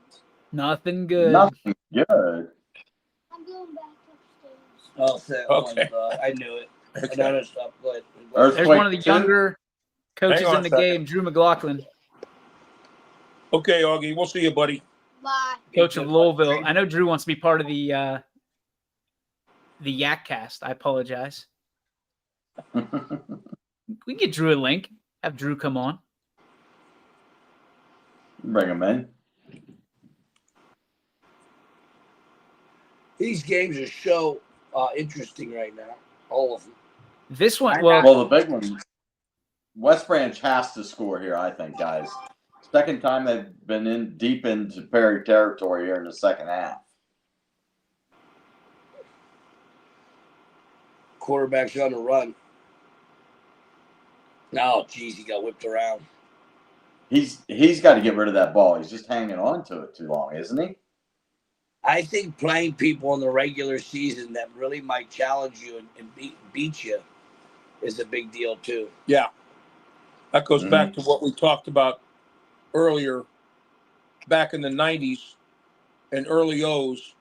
Nothing good. Nothing good. I'm going back upstairs. Okay. I knew it. Okay. I noticed stuff. Go ahead. There's one of the younger coaches in the game, Drew McLaughlin. Okay, Augie. We'll see you, buddy. Bye. Coach of Louisville. I know Drew wants to be part of the Yack-Cast. I apologize. We can get Drew a link. Have Drew come on. Bring him in. These games are so interesting right now. All of them. This one, well, the big one. West Branch has to score here, I think, guys. Second time they've been in deep into Perry territory here in the second half. Quarterback's on the run. Oh, geez, he got whipped around. He's got to get rid of that ball. He's just hanging on to it too long, isn't he? I think playing people in the regular season that really might challenge you and beat you is a big deal too. Yeah. That goes back to what we talked about earlier. Back in the 90s and early O's,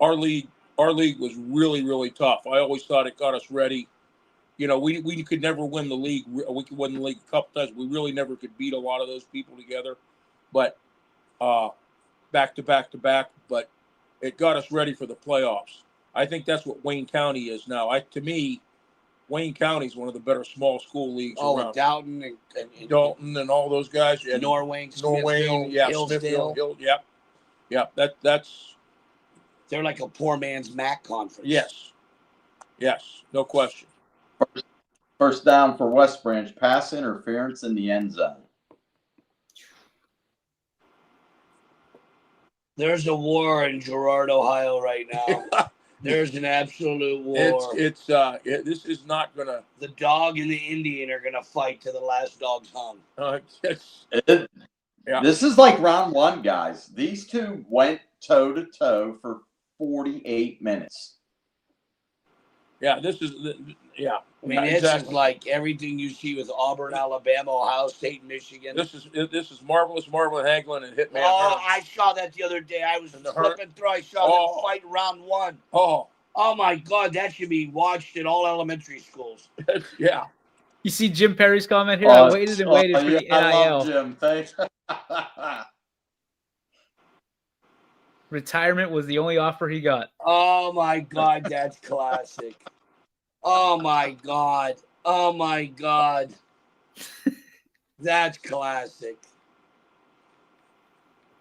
our league was really, really tough. I always thought it got us ready. You know, we could never win the league. We could win the league a couple times. We really never could beat a lot of those people together. But back to back. But it got us ready for the playoffs. I think that's what Wayne County is now. To me, Wayne County is one of the better small school leagues around. Dalton and Dalton and all those guys. Yeah, Norway, yeah, Hillsdale. Hill, yeah. That's. They're like a poor man's MAC conference. Yes, no question. First down for West Branch. Pass interference in the end zone. There's a war in Girard, Ohio right now. There's an absolute war. This is not gonna. The dog and the Indian are gonna fight to the last dog's hung. This is like round one, guys. These two went toe to toe for 48 minutes. Yeah, this is. Yeah, I mean, this is like everything you see with Auburn, Alabama, Ohio State, Michigan. This is marvelous, Marvin Haglin and Hitman. Oh, I saw that the other day. I was flipping through. I saw them fight round one. Oh my God, that should be watched in all elementary schools. Yeah. You see Jim Perry's comment here? I waited and waited for the NIL. I love Jim. Thanks. Retirement was the only offer he got. Oh my God, that's classic. Oh my God. Oh my God. That's classic.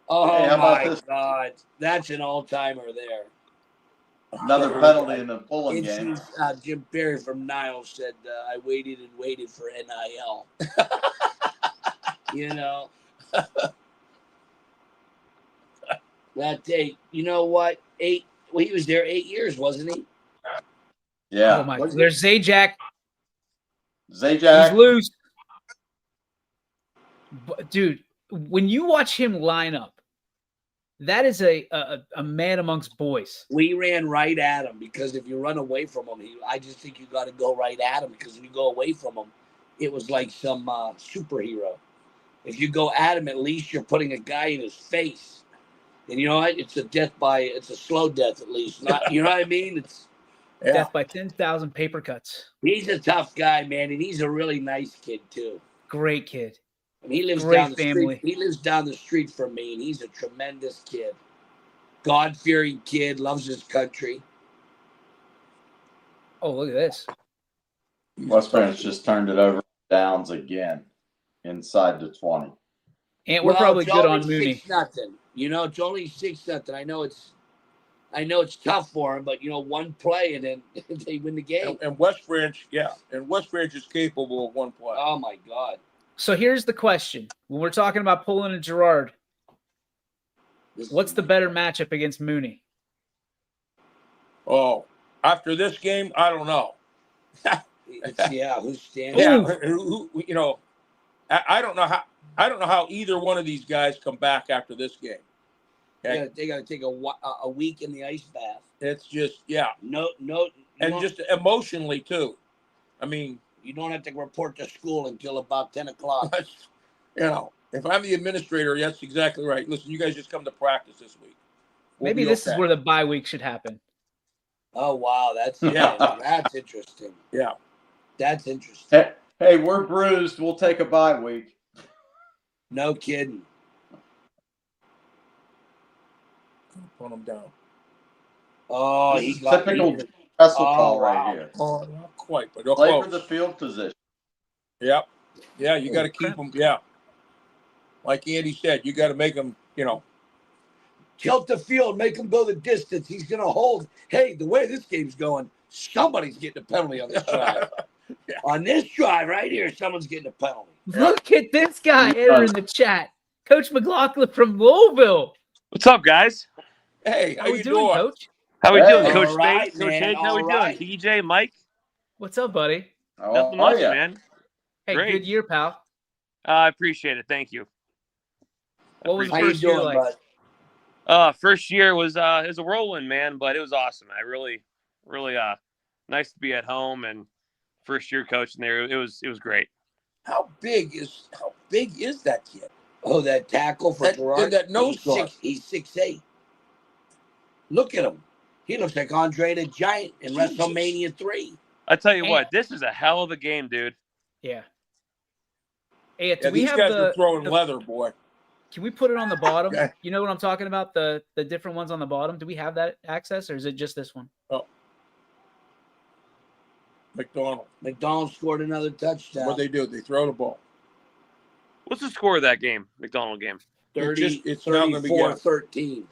Oh hey, my God. That's an all-timer there. Another penalty in the pulling game. Jim Perry from Niles said, I waited and waited for NIL. You know? That day, you know what? He was there 8 years, wasn't he? Yeah. Oh my God. There's Zajac. He's loose. But, dude, when you watch him line up, that is a man amongst boys. We ran right at him because if you run away from him, I just think you got to go right at him because if you go away from him, it was like some superhero. If you go at him, at least you're putting a guy in his face. And you know what? It's a slow death at least. Not, you know what I mean? It's death by 10,000 paper cuts. He's a tough guy, man, and he's a really nice kid too. Great kid. And he lives Great down the family. street. He lives down the street from me, and he's a tremendous kid. God-fearing kid, loves his country. Oh, look at this. West Branch just turned it over downs again inside the 20. And we're probably good on Mooney. 6-0. You know, it's only 6-0. I know it's tough for him, but you know, one play and then they win the game. And West Branch, West Branch is capable of one play. Oh my God. So here's the question: when we're talking about pulling a Girard, what's the better matchup against Mooney? Oh, after this game, I don't know. Who's standing? Yeah, you know, I don't know how either one of these guys come back after this game. Okay? They got to take a week in the ice bath. It's just no, and just emotionally too. I mean, you don't have to report to school until about 10 o'clock. You know, if I'm the administrator, that's exactly right. Listen, you guys just come to practice this week. Maybe this is where the bye week should happen. Oh wow, that's that's interesting. Yeah, that's interesting. Hey, we're bruised. We'll take a bye week. No kidding. Put him down. Oh, he's typical wrestle call right here. Oh, not quite, but play close. For the field position. Yep. Yeah, you got to keep them. Yeah. Like Andy said, you got to make them, you know. Tilt the field, make him go the distance. He's going to hold. Hey, the way this game's going, somebody's getting a penalty on this drive. On this drive right here, someone's getting a penalty. Look at this guy entering the chat. Coach McLaughlin from Louisville. What's up, guys? Hey, how you doing, Coach? How we doing, Coach right, Spade? Coach Hank, how we doing? DJ, Mike? What's up, buddy? Nothing much, man. Hey, great. Good year, pal. I appreciate it. Thank you. What was the first year like? First year was it was a whirlwind, man, but it was awesome. I really nice to be at home and first year coaching there. It was great. How big is that kid? Oh, that tackle for Gerard. That nose guard. He's 6'8". Look at him. He looks like Andre the Giant in WrestleMania 3. I tell you what, this is a hell of a game, dude. Yeah. Hey, these guys are throwing leather, boy. Can we put it on the bottom? Okay. You know what I'm talking about? The different ones on the bottom. Do we have that access, or is it just this one? Oh. McDonald scored another touchdown. What they do? They throw the ball. What's the score of that game, McDonald game? 34-13.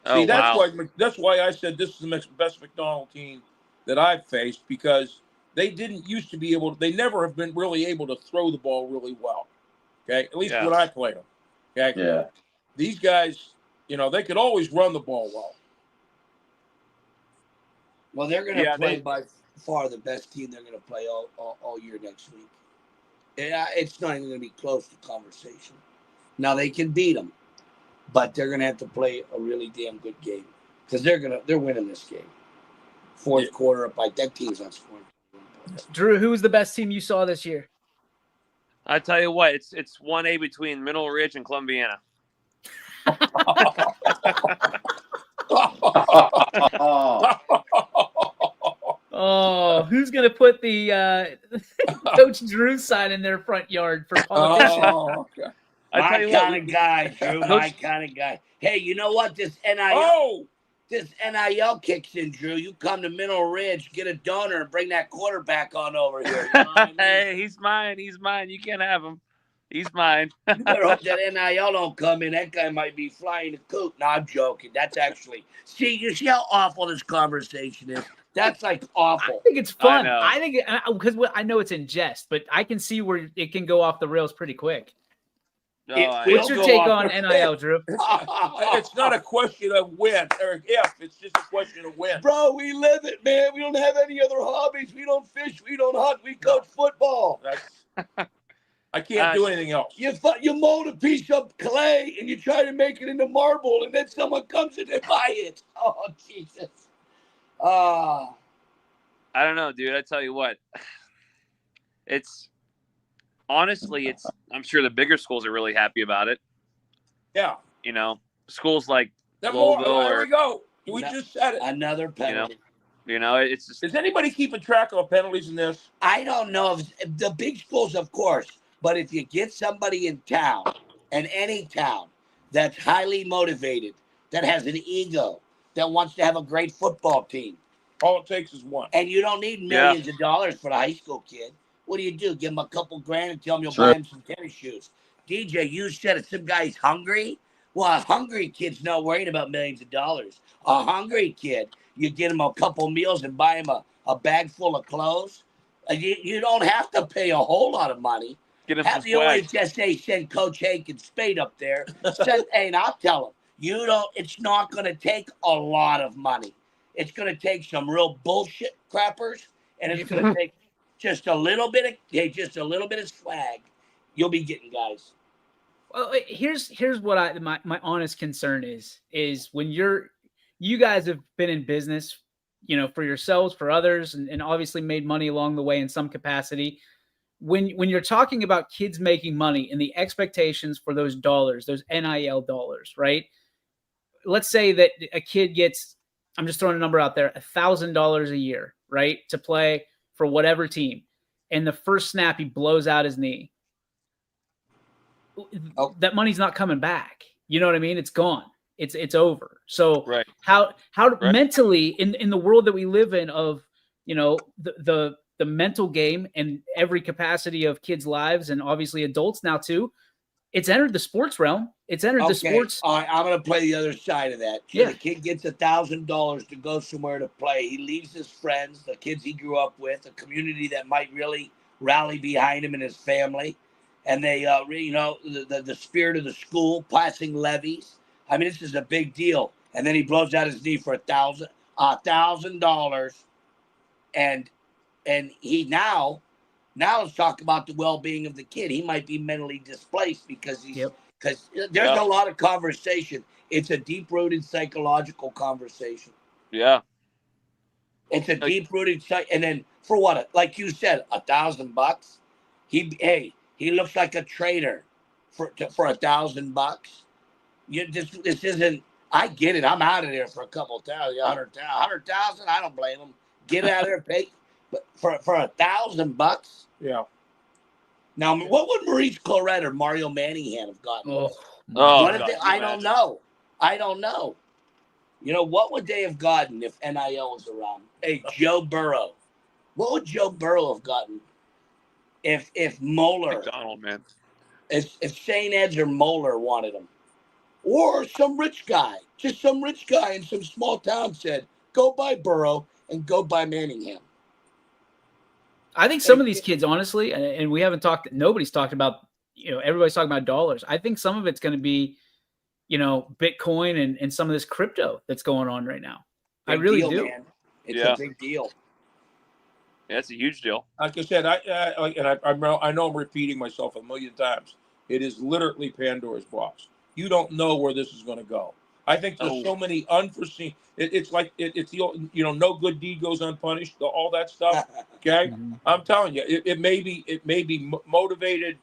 See, that's why I said this is the best McDonald team that I've faced because they didn't used to be able to, they never have been really able to throw the ball really well. Okay. At least when I played them. Okay. Yeah. These guys, they could always run the ball well. Well, they're going to play by far the best team they're going to play all year next week. It's not even going to be close to conversation. Now, they can beat them, but they're going to have to play a really damn good game because they're winning this game. Fourth quarter up by that team's not scoring. Drew, who was the best team you saw this year? I tell you what, it's 1A between Mineral Ridge and Columbiana. Oh, who's gonna put the Coach Drew sign in their front yard for politician? Okay. My kind of guy, Drew. My kind of guy. Hey, you know what? This NIL kicks in, Drew. You come to Mineral Ridge, get a donor, and bring that quarterback on over here. You know what I mean? Hey, he's mine. He's mine. You can't have him. He's mine. You better hope that NIL don't come in. That guy might be flying a coop. No, I'm joking. That's actually you see how awful this conversation is. That's like awful. I think it's fun. I think because I know it's in jest, but I can see where it can go off the rails pretty quick. What's your take on NIL, Drew? It's not a question of when or if. It's just a question of when. Bro, we live it, man. We don't have any other hobbies. We don't fish. We don't hunt. We coach football. I can't do anything else. You mold a piece of clay and you try to make it into marble, and then someone comes in and buy it. Oh, Jesus. I don't know, dude. I tell you what. Honestly, I'm sure the bigger schools are really happy about it. Yeah. Schools like Louisville. There we go. We just said it. Another penalty. It's just. Is anybody keeping track of penalties in this? I don't know. If the big schools, of course. But if you get somebody in town, and any town, that's highly motivated, that has an ego, that wants to have a great football team. All it takes is one. And you don't need millions of dollars for the high school kid. What do? Give him a couple grand and tell him you'll buy him some tennis shoes. DJ, you said if some guy's hungry, well, a hungry kid's not worried about millions of dollars. A hungry kid, you get him a couple meals and buy him a bag full of clothes. You don't have to pay a whole lot of money. Have the OHSA send Coach Hank and Spade up there. And I'll tell him, it's not going to take a lot of money. It's going to take some real bullshit crappers, and it's going to take just a little bit of swag. You'll be getting guys. Well, here's what my honest concern is when you guys have been in business, for yourselves, for others, and obviously made money along the way in some capacity. When you're talking about kids making money and the expectations for those dollars, those NIL dollars, right? Let's say that a kid gets, I'm just throwing a number out there, $1,000 a year, right? To play for whatever team. And the first snap, he blows out his knee. That money's not coming back. You know what I mean? It's gone. It's over. So how mentally in the world that we live in of, the mental game and every capacity of kids' lives and obviously adults now too, it's entered the sports realm. It's entered the sports. All right, I'm going to play the other side of that. So the kid gets $1,000 to go somewhere to play. He leaves his friends, the kids he grew up with, a community that might really rally behind him and his family. And they, the spirit of the school, passing levies. I mean, this is a big deal. And then he blows out his knee for $1,000. And he now let's talk about the well-being of the kid. He might be mentally displaced because there's a lot of conversation. It's a deep-rooted psychological conversation. Yeah. It's a deep-rooted and then for what? Like you said, $1,000. He looks like a traitor for $1,000. This isn't. I get it. I'm out of there for a couple thousand, 100,000. I don't blame him. Get out of there, pay. But for $1,000, yeah. Now, what would Maurice Claret or Mario Manningham have gotten? I don't know. What would they have gotten if NIL was around? Hey, Joe Burrow. What would Joe Burrow have gotten if Moeller, McDonald, man, if St. Ed's or Moeller wanted him, or some rich guy in some small town said, "Go buy Burrow and go buy Manningham." I think some of these kids, honestly, and we haven't talked. Nobody's talked about. Everybody's talking about dollars. I think some of it's going to be, Bitcoin and some of this crypto that's going on right now. I really do. Man. It's a big deal. Yeah, it's a huge deal. Like I said, I know I'm repeating myself a million times. It is literally Pandora's box. You don't know where this is going to go. I think there's so many unforeseen. It's like it's the no good deed goes unpunished. All that stuff. Okay, I'm telling you, it may be motivated.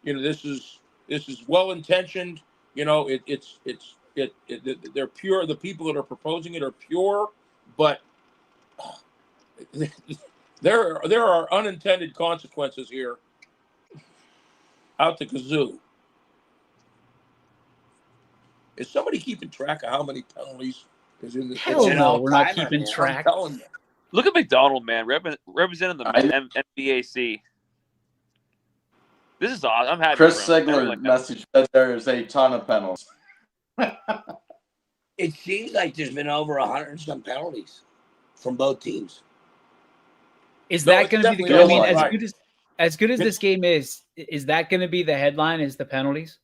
This is well intentioned. They're pure. The people that are proposing it are pure, but there are unintended consequences here. Out the kazoo. Is somebody keeping track of how many penalties is in this? Hell no, we're not keeping track. I'm telling you. Look at McDonald, man, representing the NBAC. This is awesome. I'm happy. Chris Sigler message said there is a ton of penalties. It seems like there's been over 100 and some penalties from both teams. Is that going to be the game? I mean, as good as this game is that going to be the headline? Is the penalties?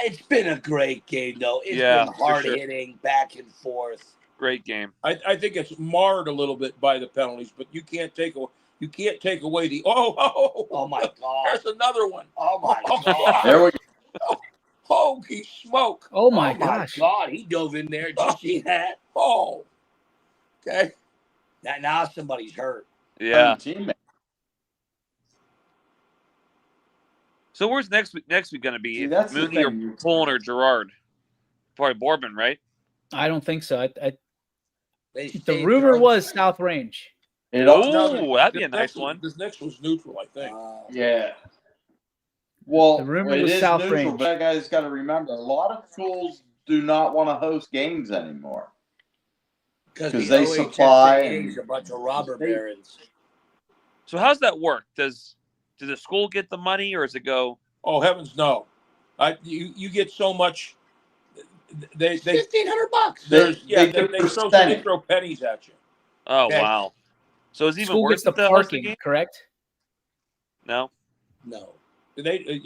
It's been a great game, though. It's been hard hitting, back and forth. Great game. I think it's marred a little bit by the penalties, but you can't take away the oh my God. There's another one. Oh my God. There we go. Holy smoke. Oh my gosh. God, he dove in there. Did you see that? Oh. Okay. Now somebody's hurt. Yeah. So where's next week going to be? Mooney or Pullen or Gerard? Probably Boardman, right? I don't think so. The rumor was South Range. That'd be a nice one. This next was neutral, I think. Yeah. Well, the rumor it was is South neutral, Range. but you guys got to remember, a lot of schools do not want to host games anymore because they supply a bunch of robber barons. So how's that work? Does the school get the money, or does it go? Oh heavens, no! You get so much. They $1,500. They throw pennies at you. Oh okay. Wow! So is it even school worth gets the parking? Correct? No. They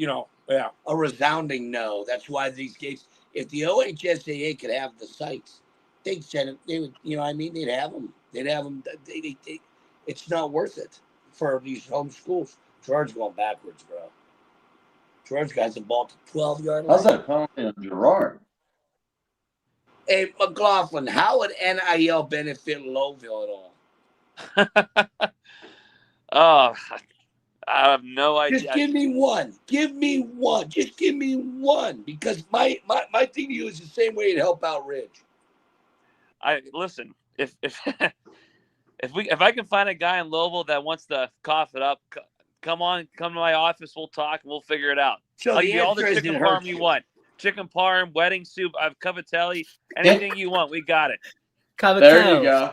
a resounding no. That's why these games. If the OHSAA could have the sites, they'd send it. They would, they'd have them. They'd have them. It's not worth it for these home schools. Gerard's going backwards, bro. Gerard's got the ball to 12-yard line. How's that penalty on Gerard? Hey, McLaughlin, how would NIL benefit Lowville at all? Oh, I have no idea. Just give me one. Give me one. Just give me one. Because my thing to you is the same way to help out Ridge. Listen, if I can find a guy in Louisville that wants to cough it up, come to my office. We'll talk and we'll figure it out. So I'll give you all the chicken parm you want. Chicken parm, wedding soup, I have cavatelli, anything you want, we got it. There you go.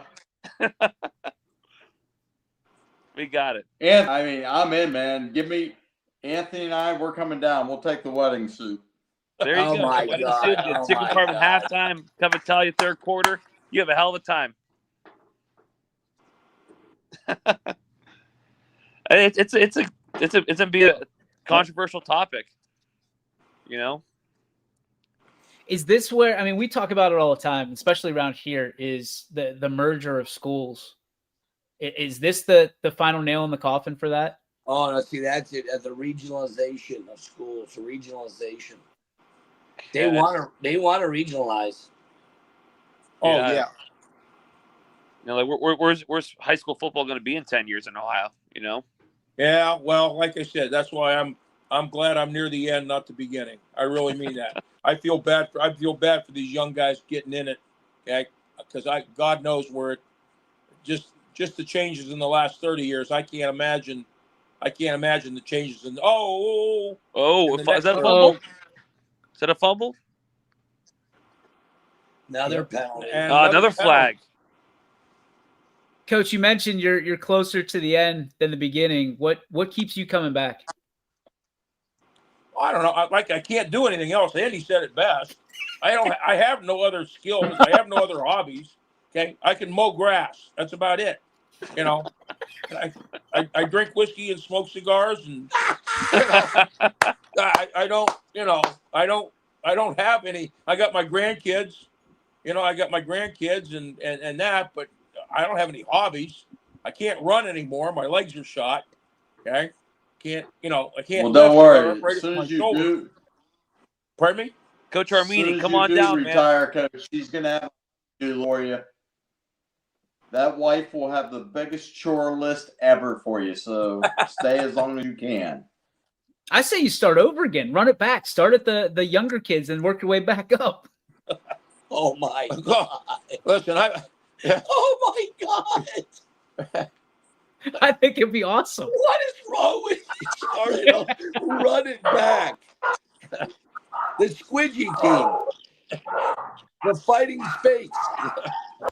We got it. And I'm in, man. Give me Anthony and I. We're coming down. We'll take the wedding soup. There you go. My wedding God. soup, chicken parm at halftime, cavatelli third quarter. You have a hell of a time. It's gonna be a controversial topic. Is this where we talk about it all the time, especially around here, is the merger of schools. Is this the final nail in the coffin for that? Oh no, see that's it. The regionalization of schools, regionalization. They want to regionalize. Oh yeah. Where's high school football going to be in 10 years in Ohio? Yeah, well, like I said, that's why I'm glad I'm near the end, not the beginning. I really mean that. I feel bad for these young guys getting in it, okay? Because God knows where it just the changes in the last 30 years. I can't imagine the changes in. Is that a fumble? Is that a fumble? Another penalty. Another flag. Coach, you mentioned you're closer to the end than the beginning. What keeps you coming back? I don't know. I can't do anything else. Andy said it best. I have no other skills. I have no other hobbies. Okay, I can mow grass. That's about it. I drink whiskey and smoke cigars, and I don't have any. I got my grandkids, and that, but I don't have any hobbies. I can't run anymore. My legs are shot. Okay, I can't. Well, don't worry. Right As soon my as you shoulder. do, Pardon me? Coach as soon Armini, as come you on do down, retire, Coach, she's gonna have to do for you. That wife will have the biggest chore list ever for you. So stay as long as you can. I say you start over again. Run it back. Start at the younger kids and work your way back up. Oh my God! Listen, Oh my God! I think it'd be awesome. What is wrong with you? Starting off, run it back. The Squidgy team. The Fighting Spates.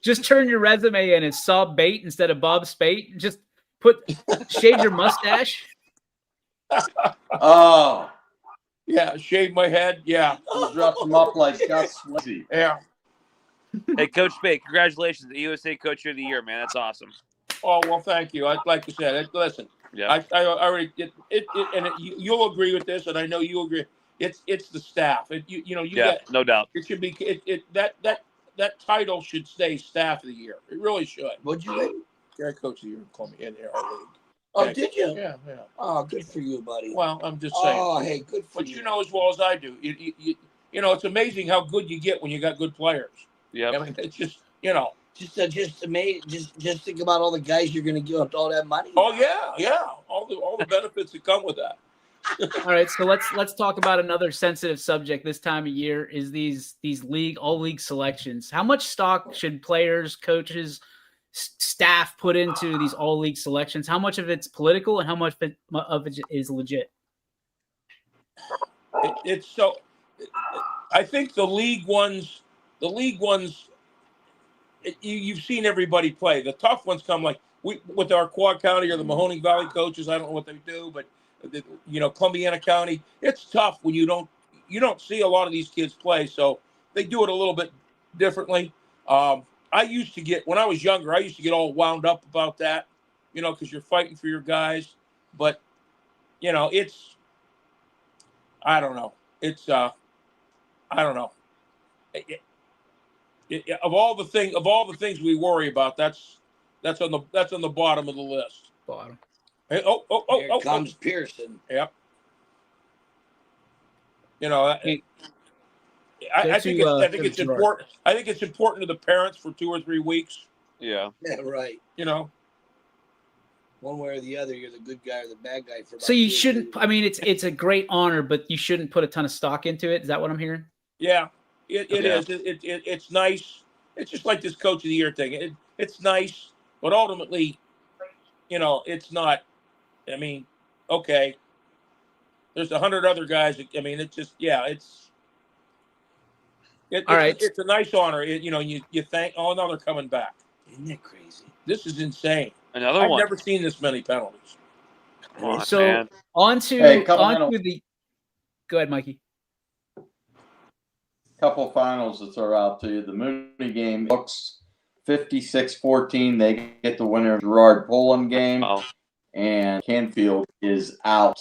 Just turn your resume in as Saw Bait instead of Bob Spate. Just shave your mustache. Oh, yeah, shave my head. Yeah, you dressed them up like Gus Swizzy. Yeah. Hey, Coach Spate, congratulations, the USA Coach of the Year, man. That's awesome. Oh well, thank you. Like I said, listen. Yeah. I already you'll agree with this, and I know you agree. It's the staff. No doubt. It should be that title should stay Staff of the Year. It really should. What'd you think? You're Coach of the Year. Call me in our league. Oh, Yeah, did you? Yeah. Oh, good for you, buddy. Well, I'm just saying. Oh, hey, good for But you. you know as well as I do. It's amazing how good you get when you got good players. Yeah. I mean, it's just Just amazing. Just think about all the guys you're going to give all that money. Oh yeah. All the benefits that come with that. All right, so let's talk about another sensitive subject this time of year is these all league selections. How much stock should players, coaches, staff put into these all league selections? How much of it's political and how much of it is legit? It's so. I think the league ones. You've seen everybody play. The tough ones come like with our Quad County or the Mahoning Valley coaches. I don't know what they do, but Columbiana County. It's tough when you don't see a lot of these kids play, so they do it a little bit differently. I used to get when I was younger. I used to get all wound up about that, because you're fighting for your guys. But it's I don't know. It's I don't know. Of all the things we worry about, that's on the bottom of the list. Bottom. Here comes Pearson. Yep. I think it's important. I think it's important to the parents for 2 or 3 weeks. Yeah. Yeah, right. One way or the other, you're the good guy or the bad guy. So you shouldn't. I mean, it's a great honor, but you shouldn't put a ton of stock into it. Is that what I'm hearing? Yeah, it is. It's nice. It's just like this Coach of the Year thing. It's nice, but ultimately, it's not. I mean, okay. There's 100 other guys. It's just it's. All right. It's a nice honor. You thank. Oh, now they're coming back. Isn't that crazy? This is insane. Another I've one. never seen this many penalties. Come on, so man. onto the. Go ahead, Mikey. Couple finals to throw out to you. The Mooney game looks 56-14. They get the winner of Gerard Poland game. Oh. And Canfield is out.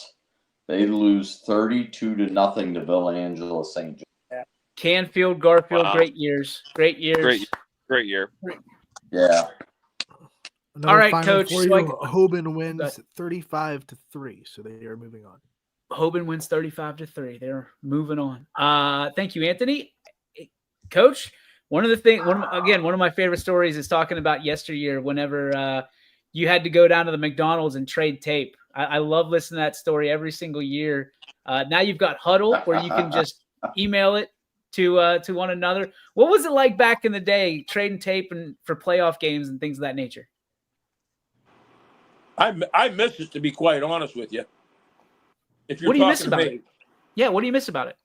They lose 32-0 to Villa St. John. Canfield, Garfield, Wow. Great years. Great year. Yeah. Another All right, final Coach. for you. Hoban wins 35-3, so they are moving on. Hoban wins 35-3. They're moving on. Thank you, Anthony. Coach, one of my favorite stories is talking about yesteryear whenever you had to go down to the McDonald's and trade tape. I love listening to that story every single year. Now you've got Huddle where you can just email it to one another. What was it like back in the day trading tape and for playoff games and things of that nature? I miss it, to be quite honest with you. If you're what do you miss talking about to me, it? Yeah, what do you miss about it?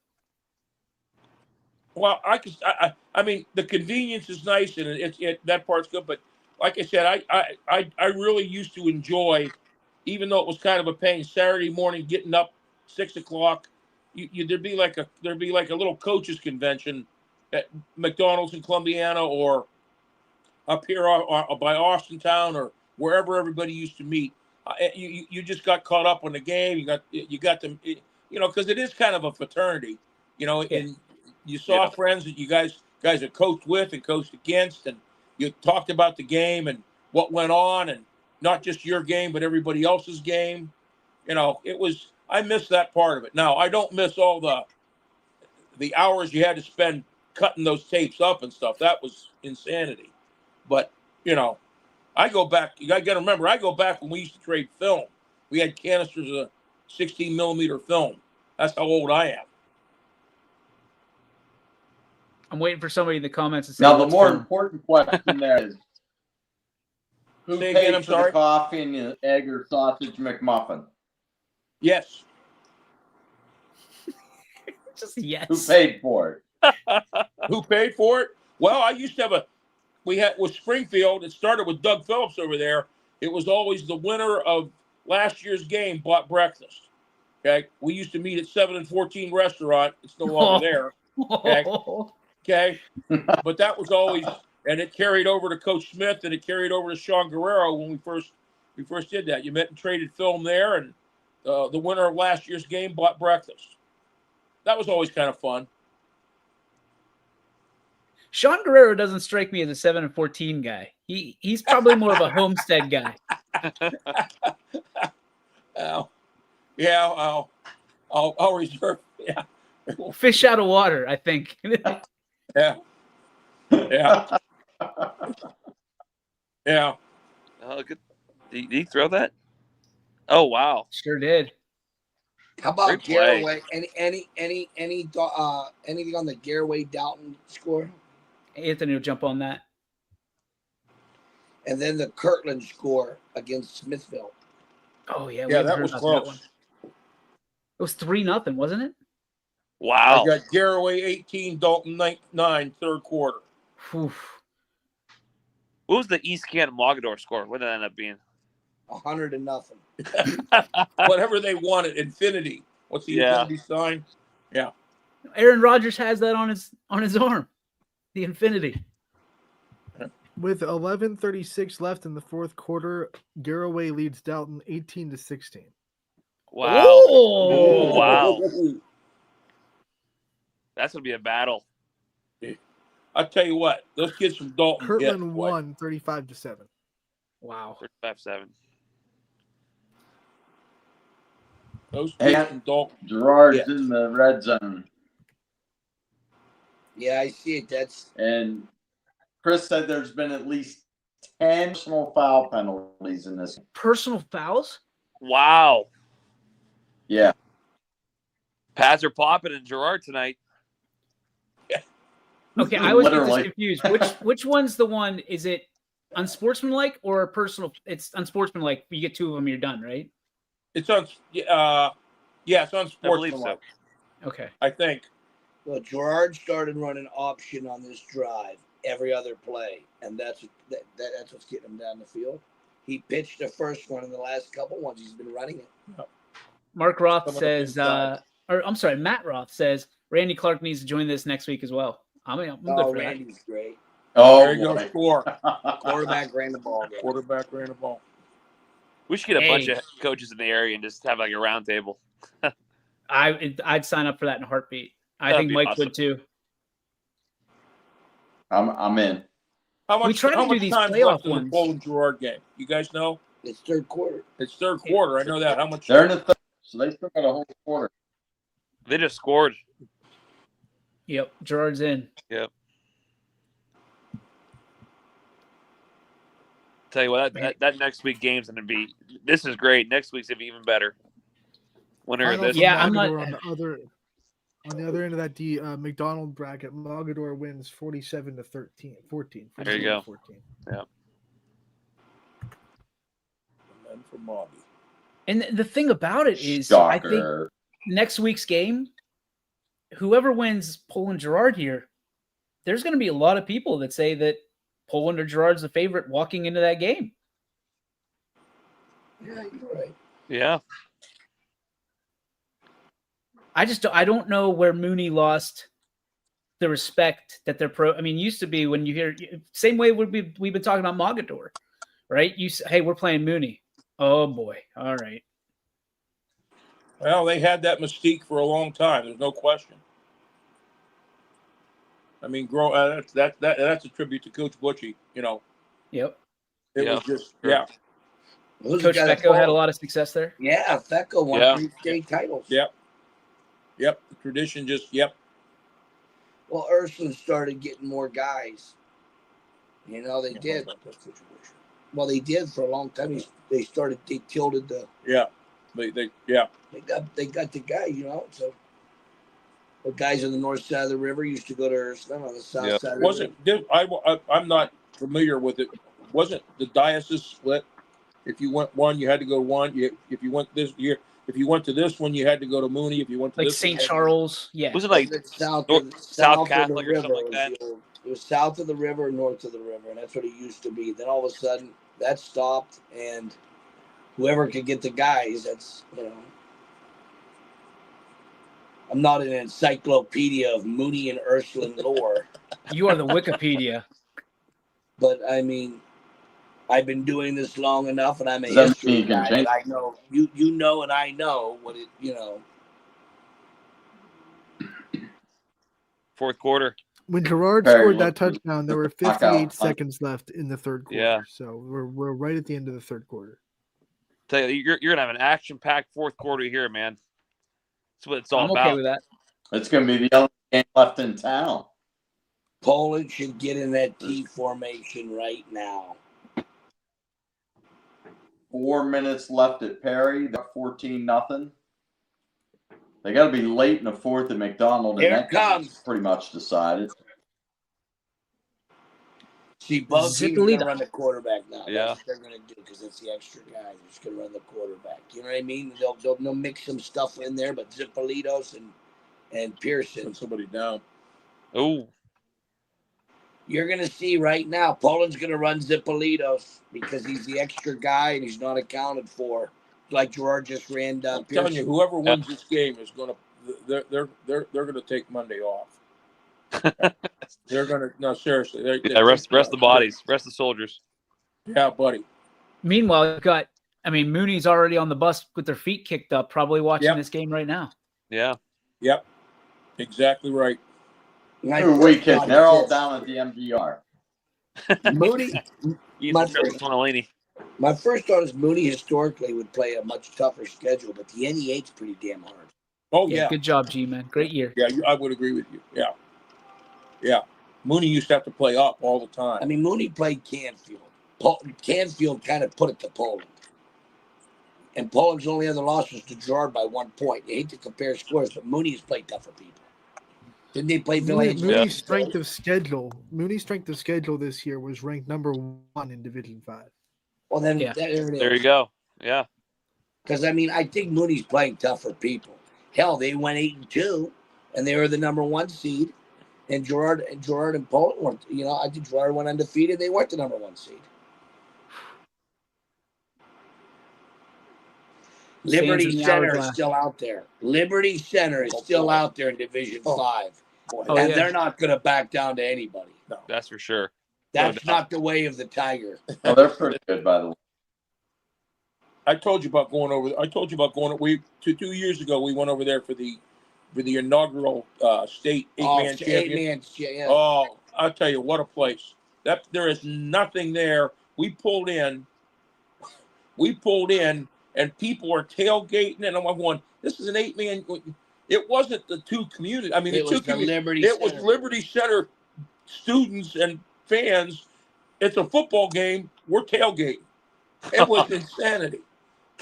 Well, I mean, the convenience is nice, and that part's good. But like I said, I really used to enjoy, even though it was kind of a pain, Saturday morning getting up 6 o'clock. There'd be like a little coaches convention at McDonald's in Columbiana or up here by Austintown or wherever everybody used to meet. You just got caught up on the game. You got them, because it is kind of a fraternity, and you saw friends that you guys have coached with and coached against, and you talked about the game and what went on, and not just your game, but everybody else's game. I miss that part of it. Now, I don't miss all the hours you had to spend cutting those tapes up and stuff. That was insanity. But, I go back. You got to remember, I go back when we used to trade film. We had canisters of 16 millimeter film. That's how old I am. I'm waiting for somebody in the comments to say. Now, the more important question there is, who Say paid again, I'm for sorry? the coffee and the egg or sausage McMuffin? Yes. Just yes. Who paid for it? Who paid for it? Well, I used to have with Springfield. It started with Doug Phillips over there. It was always the winner of last year's game bought breakfast. Okay. We used to meet at 7 and 14 restaurant. It's no longer there. Okay. Okay. But that was always, and it carried over to Coach Smith, and it carried over to Sean Guerrero when we first did that. You met and traded film there, and the winner of last year's game bought breakfast. That was always kind of fun. Sean Guerrero doesn't strike me as a 7 and 14 guy. He's probably more of a Homestead guy. I'll reserve. Yeah. Fish out of water, I think. Yeah. Oh, good. Did he throw that? Oh, wow. Sure did. How about Garraway? Anything on the Garraway Dalton score? Anthony will jump on that. And then the Kirtland score against Smithville. Oh yeah, that was close. It was 3-0, wasn't it? Wow. I got Garraway 18, Dalton 9, third quarter. Oof. What was the East Canton Mogador score? What did that end up being? 100-0. Whatever they wanted, infinity. What's the infinity sign? Yeah. Aaron Rodgers has that on his arm. The infinity. With 11:36 left in the fourth quarter, Garraway leads Dalton 18-16. Wow. Oh, wow. That's going to be a battle. I'll tell you what, those kids from Dalton. Kirtland won 35-7. Wow. 35-7. Those kids from Dalton. Gerard's in the red zone. Yeah, I see it. And Chris said there's been at least 10 personal foul penalties in this. Personal fouls? Wow. Yeah. Pads are popping in Gerard tonight. Okay, I always get this confused. Which one's the one? Is it unsportsmanlike or personal? It's unsportsmanlike. You get 2 of them, you're done, right? It's it's unsportsmanlike. I believe so. Okay. I think. Well, Gerard started running option on this drive every other play, and that's what's getting him down the field. He pitched the first one, and the last couple ones he's been running it. Mark Roth says, Matt Roth says Randy Clark needs to join this next week as well. I'm good for Randy's great. Oh, there you go, score. Quarterback ran the ball. We should get a bunch of coaches in the area and just have like a round table. I'd sign up for that in a heartbeat. I think Mike would too. I'm in. How much to do these time playoff left in the Poland Gerard game? You guys know? It's third quarter. I know that. How much? They're in the third, so they still got a whole quarter. They just scored. Yep, Gerard's in. Yep. Tell you what, that next week game's going to be. This is great. Next week's going to be even better. Winner of this. Yeah, I'm not. On the other end of that McDonald bracket, Mogador wins 47-13, 14. There you go. 14. Yeah. And for Moggy. And the thing about it is, Shocker. I think next week's game, whoever wins Poland Gerard here, there's going to be a lot of people that say that Poland or Gerard's the favorite walking into that game. Yeah, you're right. Yeah. I don't know where Mooney lost the respect that they're used to be when you hear same way we've been talking about Mogador, right? Hey, we're playing Mooney. Oh boy, all right. Well, they had that mystique for a long time. There's no question. I mean, that's a tribute to Coach Butchie. You know. Yep. It was just sure. Coach Fecko had a lot of success there. Yeah, Fecko won 3 state titles. Yep. The tradition just Well, Ursuline started getting more guys. You know, they did. Well, they did for a long time. They tilted the. Yeah. They got the guy, you know. So the guys on the north side of the river used to go to Ursuline on the south side. I'm not familiar with it. Wasn't the diocese split? If you went one, you had to go to one. If you went this year, if you went to this one, you had to go to Mooney. If you went to like this St. Charles, yeah. Was it like south Catholic or something like that? It was south of the river, north of the river, and that's what it used to be. Then all of a sudden, that stopped, and whoever could get the guys, that's, you know. I'm not an encyclopedia of Mooney and Ursuline lore. You are the Wikipedia. But, I mean, I've been doing this long enough, and I'm a history guy. And I know, you know, and I know what it, you know. Fourth quarter. When Gerard scored that touchdown, there were 58 seconds left in the third quarter. Yeah. So we're right at the end of the third quarter. Tell you, you're gonna have an action-packed fourth quarter here, man. That's what it's all about. I'm okay with that. It's gonna be the only game left in town. Poland should get in that T formation right now. 4 minutes left at Perry. They're 14-0. They got to be late in the fourth at McDonald, and that comes pretty much decided. See, both teams are going to run the quarterback now. Yeah. That's what they're going to do because it's the extra guy. They're just going to run the quarterback. You know what I mean? They'll mix some stuff in there, but Zippolitos and Pearson. Put somebody down. Oh. You're going to see right now, Poland's going to run Zippolitos because he's the extra guy and he's not accounted for. Like Gerard just ran down. I'm telling you, whoever wins this game is going to they're going to take Monday off. They're going to no seriously. Rest the bodies, rest the soldiers. Yeah, buddy. Meanwhile, you've got Mooney's already on the bus with their feet kicked up, probably watching this game right now. Yeah. Yep. Exactly right. Weekend. They're all down at the MGR. Mooney. My first thought is Mooney historically would play a much tougher schedule, but the NEA's pretty damn hard. Oh, yeah. Good job, G-Man. Great year. Yeah, I would agree with you. Yeah. Yeah. Mooney used to have to play up all the time. I mean, Mooney played Canfield. Canfield kind of put it to Poland. And Poland's only other loss was to Gerard by 1 point. You hate to compare scores, but Mooney has played tougher people. Didn't they play Village? Mooney's strength of schedule this year was ranked number 1 in Division 5. Well, then there it is. There you go. Yeah. Because, I mean, I think Mooney's playing tougher people. Hell, they went 8-2, and they were the number 1 seed. And Gerard and Poland weren't. You know, I think Gerard went undefeated. They weren't the number 1 seed. Liberty Center is still out there. Liberty Center is still out there in Division 5. And they're not going to back down to anybody. No. That's for sure. That's not the way of the Tiger. Oh, they're pretty good, by the way. I told you about going over. 2 years ago we went over there for the inaugural state 8-man championship. Oh, I'll tell you what a place. That there is nothing there. We pulled in, and people are tailgating, and I'm going, this is an 8-man. It wasn't the two communities. I mean, it was Liberty Center students and fans. It's a football game. We're tailgating. It was insanity.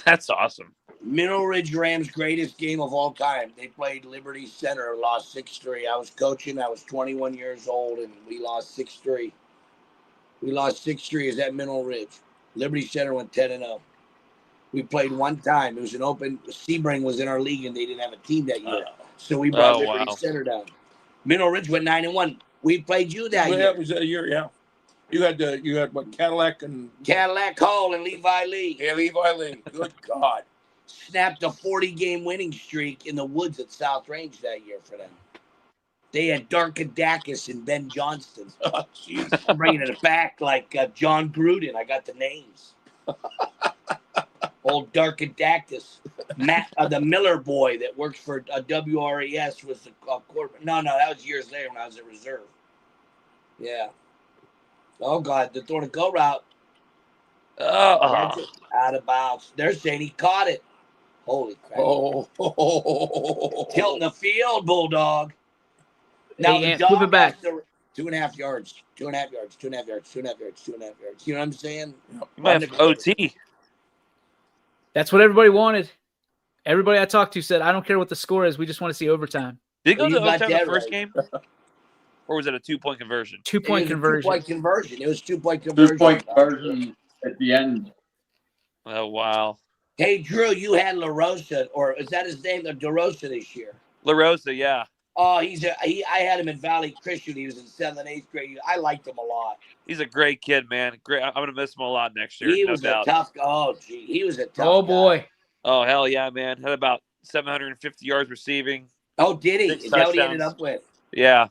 That's awesome. Mineral Ridge Rams' greatest game of all time. They played Liberty Center, lost 6-3. I was coaching. I was 21 years old, and we lost 6-3. We lost 6-3. Is at Mineral Ridge. Liberty Center went 10-0. We played one time. It was an open. Sebring was in our league, and they didn't have a team that year. So we brought Liberty Center down. Mineral Ridge went 9-1. We played you that year. That was that year, yeah. You had what, Cadillac Hall and Levi Lee. Yeah, Levi Lee. Good God. Snapped a 40-game winning streak in the woods at South Range that year for them. They had Darkadakis and Ben Johnston. Oh, jeez. I'm bringing it back like John Gruden. I got the names. Old Darkadakis. Matt, the Miller boy that works for WRES was the quarterback. No, that was years later when I was at reserve. Yeah. Oh, God. They're throwing a go route. Out of bounds. They're saying he caught it. Holy crap. Tilting the field, Bulldog. Now Hey, the Ant, flip dog it back. has to 2.5 yards. 2.5 yards. 2.5 yards. 2.5 yards. 2.5 yards. You know what I'm saying? You might have OT. That's what everybody wanted. Everybody I talked to said, I don't care what the score is. We just want to see overtime. Did it go You to got overtime the that first right. game? Or was it a 2-point conversion? 2-point conversion. 2-point conversion. It was 2-point conversion. 2-point conversion at the end. Oh, wow. Hey, Drew, you had LaRosa, or is that his name? Or DeRosa this year? LaRosa, yeah. Oh, I had him in Valley Christian. He was in 7th, 8th grade. I liked him a lot. He's a great kid, man. Great. I'm going to miss him a lot next year. He no was doubt. a tough guy. Oh, gee. He was a tough Oh, guy. boy. Oh, hell yeah, man. Had about 750 yards receiving. Oh, did he? 6 Is that what he touchdowns. ended up with? Yeah.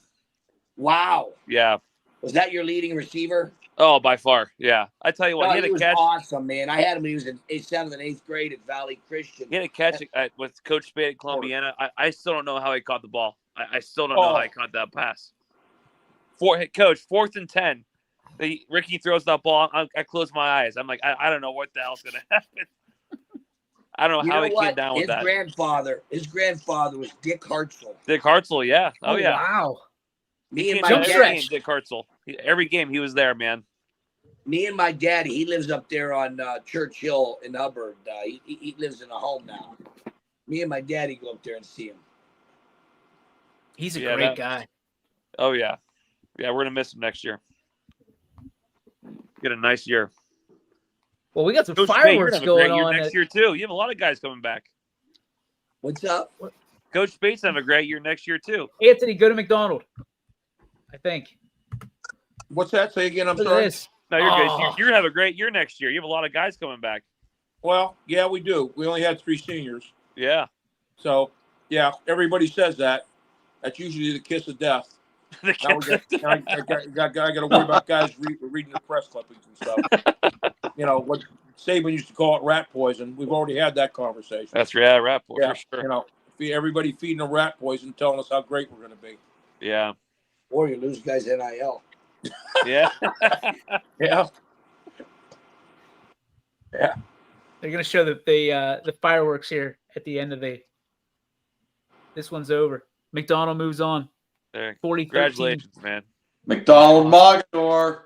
Wow. Yeah. Was that your leading receiver? Oh, by far. Yeah. I tell you what, No, he had a was catch. awesome, man. I had him when he was in 7th and 8th grade at Valley Christian. He had a catch with Coach Spade at Columbiana. I still don't know how he caught the ball. I still don't know how he caught that pass. Coach, 4th and 10. Ricky throws that ball. I close my eyes. I'm like, I don't know what the hell's going to happen. I don't know how he came down with that. His grandfather was Dick Hartzell. Dick Hartzell, yeah. Oh, yeah. Wow. Me and my my dad, Dick Hartzell. Every game he was there, man. Me and my daddy, he lives up there on Church Hill in Hubbard. He lives in a home now. Me and my daddy go up there and see him. He's a great guy. Oh, yeah. Yeah, we're going to miss him next year. Get a nice year. Well, we got some Coach fireworks Spade, going year on next year, too. You have a lot of guys coming back. What's up? Coach Spate's have a great year next year, too. Anthony, go to McDonald. I think. What's that? Say again. I'm Look at sorry. this. No, you're good. You're going to have a great year next year. You have a lot of guys coming back. Well, yeah, we do. We only had 3 seniors. Yeah. So, yeah, everybody says that. That's usually the kiss of death. I got to worry about guys reading the press clippings and stuff. You know, what Saban used to call it rat poison. We've already had that conversation. That's rat poison, for sure. You know, everybody feeding them rat poison, telling us how great we're going to be. Yeah. Or you lose guys NIL. Yeah. Yeah. Yeah. They're going to show the fireworks here at the end of this one's over. McDonald moves on. 40-13. Congratulations, man. McDonald Mogador.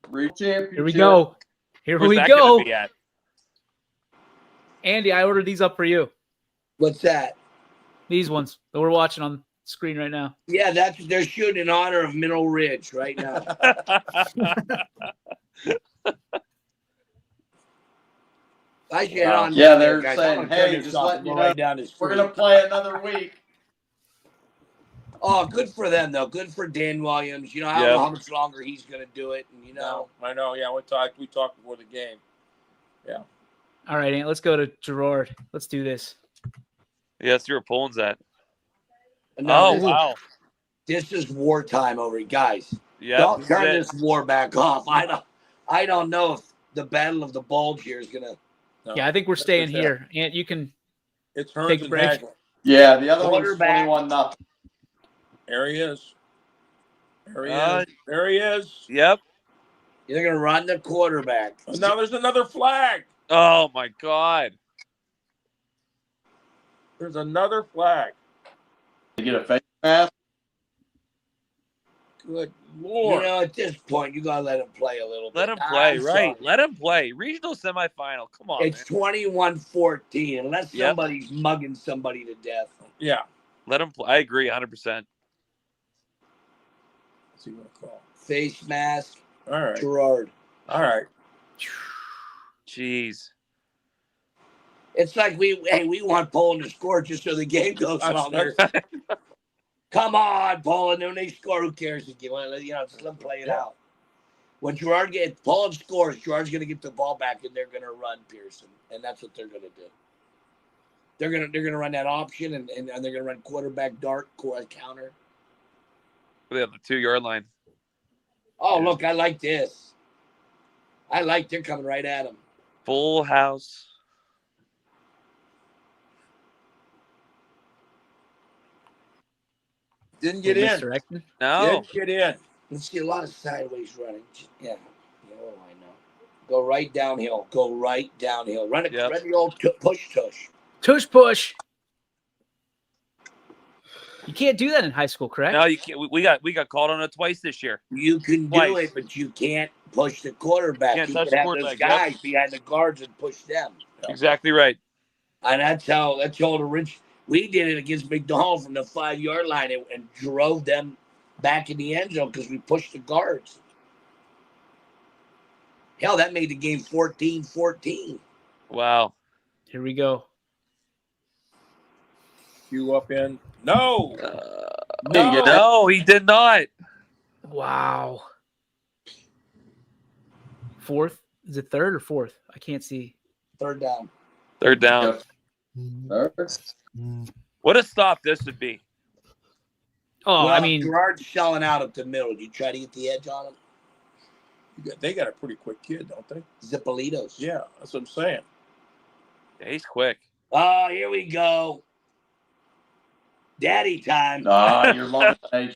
Championship. Here we go. Where's that gonna be at? Andy, I ordered these up for you. What's that? These ones that we're watching on screen right now. Yeah, they're shooting in honor of Mineral Ridge right now. I should head on. Yeah, they're guys. saying, hey, just letting you know, down the we're going to play another week. Oh, good for them, though. Good for Dan Williams. You know, I don't know how much longer he's going to do it. And, you know. I know. Yeah, we talked before the game. Yeah. All right, Ant, let's go to Gerard. Let's do this. Yeah, let's see where Poland's at. No, wow. This is wartime over here, guys. Yeah. Don't turn this war back off. I don't know if the Battle of the Bulge here is going to. No. Yeah, I think we're staying here. Ant, you can It's take a break. Yeah, the other one's 21-0. There he is. There he is. Yep. They're going to run the quarterback. Now there's another flag. Oh, my God. There's another flag. You get a face mask? Good Lord. You know, at this point, you got to let him play a little bit. Let him play, I'm right. sorry. Let him play. Regional semifinal. Come on, It's 21-14, unless Yep. somebody's mugging somebody to death. Yeah. Let him play. I agree 100%. Let's see what I call. Face mask, All right. Gerard. All right. Jeez. It's like we want Poland to score just so the game goes longer. Come on, Poland. When they score, who cares? You know, just let them play it out. When Gerard Poland scores, Gerard's going to get the ball back, and they're going to run Pearson, and that's what they're going to do. They're going to run that option, and they're going to run quarterback dart counter. They have the 2-yard line. Oh, look, I like this. They're coming right at him. Full house. Didn't get in. Misdirection? No. Didn't get in. Let's see a lot of sideways running. Yeah. Oh, I know. Go right downhill. Run it. Yep. Run the old push tush. Tush push. You can't do that in high school, correct? No, you can't. We got called on it twice this year. You can do it, but you can't push the quarterback. Can't You touch can the have those quarterback, guys behind the guards and push them. Exactly right. And that's how the rich. We did it against McDonald from the 5-yard line and drove them back in the end zone because we pushed the guards. Hell, that made the game 14-14. Wow. Here we go. You up in? No. No, he did not. Wow. Fourth? Is it third or fourth? I can't see. Third down. Third down. What a stop this would be. Oh, well, I mean, Gerard's shelling out up the middle. Do you try to get the edge on him? They got a pretty quick kid, don't they? Zippolitos. Yeah, that's what I'm saying. Yeah, he's quick. Oh, here we go. Daddy time. You're long. There you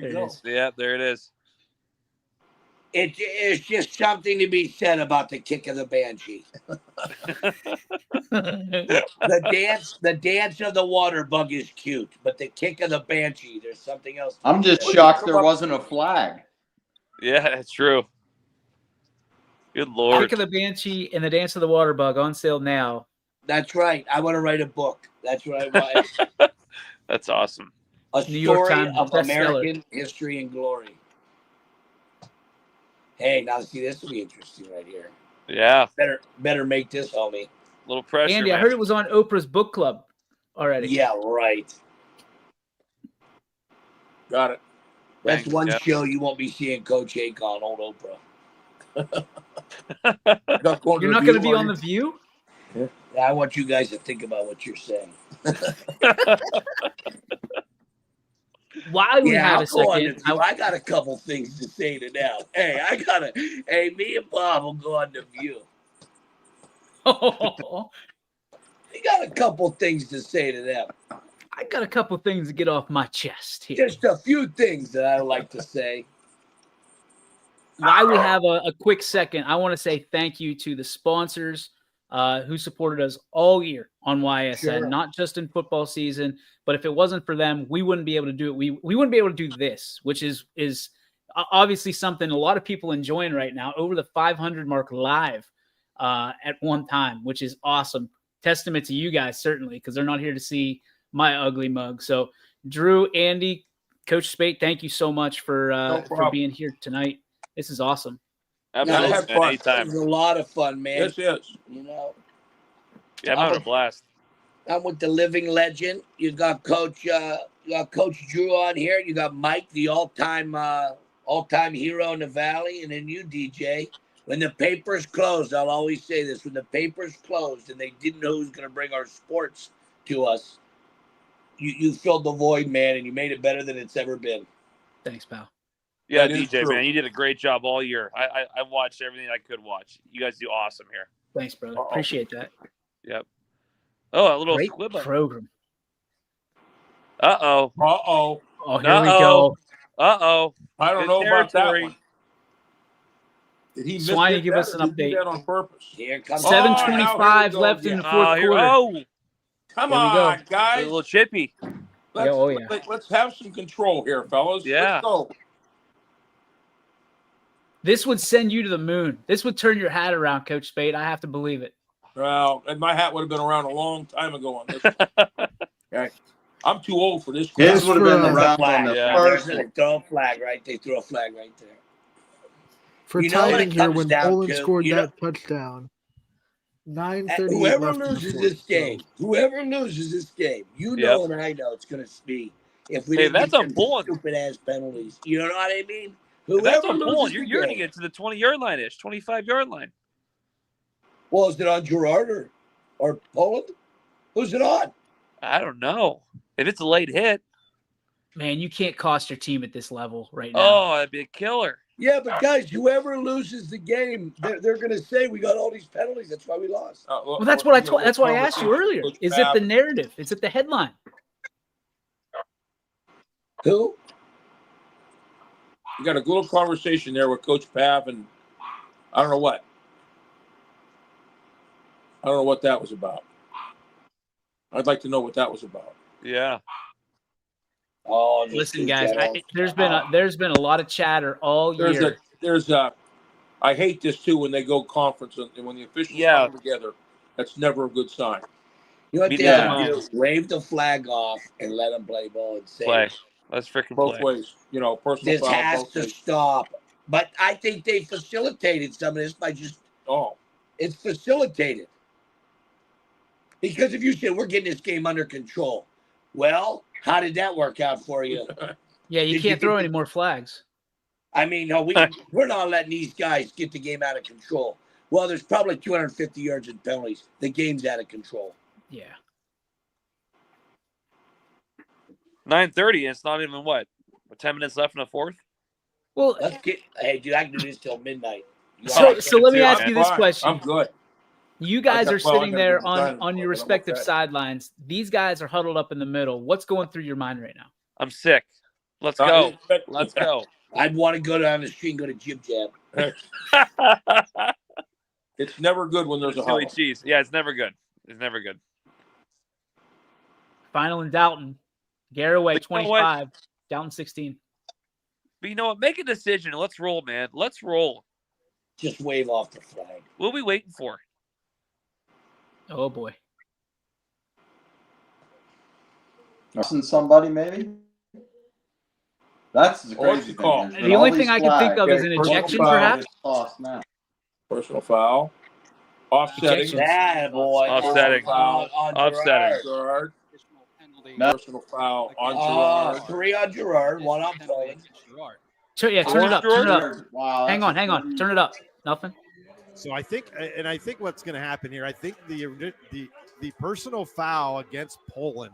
There it go. is. Yeah, there it is. It's just something to be said about the kick of the banshee. The dance of the water bug is cute, but the kick of the banshee, there's something else. I'm just shocked there wasn't a flag. Yeah, that's true. Good Lord. Kick of the Banshee and the Dance of the Water Bug on sale now. That's right. I want to write a book. That's what I want. That's awesome. A New York story Times of bestseller. American history and glory. Hey, now see, this will be interesting right here. Yeah. Better make this, homie. A little pressure. Andy, I man. heard it was on Oprah's book club already. Yeah, right. Got it. That's Thanks, one Jeff. show you won't be seeing Coach Hake on, old Oprah. You're not going to be on The View? Yeah, I want you guys to think about what you're saying. While we have I'll a go on second, The View. I got a couple things to say to them. Hey, me and Bob will go on The View. We got a couple things to say to them. I got a couple things to get off my chest here. Just a few things that I like to say. While we have a quick second, I want to say thank you to the sponsors who supported us all year on YSN, Sure. not just in football season, but if it wasn't for them, we wouldn't be able to do it. We wouldn't be able to do this, which is obviously something a lot of people enjoying right now, over the 500 mark live at one time, which is awesome. Testament to you guys, certainly, because they're not here to see my ugly mug. So Drew, Andy, Coach Spate, thank you so much for being here tonight. This is awesome. Absolutely. have Man, fun. anytime. It was a lot of fun, man. Yes, yes. You know, Yeah, I'm having a blast. I'm with the living legend. You got Coach Drew on here. You got Mike, the all-time hero in the Valley, and then you, DJ. When the papers closed, I'll always say this: when the papers closed and they didn't know who was going to bring our sports to us, you filled the void, man, and you made it better than it's ever been. Thanks, pal. Yeah, That is DJ, true. man, you did a great job all year. I watched everything I could watch. You guys do awesome here. Thanks, brother. Appreciate that. Yep. Oh, a little Great squibba. program. Uh-oh. Uh-oh. Oh, here we go. Uh-oh. I don't Good know about that territory. one. Did he Swiney, miss give us an Did he do update. that on purpose? Here comes 7:25 now here we go left in again. the fourth quarter. Oh, Come There we go. on, a guys. little chippy. Let's, oh, yeah. let's have some control here, fellas. Yeah. Let's go. This would send you to the moon. This would turn your hat around, Coach Spade. I have to believe it. Well, and my hat would have been around a long time ago on this one. Okay. I'm too old for this. crap. His would have been for, around on the Yeah. first They one. throw a flag right. They threw a flag right there. For You know what tying it here comes when down Poland to? scored You know- that touchdown. 9:38 Whoever left in the loses fourth, this so- game, you know, and I know it's going to be. If we Hey, didn't that's get a them bullet. stupid ass penalties, you know what I mean? If that's Whoever a pull. loses You're the going to game. get to the 20-yard line-ish, 25-yard line. Well, is it on Gerard or? or Poland? Who's it on? I don't know. If it's a late hit. Man, you can't cost your team at this level right now. Oh, that'd be a killer. Yeah, but guys, whoever loses the game, they're going to say we got all these penalties. That's why we lost. Well, that's what I told. That's why I asked you earlier. Is it the narrative? Is it the headline? Who? You got a little conversation there with Coach Pav, and I don't know what. I don't know what that was about. I'd like to know what that was about. Yeah. Oh, listen, guys. There's been a lot of chatter all year. I hate this too when they go conference and when the officials come together. That's never a good sign. You know what they have to do? Wave the flag off and let them play ball and say play. Let's freaking both play. ways. You know, personal this foul. has to stop. But I think they facilitated some of this by just it's facilitated. Because if you said we're getting this game under control, well, how did that work out for you? Yeah, you can't throw any more flags. I mean, no, we're not letting these guys get the game out of control. Well, there's probably 250 yards in penalties. The game's out of control. Yeah. 9:30. It's not even what 10 minutes left in the fourth. Well, hey, dude, I can do this till midnight. So let me ask you this question. I'm good. You guys are sitting there on your respective sidelines. These guys are huddled up in the middle. What's going through your mind right now? I'm sick. Let's go. Let's go. I'd want to go down the street and go to Jib Jab. It's never good when there's a chili huddle. cheese. Yeah, it's never good. It's never good. Final in Dalton. Garraway 25. Dalton 16. But you know what? Make a decision. Let's roll, man. Let's roll. Just wave off the flag. What are we waiting for? Oh, boy. Somebody, maybe? That's the crazy thing. The only thing I can think of is an ejection, perhaps. Personal foul. Offsetting. Bad boy. Offsetting. Offsetting. Gerard. Personal foul on Gerard. 3 on Gerard, 1 on Poland. Turn it up. Turn it up. Wow, hang on. Turn it up. Nothing. So I think what's going to happen here, I think the personal foul against Poland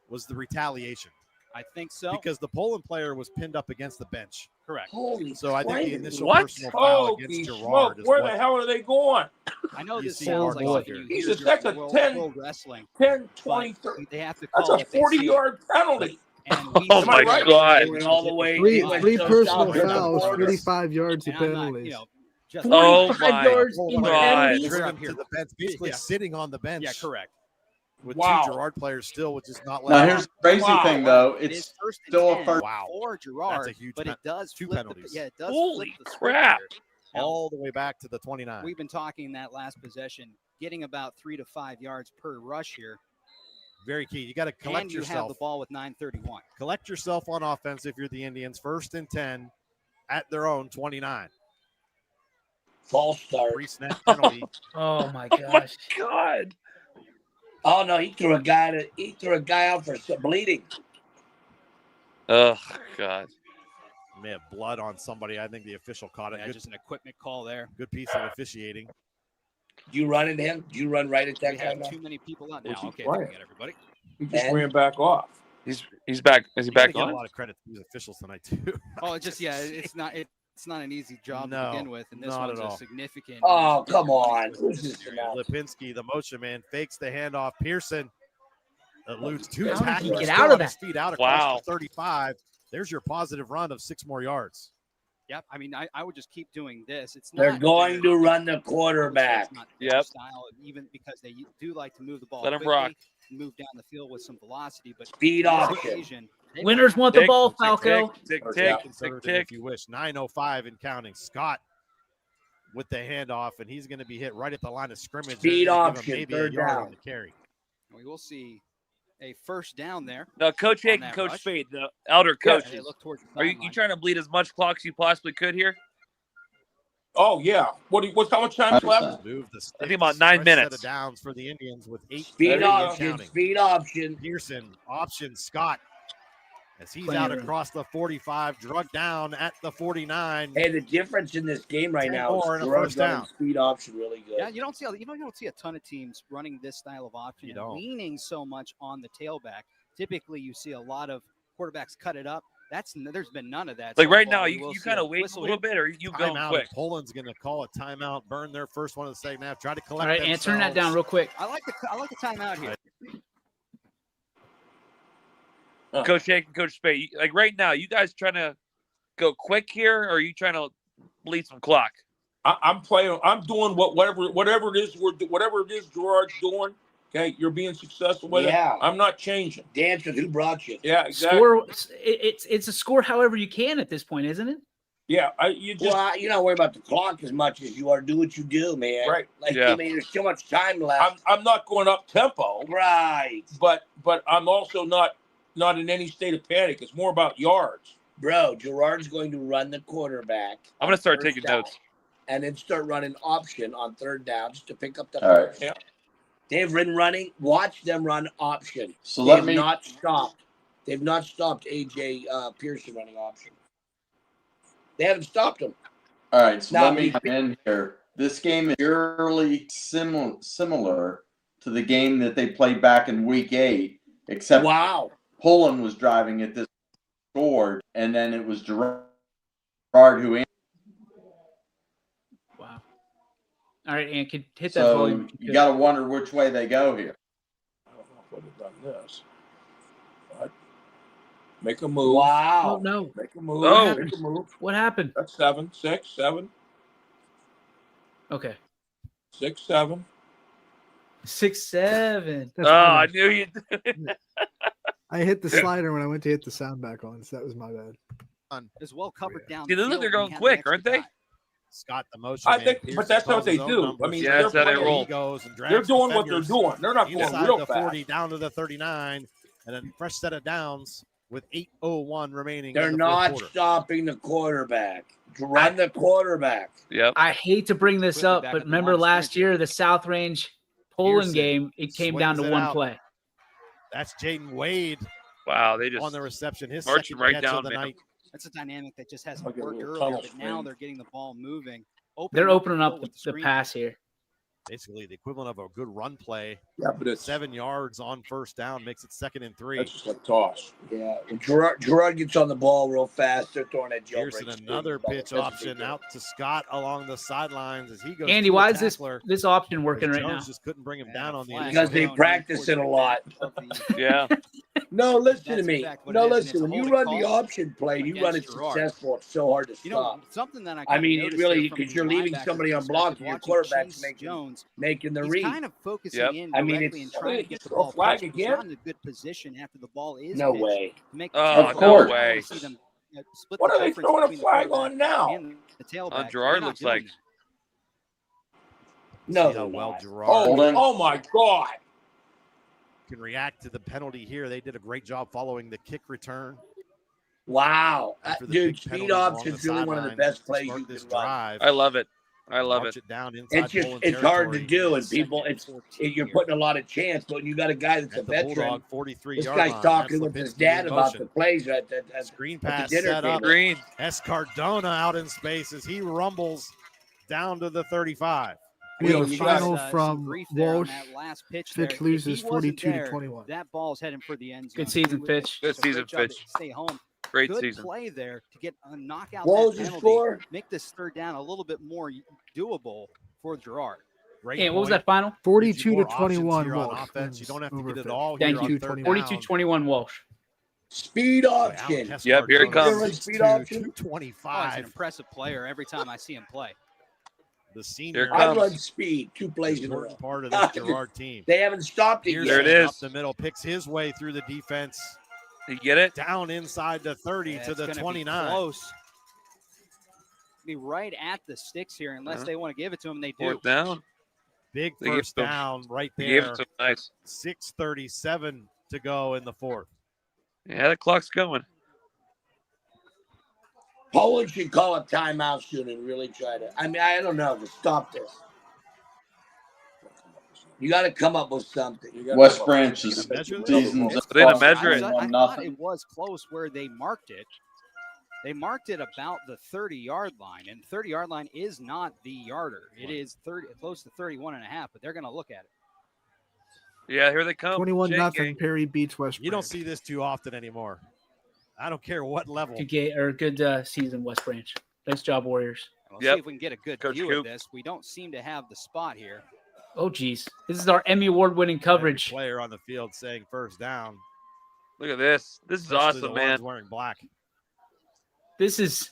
was the retaliation. I think so. Because the Poland player was pinned up against the bench. Correct. So I think the initial personal foul against Gerard is where the hell are they going? I know this sounds like that's a 10, wrestling. 10, 20, 30. They have to That's call a 40-yard penalty. Oh my God! All the way. Three personal fouls, 45 yards of penalties. Oh my God! To the bench, basically sitting on the bench. Yeah, correct. With 2 Gerard players still, which is not. Now here's the crazy thing, though. It's still a first. Wow. For Gerard, that's a huge. but it does 2 flip penalties. it does. Holy flip the crap! All the way back to the 29. We've been talking that last possession, getting about 3 to 5 yards per rush here. Very key. You got to collect and you yourself. have the ball with 9:31. Collect yourself on offense if you're the Indians. 1st and 10 at their own 29. False start. Pre-snap penalty. Oh my Oh my gosh. God! Oh no, he threw a guy out for bleeding. Oh God! May have blood on somebody. I think the official caught it. Yeah, just an equipment call there. Good piece of officiating. Do you run into him? Do you run right at that We guy? have now? too many people out now. What's he Okay, playing? we got everybody. He just ran back off. He's back. Is he back Got a on? lot of credit to these officials tonight too. Oh, it's just it's not an easy job to begin with, and this not one's at all. a significant. Oh, come on. Who's this now? Lipinski, the motion man, fakes the handoff. Pearson eludes 2 How did he tacklers. get Still out of on his that? feet out across Wow. the 35. There's your positive run of 6 more yards. Yep. I mean, I would just keep doing this. It's They're not going to run the quarterback. It's not their Yep. style, even because they do like to move the ball Let 'em quickly, rock. move down the field with some velocity, but Speed on off this it. occasion, they Winners want the ball, Falco. Tick, Or tick, tick, conservative tick. if you wish. 9:05 and counting. Scott with the handoff, and he's going to be hit right at the line of scrimmage. Speed They're gonna give him option, maybe a 3rd yard down. on the carry. We will see a first down there. No, Coach On Hake that and Coach rush. Spade, the elder Yeah. And they coaches. look towards the Are you sideline. trying to bleed as much clock as you possibly could here? Oh yeah. What's how much time's left? Move the I think about 9 stretch minutes. Set of downs for the Indians with 8. Speed There you go. option. Speed option. Pearson option Scott as he's out across the 45, drugged down at the 49. Hey, the difference in this game right now is Gerard's running speed option really good. Yeah, you don't see a ton of teams running this style of option and leaning so much on the tailback. Typically, you see a lot of quarterbacks cut it up. There's been none of that. Like so right far. now, you kind of wait a little bit, or you go quick. Poland's going to call a timeout, burn their first one of the second half, try to collect. All right, and turn that down real quick. I like the timeout here. Coach Hank and Coach Spade, like right now, you guys trying to go quick here, or are you trying to bleed some clock? I'm playing. I'm doing whatever it is Gerard's doing. Okay, you're being successful with it. I'm not changing. Dance with who brought you. Yeah, exactly. Score. It's a score however you can at this point, isn't it? Yeah, you're not worried about the clock as much as you are. Do what you do, man. Right. Like, I mean, there's so much time left. I'm not going up tempo. Right. But I'm also not in any state of panic. It's more about yards. Bro, Gerard's going to run the quarterback. I'm going to start taking notes. And then start running option on third down just to pick up the first. Yeah. They've been running. Watch them run option. So They've not stopped. They've not stopped A.J. Pearson running option. They haven't stopped him. All right, so let me come in here. This game is purely similar to the game that they played back in Week 8, except Poland was driving at this scored, and then it was Gerard who answered. Wow. All right, and can hit that So volume. you got to wonder which way they go here. I don't know if I would have done this. But make a move. Wow. Oh, no. Make a move. Oh. Make a move. What happened? That's 7, 6, 7. Okay. 6, 7. 6, 7. I knew you did. I hit the slider when I went to hit the sound back on, so that was my bad. As well covered down. See, they look they're going quick, aren't they? Scott, the motion. I think, but that's what they do. I mean, that's how they roll. They're doing what they're doing. They're not going real fast. 40 down to the 39, and then fresh set of downs with 8:01 remaining. They're not stopping the quarterback. Run the quarterback. Yep. I hate to bring this up, but remember last year, the South Range Poland game, it came down to one play. That's Jaden Wade. Wow, they just on the reception. His marching second right catch down, of the man. night. That's a dynamic that just hasn't worked earlier, but now they're getting the ball moving. They're opening up the pass here. Basically, the equivalent of a good run play. Yeah, but it's 7 yards on first down makes it 2nd and 3. That's just a toss. Yeah, when Gerard gets on the ball real fast. They're throwing that jailbreak. Pearson, another pitch option out to Scott along the sidelines as he goes. Andy, why is this option working right Jones now? just couldn't bring him down on the because they practice it a lot. Yeah. No, listen to me. No, listen. When you run the option play, you run it successful. It's so hard to stop. Something that I mean, it really because you're leaving somebody on block. Your quarterback's making the read. Kind of focusing in directly and trying to get the a ball flag pitched. again? He's not in a good position after the ball is No pitched way. to make Oh, Of course. no way. see them, split What the are they difference throwing a between the flag quarterback on now? and the tailback. On They're Gerard not looks doing like. that. No, See how they're well not. Gerard Oh my God. can react to the penalty here. They did a great job following the kick return. Wow, After the dude, big speed penalties along option's the really one of the sidelines best to plays start you this can run. drive. I love it. I love March it. down inside It's just Poland it's hard to territory. do, and people, you're putting a lot of chance. But when you got a guy that's a At the veteran, Bulldog 43 this yard guy's line. talking That's with his Lipinski dad in about motion. the plays at Screen the pass dinner set up. table. Green. Escardona out in space as he rumbles down to the 35. We have a you final got, from Brief there on Walsh. that last pitch Fitch there. If loses he wasn't 42 to there, 21. That ball's heading for the end zone. Good season, He Fitch. Good does a season, great job Fitch. to stay home. Great Good season. play there to get a knockout What that was the penalty. score? Make this third down a little bit more doable for Gerard. Great And what was point. that final? 42 to More options 21 here on Walsh. offense. You don't have to over get it Fitch. all Thank here you. on third 42-21 Walsh. Speed option. Wow, Yep, here it Escardona, comes. Speed option. Oh, he's an 225. impressive player every time I see him play. The Here senior it I comes. run speed 2 plays in a row. important part of this Gerard team. They haven't stopped it Pearson yet. There it is. Up the middle, picks his way through the defense, You get it? down inside the 30 Yeah, to it's the gonna be 29. Close. Be right at the sticks here, unless they want to give it to him. They do. Fourth down. Big They gave first it to- down right He gave there. it to him. Nice. 6:37 to go in the fourth. Yeah, the clock's going. Poland should call a timeout soon and really try to. I mean, I don't know to stop this. You got to come up with something. West Branch's season's They didn't measure it. I thought it was close where they marked it. They marked it about the 30-yard line, and 30-yard line is not the yarder. It is close to 31.5, but they're going to look at it. Yeah, here they come. 21-0. Perry beats West Branch. You don't see this too often anymore. I don't care what level. Good season, West Branch. Nice job, Warriors. We'll see if we can get a good view of this. We don't seem to have the spot here. Oh, geez. This is our Emmy Award-winning coverage. Every player on the field saying first down. Look at this. This is awesome, man. Wearing black. This is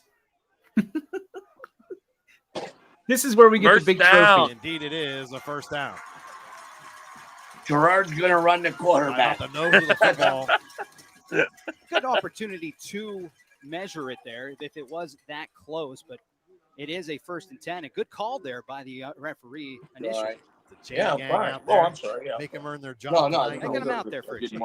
this is where we get First the big down. trophy. Indeed, it is a first down. Gerard's going to run the quarterback. Right off the nose of the football. Good opportunity to measure it there if it was that close, but it is a 1st and 10. A good call there by the referee initially. Right. Gang fine. out there. I'm sorry. Yeah. Make them earn their job. No, They get him out there for a change.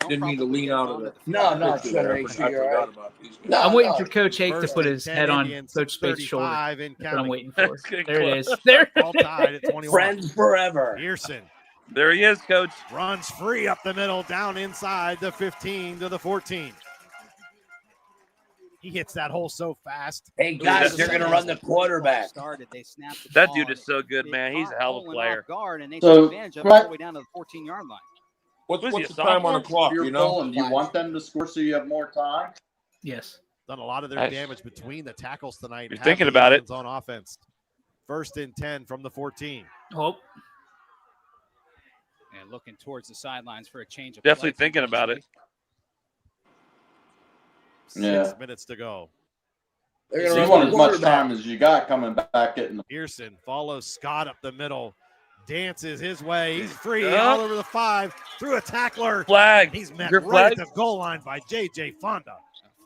Didn't mean to lean out of it. No, sure. I forgot about these. I'm waiting for Coach Hake to First put and his 10 head on Indians, Coach Spade's shoulder. 35 and That's what I'm counting. waiting for. That's getting There it close. is. There. All tied at 21. Friends forever. Pearson There he is, Coach. runs free up the middle, down inside the 15 to the 14. He hits that hole so fast. Hey, guys, they're going to run the quarterback. They snapped the That ball, dude and is so good, it man. He's a caught hell of a Poland player. off guard, and they So, took advantage of it all the way down to the 14-yard line. Was he What's a the time on the sophomore? clock? You're You know, pulling. Do you want them to score so you have more time? Yes. Done a lot of their Nice. damage between the tackles tonight. You're Have thinking the about it. Indians on offense. 1st and 10 from the 14. Oh, And looking towards the sidelines for a change of Definitely play, thinking about it. 6 minutes to go. They're So going you to want run as the much quarterback. time as you got coming back getting the Pearson follows Scott up the middle. Dances his way. He's free Yeah. all over the 5. Through a tackler. Flag. He's met Your right flag? at the goal line by J.J. Fonda.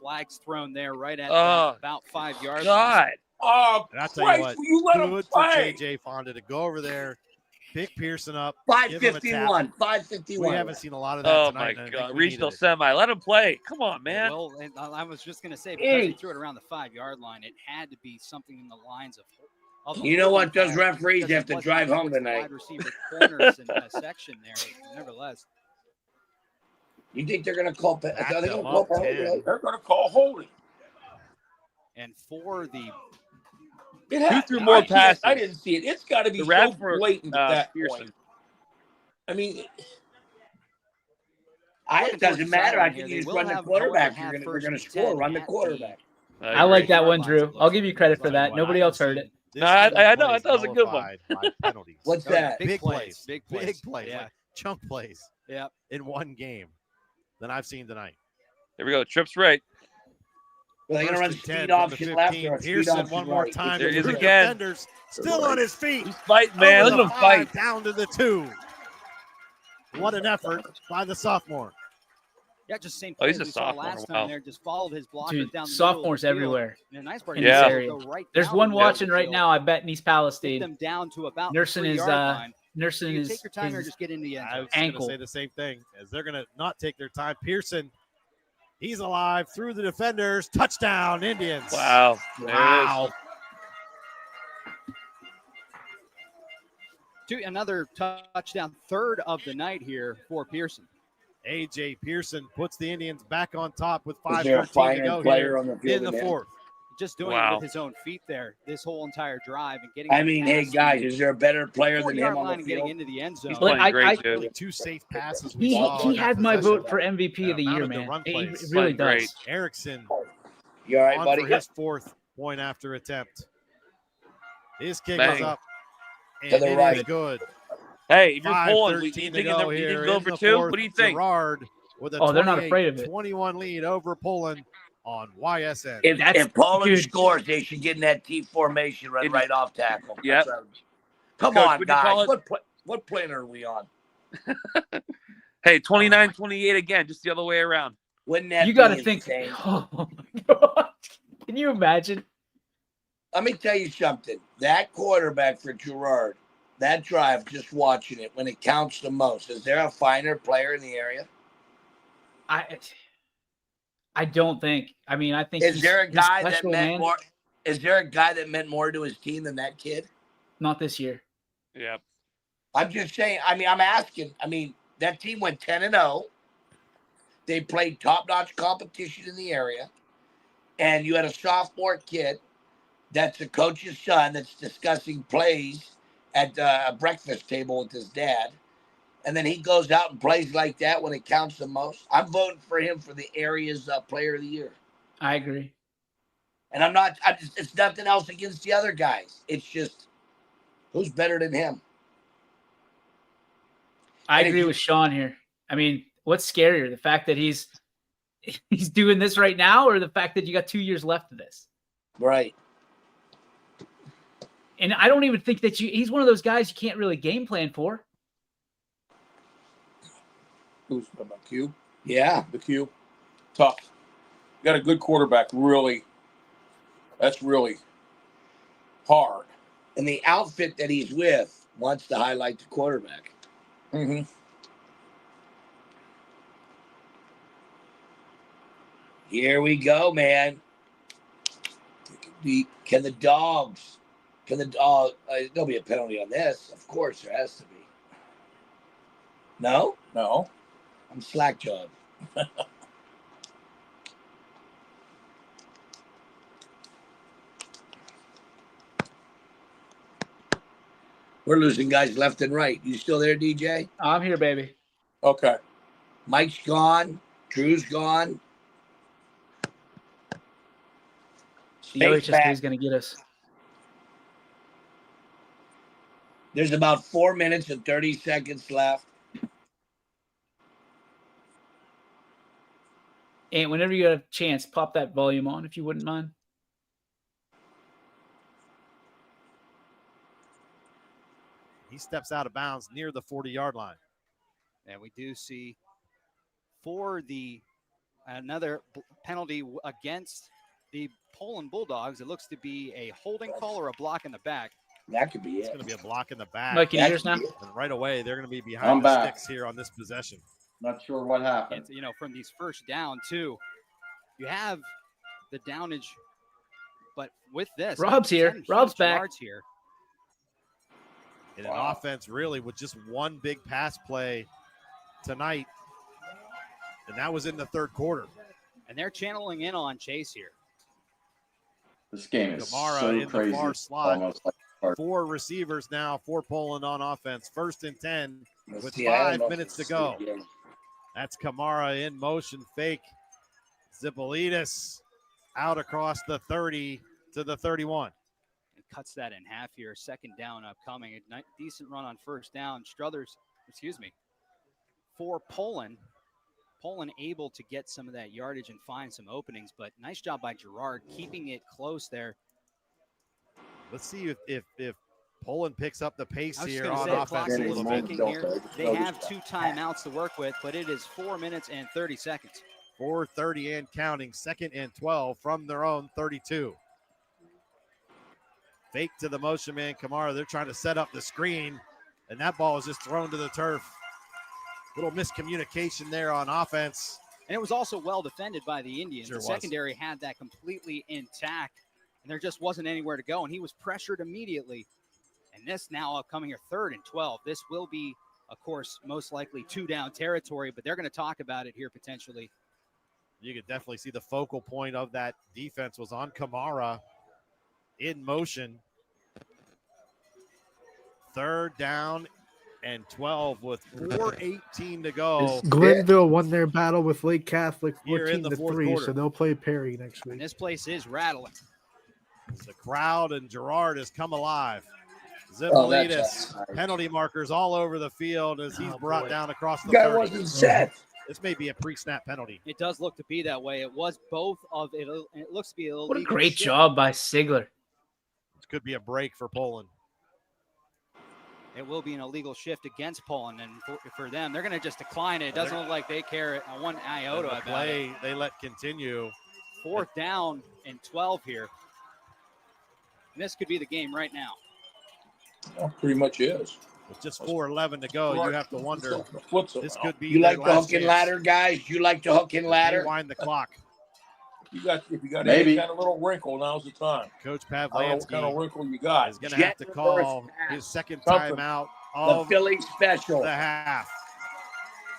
Flags thrown there right at Oh, about 5 yards. God. oh, And I'll tell you Christ, what, will you let him good for play? J.J. Fonda to go over there, pick Pearson up, give him a tap. 5:51. We 5:51. haven't seen a lot of that Oh, tonight. my and I God. think we Regional needed it. semi. Let him play. Come on, man. Well, and I was just going to say, because Hey. he threw it around the 5-yard line, it had to be something in the lines of the You know what? holding Those call, referees because have it to wasn't drive home towards the tonight. Wide receiver corners in a section there, nevertheless. You think they're going to call? Are they Back going to them call up penalty? 10. They're going to call holding. And for the Who threw more passes? I didn't see it. It's got to be The so Radford, blatant at that Pearson. point. I mean, It doesn't matter. I Here, think they you just will run the have, quarterback. however, have They're first going to and score. 10 Run the at quarterback. I like agree. that one, Drew. I'll give you credit for that. Nobody else heard it. This No, game I know. I plays thought it was a good one. nullified by penalties. What's that? Big plays, plays. big Big plays. plays. Yeah. Like chunk plays yeah. in one game than I've seen tonight. There we go. Trips right. Well, they're going to First run and speed 10 from the option left 15. or speed Pearson option one more right. time. There he is Through again. defenders, still on his feet. He's fighting, man. Over Look at the him fight. 5, down to the 2. What an effort by the sophomore. Yeah, just same Oh, he's play a we saw sophomore. last Wow. time there. Just followed his blockers Dude, down the sophomores middle of the field. everywhere And the nice part in Yeah. this is area. go right There's down one the middle of watching the right field, now, I bet, in East get Palestine. them down to about Nursing the his 3-yard line. nursing You his, take your time or his just get into the end I zone. was going to ankle. say the same thing as they're going to not take their time. Pearson, he's alive through the defenders. Touchdown, Indians. Wow. There it is. Wow. Another touchdown, third of the night here for Pearson. A.J. Pearson puts the Indians back on top with Is there a 5:13 to finer go player here on the field in the than him? fourth. Just doing Wow. it with his own feet there, this whole entire drive and getting. I the mean, hey, pass guys, to is there a better player than 40-yard him on line the and getting field? into the end zone. He's playing I- great, I- too. Only 2 safe passes we He, saw. he in that had my possession. vote for MVP of the amount year, of the man. run It plays. really Playing does. Erickson You all right, on buddy? for his 4th point after attempt. His kick Bang. is up, To and the it is right. good. Hey, if you're pulling, 5:13 you to think go you here can go in for the 2? fourth. What do you think? Gerard with a Oh, they're not afraid of it. 21 lead over Poland on YSN. If Poland dude. scores, they should get in that T formation, run right off tackle. Yep. That's right. Come Coach, on, would you call guys. it- What plane are we on? Hey, 29-28 again, just the other way around. Wouldn't that You got to be think. insane? Oh my God. Can you imagine? Let me tell you something. That quarterback for Gerard, that drive, just watching it, when it counts the most, is there a finer player in the area? I don't think. I mean, I think. Is there a he's guy that special, meant man. more? Is there a guy that meant more to his team than that kid? Not this year. Yep. I'm just saying. I mean, I'm asking. I mean, that team went 10-0. They played top-notch competition in the area, and you had a sophomore kid that's the coach's son that's discussing plays at a breakfast table with his dad. And then he goes out and plays like that when it counts the most. I'm voting for him for the area's player of the year. I agree. And it's nothing else against the other guys. It's just who's better than him. I agree with Sean here. I mean, what's scarier, the fact that he's doing this right now, or the fact that you got 2 years left of this? Right. And I don't even think that he's one of those guys you can't really game plan for. Who's about Q? Yeah. The Q. Tough. Got a good quarterback, really. That's really hard. And the outfit that he's with wants to highlight the quarterback. Mm-hmm. Here we go, man. Can the dogs? There'll be a penalty on this. Of course, there has to be. No? No. I'm slack jawed. We're losing guys left and right. You still there, DJ? I'm here, baby. Okay. Mike's gone. Drew's gone. OHSP is going to get us. There's about 4 minutes and 30 seconds left. And whenever you have a chance, pop that volume on if you wouldn't mind. He steps out of bounds near the 40-yard line. And we do see for another penalty against the Poland Bulldogs. It looks to be a holding call or a block in the back. That could be It's going to be a block in the back. Mike, can you hear us now? And right away, they're going to be behind the sticks here on this possession. Not sure what happened. And, from these first down, too, you have the downage. But with this, Rob's here. Rob's back. Here. In an offense, really, with just one big pass play tonight. And that was in the third quarter. And they're channeling in on Chase here. This game is Kamara so in crazy. the far slot. Almost like hard. 4 receivers now for Poland on offense. 1st and 10 with 5 minutes to go. That's Kamara in motion fake. Zipolidis out across the 30 to the 31. And cuts that in half here. 2nd down upcoming. A decent run on 1st down. For Poland. Poland able to get some of that yardage and find some openings, but nice job by Gerard keeping it close there. Let's see if Poland picks up the pace here on offense a little bit. Here. They have 2 timeouts to work with, but it is 4 minutes and 30 seconds. 4:30 and counting. 2nd and 12 from their own 32. Fake to the motion man, Kamara. They're trying to set up the screen, and that ball is just thrown to the turf. Little miscommunication there on offense. And it was also well defended by the Indians. Sure the secondary had that completely intact, and there just wasn't anywhere to go, and he was pressured immediately. And this now upcoming here, 3rd and 12. This will be, of course, most likely 2-down territory, but they're going to talk about it here potentially. You could definitely see the focal point of that defense was on Kamara in motion. 3rd down and 12 with 4:18 to go. Glenville won their battle with Lake Catholic Here in the 14-3, quarter. so they'll play Perry next week. And this place is rattling. The crowd and Gerard has come alive. Zipolidis, penalty markers all over the field as he's brought down across the 30. Wasn't set. This may be a pre-snap penalty. It does look to be that way. It was both of it. It looks to be a What a great job by Sigler. This could be a break for Poland. It will be an illegal shift against Poland, and for them, they're going to just decline it. It doesn't look like they care one iota about play, they let continue. 4th down and 12 here. And this could be the game right now. Well, pretty much is. With just 4:11 to go, you have to wonder. This could be. You like the hook and ladder, guys? You like the hook and ladder? Rewind the clock. If you got Maybe. any kind of little wrinkle, now's the time. Coach I don't know what kind of Pavlansky wrinkle you got. is going to have to call his 2nd timeout of Philly special. the half.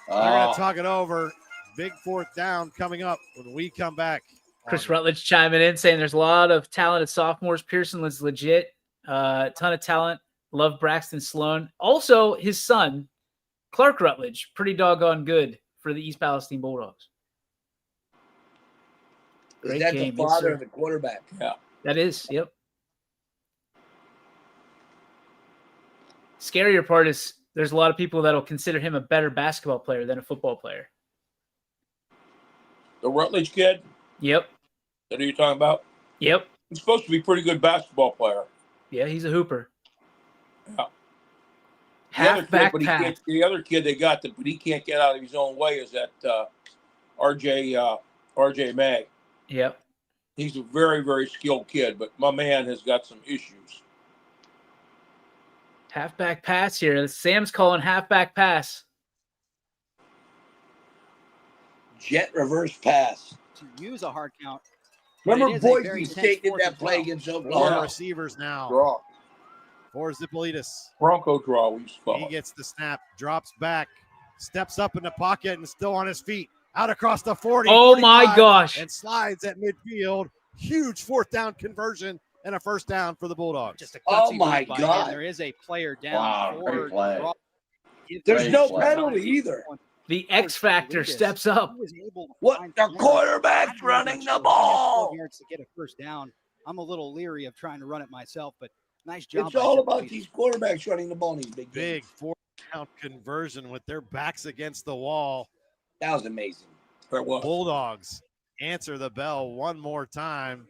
We're going to talk it over. Big fourth down coming up when we come back. Chris Rutledge chiming in saying there's a lot of talented sophomores. Pearson was legit. Ton of talent. Love Braxton Sloan. Also, his son, Clark Rutledge, pretty doggone good for the East Palestine Bulldogs. Is that the father of the quarterback? Yeah. That is, yep. Scarier part is there's a lot of people that'll consider him a better basketball player than a football player. The Rutledge kid? Yep. That are you talking about? Yep. He's supposed to be a pretty good basketball player. Yeah, he's a hooper. Yeah. The other kid they got, but he can't get out of his own way, is that RJ Mag. Yep. He's a very, very skilled kid, but my man has got some issues. Halfback pass here. Sam's calling halfback pass. Jet reverse pass. To use a hard count. Remember Boise State did that play against Oklahoma. Four receivers now. Draw. For Zipolitis. Bronco draw, we used to call He it. gets the snap, drops back, steps up in the pocket, and still on his feet. Out across the 40. Oh, my gosh. And slides at midfield. Huge fourth down conversion and a first down for the Bulldogs. Just a Oh, my move by God. him. There is a player down. Wow, great play. There's Great no play. penalty either. The X Factor steps up. He was able to What? find The Warren. quarterback's I'm running not the sure. He has 12 ball. yards to get a first down. I'm a little leery of trying to run it myself, but nice job. It's by all Zipolitis. about these quarterbacks running the ball in these big Big games. fourth down conversion with their backs against the wall. That was amazing. That was. Bulldogs answer the bell one more time.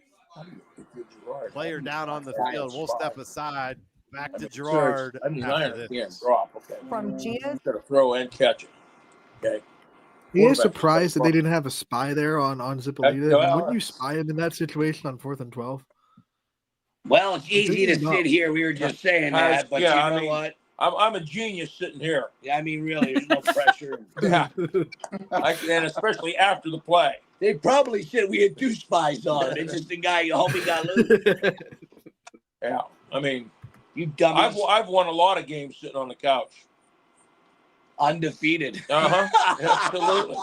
Player down on the field. We'll step aside. Back to Gerard. I mean, after I this. understand drop. Okay. From Gia's. Got to throw and catch it. Okay. He is Quarterback surprised that they front. didn't have a spy there on Zipolita. well, Wouldn't you spy him in that situation on 4th and 12? Well, it's easy to Thinking about- sit here. We were just saying that, but Yeah, you know I mean, what? I'm a genius sitting here. Yeah, I mean, really, there's no pressure. Yeah. And especially after the play. They probably said we had two spies on it. It's just the guy you hope he got loose. Yeah. I mean, You dummies. I've won a lot of games sitting on the couch. Undefeated. Absolutely.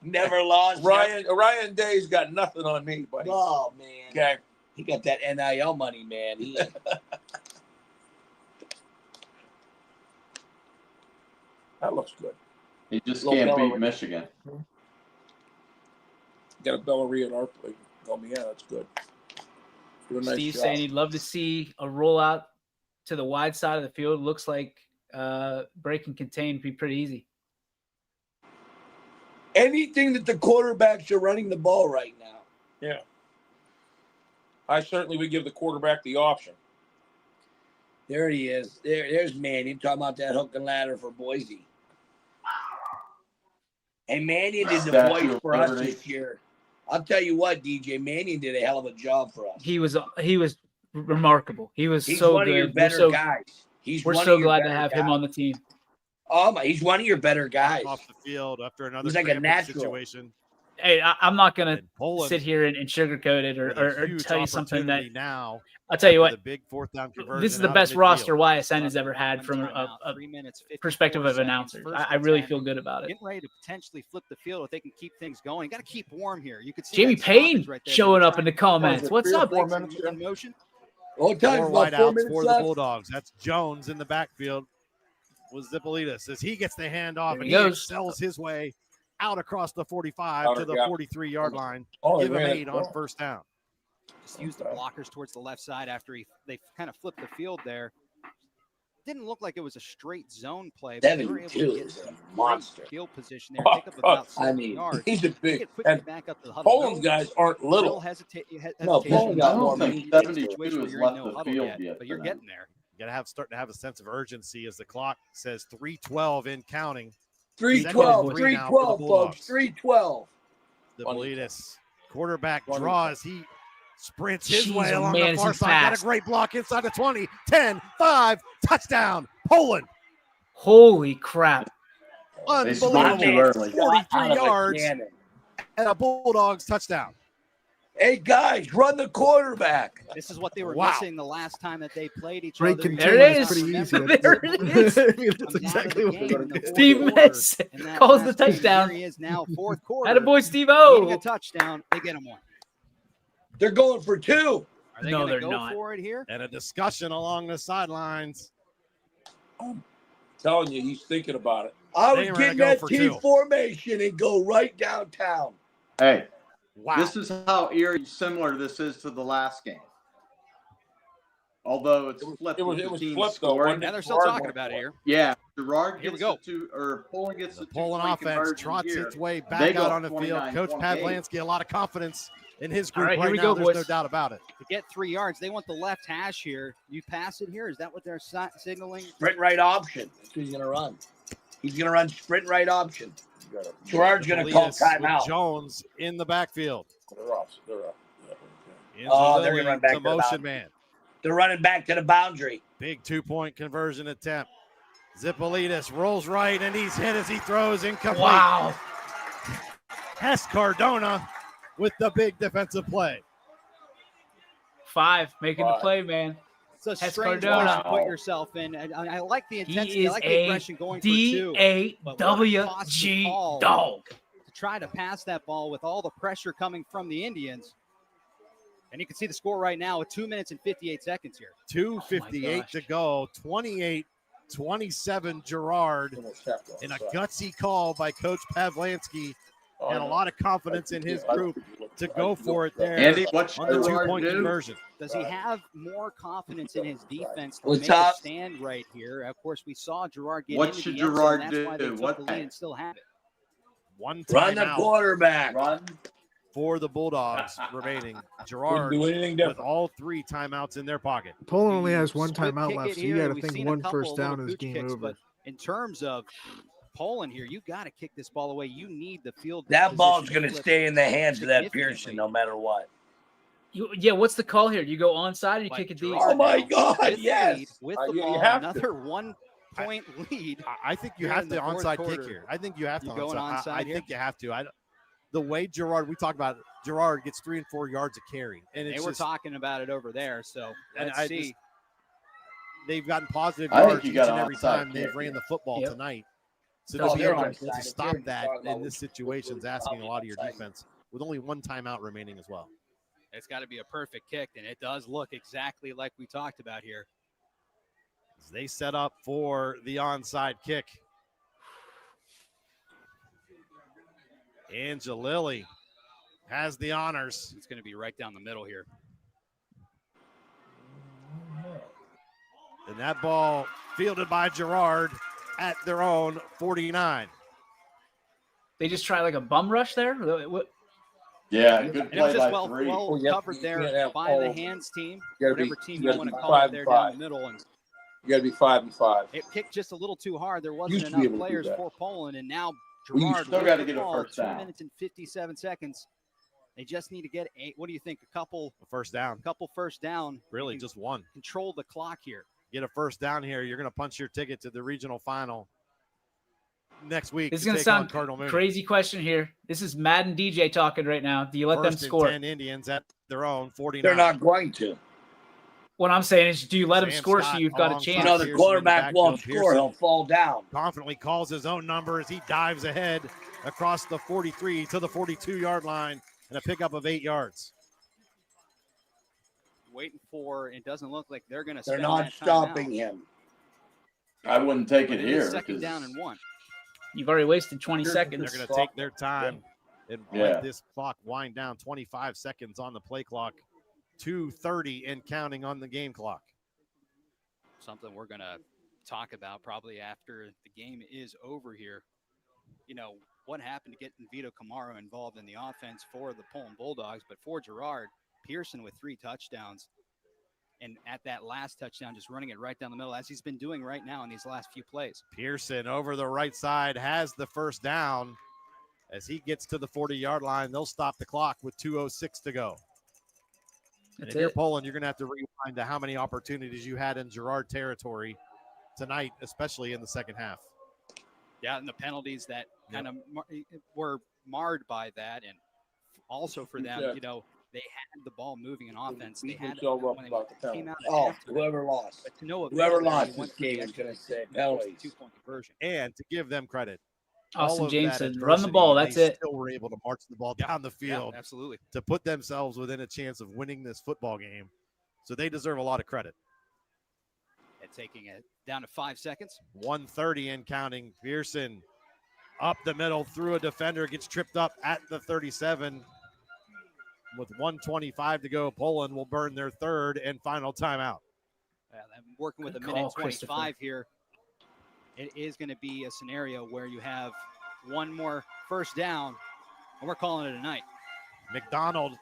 Never lost. Ryan Day's got nothing on me, buddy. Oh, man. Okay. He got that NIL money, man. That looks good. He just Little can't Bella- beat Michigan. Got a Belleria in our plate. Oh, yeah, that's good. Do a nice Steve job. saying he'd love to see a rollout to the wide side of the field. Looks like break and contain would be pretty easy. Anything that the quarterbacks are running the ball right now. Yeah. I certainly would give the quarterback the option. There he is. There's Mannion talking about that hook and ladder for Boise. And Mannion did the Statue voice of for us Liberty. this year. I'll tell you what, DJ Mannion did a hell of a job for us. He was remarkable. He was He's so one of your good. better guys. We're so glad to have him on the team. Oh my, he's one of your better guys. Off the field after another He's like a scramble natural. situation. Hey, I'm not gonna And Poland sit here and sugarcoat it with a or huge tell you something that opportunity now. I'll tell you after what. the big fourth down conversion This is the out of best midfield. roster YSN has ever had from a 3 minutes, 54 perspective of seconds, announcers. first I and really 10. feel good about it. Getting ready to potentially flip the field if they can keep things going. Got to keep warm here. You could see Jamie that stoppage Payne right there. showing They're up in the trying to comments. it, What's 3 or up? 4 legs minutes here? in motion. Oh, time Four about 4 wideouts minutes for the left. Bulldogs. That's Jones in the backfield with Zipolitis as he gets the handoff There and he he goes. excels his way out across the 45 Out to of- the yeah. 43-yard line. Oh, Give him man. 8 on first down. Just used the blockers towards the left side after they kind of flipped the field there. Didn't look like it was a straight zone play, but they were able to 72 get is a some monster. great field position there, pick up about 7 yards. He's a big. Get quickly And back up to the huddle. Poland's guys aren't little. No, Poland got I more don't money. think 72 has left the field yet. But you're for them. getting there. You got to starting to have a sense of urgency as the clock says 3:12 in counting. 3-12, Second and 3 now for the 3-12, Bulldogs. folks, 3-12. Zipolitis, quarterback draw as he sprints his Jeez, way oh along man, the is far he side. Got a fast. great block inside the 20, 10, 5, touchdown, Poland. Holy crap! They sprinted too Unbelievable. early. 43 Out of a yards cannon. and a Bulldogs touchdown. Hey, guys, run the quarterback. This is what they were missing the last time that they played each Break other. containment is pretty Remember, easy. there it is. That's exactly what they did. Steve Metz calls the touchdown. Here he is now, fourth quarter. Attaboy, Steve-O. Needing a touchdown. They get him one. They're going for 2. Are they No, going to they're go not. for it here? And a discussion along the sidelines. I'm telling you, he's thinking about it. I They would were get in gonna that go for T 2. formation and go right downtown. Hey, Wow. this is how eerie similar this is to the last game. Although it's flipped. It was with the team flipped, though, scoring. wasn't it? Yeah, they're still Gerard talking went about it for here. Yeah, Gerard Here we gets go. Poland gets the Poland two-point offense conversion trots here. its way They back go out on the field. 29-28. Coach Pavlansky, a lot of confidence in his All group right, here right we now. go, There's boys. no doubt about it. To get 3 yards, they want the left hash here. You pass it here? Is that what they're signaling? Sprint right option. That's who he's going to run. He's going to run sprint right option. Gerard's going to call Elias with timeout. Jones in the backfield. They're up. They're up. Oh, they're going to run back the to the motion boundary. man. They're running back to the boundary. Big 2-point conversion attempt. Zipolitis rolls right, and he's hit as he throws incomplete. Wow. Hess Cardona with the big defensive play. 5, making the play, man. It's a Hess strange Cardona. one to put yourself in. I like the intensity. He I is like the aggression going for 2. But what a costly D-A-W-G call dog. to try to pass that ball with all the pressure coming from the Indians. And you can see the score right now with 2 minutes and 58 seconds here. 2:58 to go. 28-27 Gerard. In a gutsy call by Coach Pavlansky. And a lot of confidence in his group to go for it there. Andy, what's on the Gerard 2-point do? conversion. Does he have more confidence in his defense to What's make up? a stand right here? Of course, we saw Gerard get What into should the end zone. Gerard That's why they do? took What- the lead and still have it. One Run the timeout quarterback. Run. for the Bulldogs remaining. Gerard Wouldn't do anything with different. all 3 timeouts in their pocket. Poland only has one Split timeout kick left, it so you here. got to We've think seen a one couple first of down little is gooch game kicks, over. But in terms of Poland here, you got to kick this ball away. You need the field. That ball's position going to flip stay in the hands of that significantly. Pearson no matter what. Yeah, what's the call here? You go onside or you But kick it deep? Gerard Oh, my now God, with the yes. lead, with You- the you ball, have to. another 1-point lead. I think you Here have in to the fourth onside kick quarter. here. I think you have to You going onside. onside I here? think you have to. The way Gerard, we talked about it, Gerard gets 3 and 4 yards a carry. And They it's were just, talking about it over there, so and let's I see. just- they've gotten positive I think yards you each got and an every onside time they've kick ran here. the football Yep. tonight. So Oh, to be they're able onside. to stop You're that talking about in this situation is asking a lot of your defense with only 1 timeout remaining as well. It's got to be a perfect kick, and it does look exactly like we talked about here. As they set up for the onside kick. Angelilli has the honors. It's going to be right down the middle here. And that ball fielded by Gerard at their own 49. They just try like a bum rush there? What? Yeah, good And it was play just by 3. well yep. covered there Yeah, by the oh. hands team, You gotta be- whatever team you you gotta want to be call it 5 there and down 5. the middle. And You got to be 5 and 5. it kicked just a little too hard. There wasn't Used to be enough able to do players that. for Poland, and now We used Gerard Still with gotta the get a ball, first 2 down. minutes and 57 seconds. They just need to get 8. What do you think? A couple First down. first down. Really, You can just 1. control the clock here. Get a first down here. You're going to punch your ticket to the regional final next week. This is to going to take on sound Cardinal Mooney. crazy question here. This is Madden DJ talking right now. Do you let them First and score? 10 Indians at their own 49. They're not going to. What I'm saying is, do you let them Sam score Scott so you've got a alongside chance? You know, the Pearson in quarterback backfield. won't score. Pearson He'll fall down. confidently calls his own number as he dives ahead across the 43 to the 42-yard line and a pickup of 8 yards. Waiting for, it doesn't look like they're going to They're spend not that time stopping out. him. I wouldn't take But it it is here. second 'cause- down and 1. You've already wasted 20 They're seconds. going to take their time and Yeah. let this clock wind down. 25 seconds on the play clock, 2:30 and counting on the game clock. Something we're going to talk about probably after the game is over here. You know, what happened to getting Vito Camaro involved in the offense for the Poland Bulldogs, but for Gerard, Pearson with 3 touchdowns. And at that last touchdown, just running it right down the middle, as he's been doing right now in these last few plays. Pearson over the right side has the first down. As he gets to the 40-yard line, they'll stop the clock with 2:06 to go. And That's if you're it. Poland, you're going to have to rewind to how many opportunities you had in Gerard territory tonight, especially in the second half. Yeah, and the penalties that kind of were marred by that. And also for them, Yeah. you know, They had the ball moving in offense. They Beat had themselves up when about the they came penalty. out. Oh, At halftime, whoever lost. but to no Whoever avail, lost they went this for the game is extra going to say point, penalties. 2-point conversion. And to give them credit, Austin all of James that said, "Run the ball. adversity, That's they it." still were able to march the ball down the field Absolutely. to put themselves within a chance of winning this football game. So they deserve a lot of credit. And taking it down to 5 seconds. 1:30 and counting. Pearson up the middle through a defender, gets tripped up at the 37. With 1:25 to go, Poland will burn their third and final timeout. I'm working with Good a minute call, 25 here. It is going to be a scenario where you have one more first down, and we're calling it a night. McDonald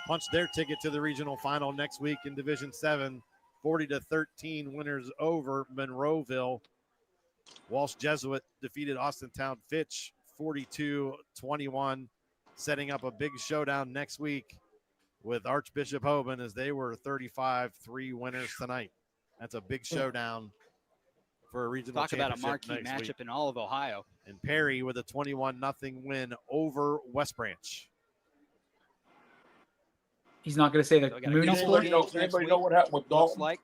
punched their ticket to the regional final next week in Division 7, 40-13 winners over Monroeville. Walsh Jesuit defeated Austintown Fitch 42-21, setting up a big showdown next week with Archbishop Hoban as they were 35-3 winners tonight. That's a big showdown for a regional Talk about a championship marquee next matchup week. in all of Ohio. And Perry with a 21-0 win over West Branch. He's not going to say the So I got a Mooney couple score. of games next Anybody week, know what happened with looks Dalton? like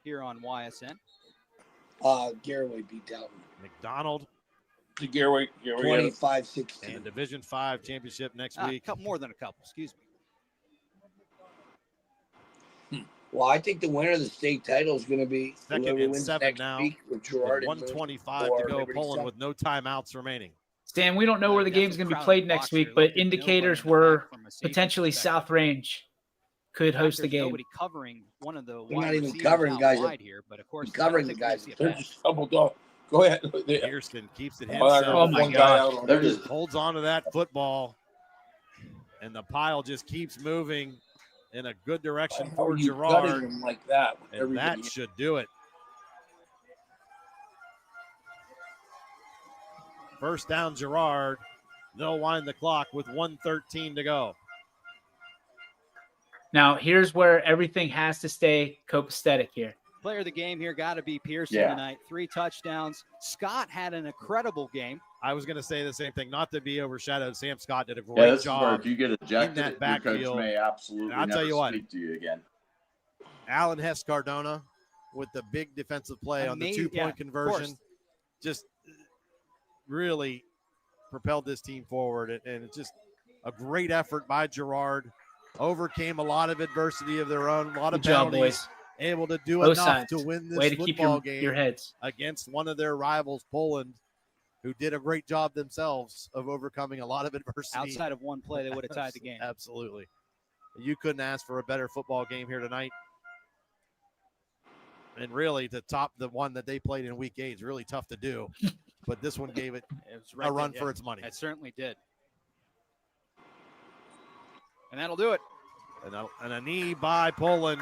here on YSN. Garraway beat Dalton. McDonald To Garraway. 25-16. and Division 5 championship next week. More than a couple, excuse me. Well, I think the winner of the state title is going to be Second whoever and wins 7 next now. week with With Gerard and 1:25 to or go, Liberty Poland South. with no timeouts remaining. Stan, we don't know where the game's going to be played next week, but indicators were potentially South Range could host the There's game. nobody covering one of the They're wide not even receivers covering out guys wide here, but of course covering I the don't think we're guys gonna see a They're pass. just doubled up. Go ahead. Pearson keeps it Oh, himself. my one guy God. out on They're the- just Holds on to that football, and the pile just keeps moving in a good direction How for are you Gerard, gutting him like that with and everybody? that should do it. First down, Gerard. They'll wind the clock with 1:13 to go. Now, here's where everything has to stay copacetic here. Player of the game here got to be Pearson Yeah. tonight. 3 touchdowns. Scott had an incredible game. I was going to say the same thing, not to be overshadowed. Sam Scott did a yeah, great this is where job. if you get ejected, that your coach backfield. may absolutely And I'll never tell you what. speak to you again. Alan Hess Cardona with the big defensive play on the 2-point conversion. Just really propelled this team forward. And it's just a great effort by Gerard. Overcame a lot of adversity of their own, a lot of Good job, penalties. boys. Able to do Both enough sides. to win this Way to keep football game your heads. against one of their rivals, Poland, who did a great job themselves of overcoming a lot of adversity. Outside of one play, they would have tied the game. Absolutely. You couldn't ask for a better football game here tonight. And really, to top the one that they played in Week 8 is really tough to do. But this one gave it It was a run there. for its money. It certainly did. And that'll do it. And a knee by Poland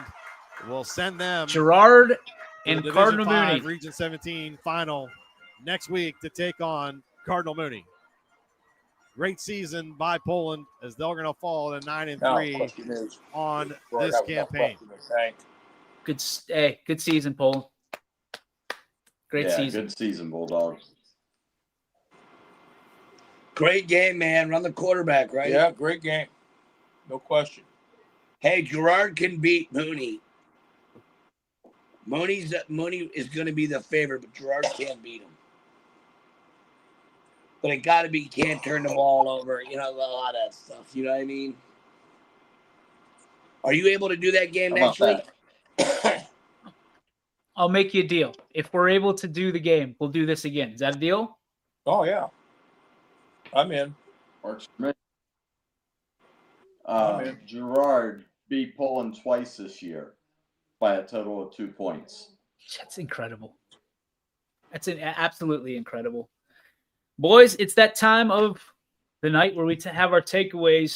will send them Gerard to and the Division Cardinal 5 Mooney. Region 17 final next week to take on Cardinal Mooney. Great season by Poland as they're going to fall to 9-3 question is, on do I this have enough campaign. left in the tank? Good season, Poland. Great yeah, season. good season, Bulldogs. Great game, man. Run the quarterback, right? Yeah, great game. No question. Hey, Gerard can beat Mooney. Mooney is going to be the favorite, but Gerard can't beat him. But it got to be, you can't turn the ball over, a lot of that stuff. You know what I mean? Are you able to do that game How next about week? I'll make you a deal. If we're able to do the game, we'll do this again. Is that a deal? Oh, yeah. I'm in. Works for me. in. Gerard beat Poland twice this year by a total of 2 points. That's incredible. That's absolutely incredible. Boys, it's that time of the night where we have our takeaways.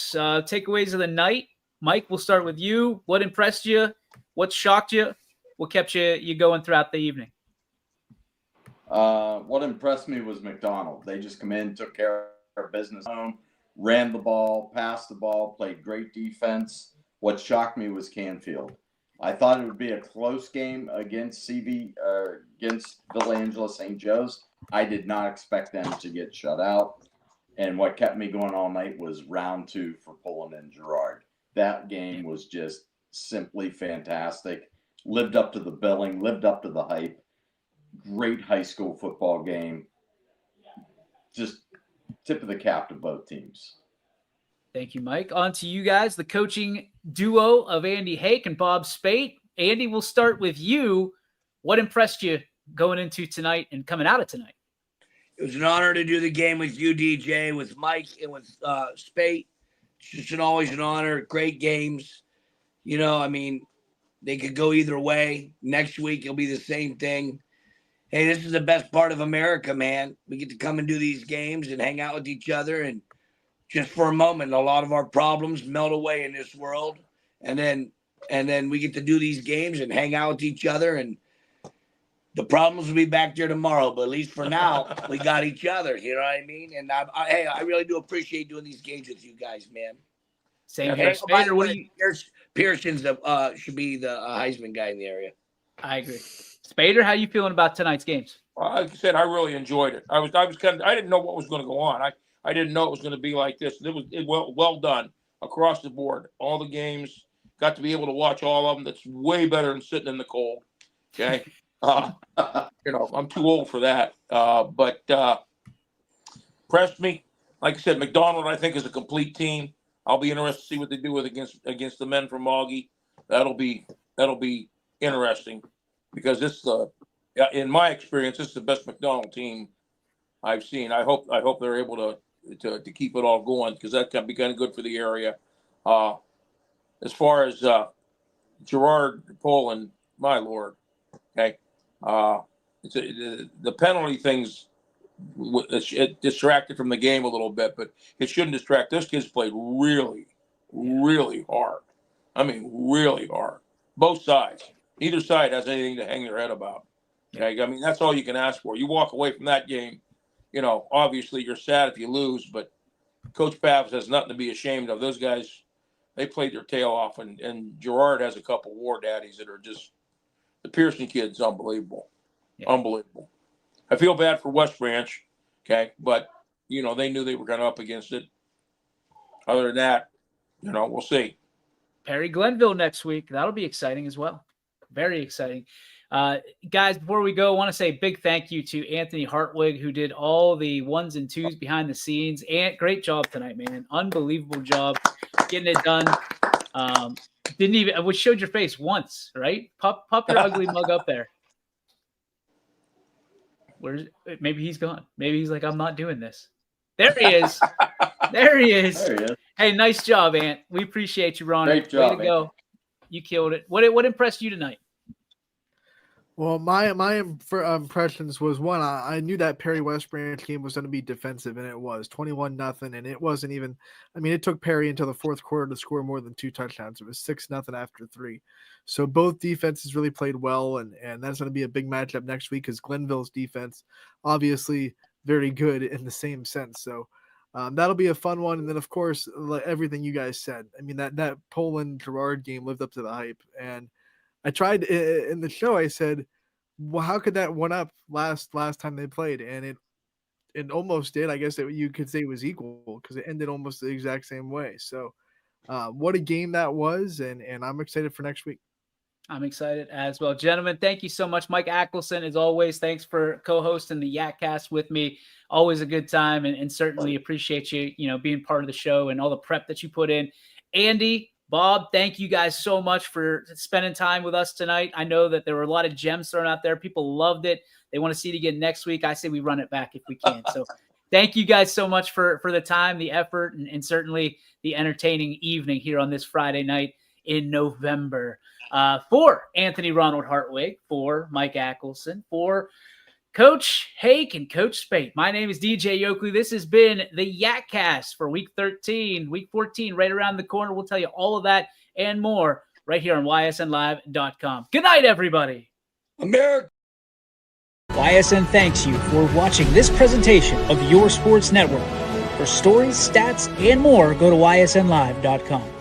Takeaways of the night. Mike, we'll start with you. What impressed you? What shocked you? What kept you going throughout the evening? What impressed me was McDonald. They just come in, took care of business home, ran the ball, passed the ball, played great defense. What shocked me was Canfield. I thought it would be a close game against against Villangela St. Joe's. I did not expect them to get shut out. And what kept me going all night was round 2 for Poland and Gerard. that game was just simply fantastic. Lived up to the billing, lived up to the hype. Great high school football game. Just tip of the cap to both teams. Thank you, Mike. On to you guys, the coaching duo of Andy Hake and Bob Spate. Andy, we'll start with you. What impressed you going into tonight and coming out of tonight? It was an honor to do the game with you, DJ, with Mike and with Spate. It's just always an honor. Great games. You know, I mean, they could go either way. Next week, it'll be the same thing. Hey, this is the best part of America, man. We get to come and do these games and hang out with each other. And just for a moment, a lot of our problems melt away in this world. And then we get to do these games and hang out with each other. And the problems will be back there tomorrow. But at least for now, we got each other. You know what I mean? And I really do appreciate doing these games with you guys, man. Same here. Spader, what do you... Pearson's should be the Heisman guy in the area. I agree. Spader, how you feeling about tonight's games? Like I said, I really enjoyed it. I didn't know what was going to go on. I didn't know it was going to be like this. It was well done across the board. All the games, got to be able to watch all of them. That's way better than sitting in the cold. Okay, you know, I'm too old for that. But impressed me. Like I said, McDonald, I think, is a complete team. I'll be interested to see what they do against the men from Augie. That'll be interesting because this in my experience, this is the best McDonald team I've seen. I hope they're able to keep it all going because that can be kind of good for the area. As far as Gerard Poland, my lord, okay, the penalty things. It distracted from the game a little bit, but it shouldn't distract. This kid's played really, really hard. I mean, really hard. Both sides. Neither side has anything to hang their head about. Okay? I mean, that's all you can ask for. You walk away from that game, you know, obviously you're sad if you lose, but Coach Pavs has nothing to be ashamed of. Those guys, they played their tail off, and Gerard has a couple war daddies that are just – the Pearson kid's unbelievable. Yeah. Unbelievable. I feel bad for West Branch, okay, but, you know, they knew they were going up against it. Other than that, you know, we'll see. Perry Glenville next week. That'll be exciting as well. Very exciting. Guys, before we go, I want to say a big thank you to Anthony Hartwig, who did all the ones and twos behind the scenes. And great job tonight, man. Unbelievable job getting it done. We showed your face once, right? Pop your ugly mug up there. Maybe he's gone. Maybe he's like, I'm not doing this. There he is. There he is. Hey, nice job, Ant. We appreciate you, Ron. Great job, way to go. You killed it. What impressed you tonight? Well, my impressions was one. I knew that Perry West Branch game was going to be defensive, and it was 21-0, and it wasn't even. I mean, it took Perry until the fourth quarter to score more than 2 touchdowns. It was 6-0 after 3. So both defenses really played well, and that's going to be a big matchup next week because Glenville's defense, obviously, very good in the same sense. So that'll be a fun one. And then, of course, everything you guys said. I mean, that Poland-Gerard game lived up to the hype, and I tried in the show. I said, "Well, how could that one up last time they played?" And it almost did. I guess you could say it was equal because it ended almost the exact same way. So, what a game that was, and I'm excited for next week. I'm excited as well, gentlemen. Thank you so much, Mike Ackelson. As always, thanks for co-hosting the Yack-Cast with me. Always a good time, and certainly appreciate you, being part of the show and all the prep that you put in. Andy, Bob, thank you guys so much for spending time with us tonight. I know that there were a lot of gems thrown out there. People loved it. They want to see it again next week. I say we run it back if we can. So thank you guys so much for the time, the effort, and certainly the entertaining evening here on this Friday night in November. For Anthony Ronald Hartwig, for Mike Ackelson, for Coach Hake and Coach Spate. My name is DJ Yokley. This has been the Yack-Cast for Week 13. Week 14 right around the corner. We'll tell you all of that and more right here on ysnlive.com. Good night, everybody. America. YSN thanks you for watching this presentation of your sports network. For stories, stats, and more, go to ysnlive.com.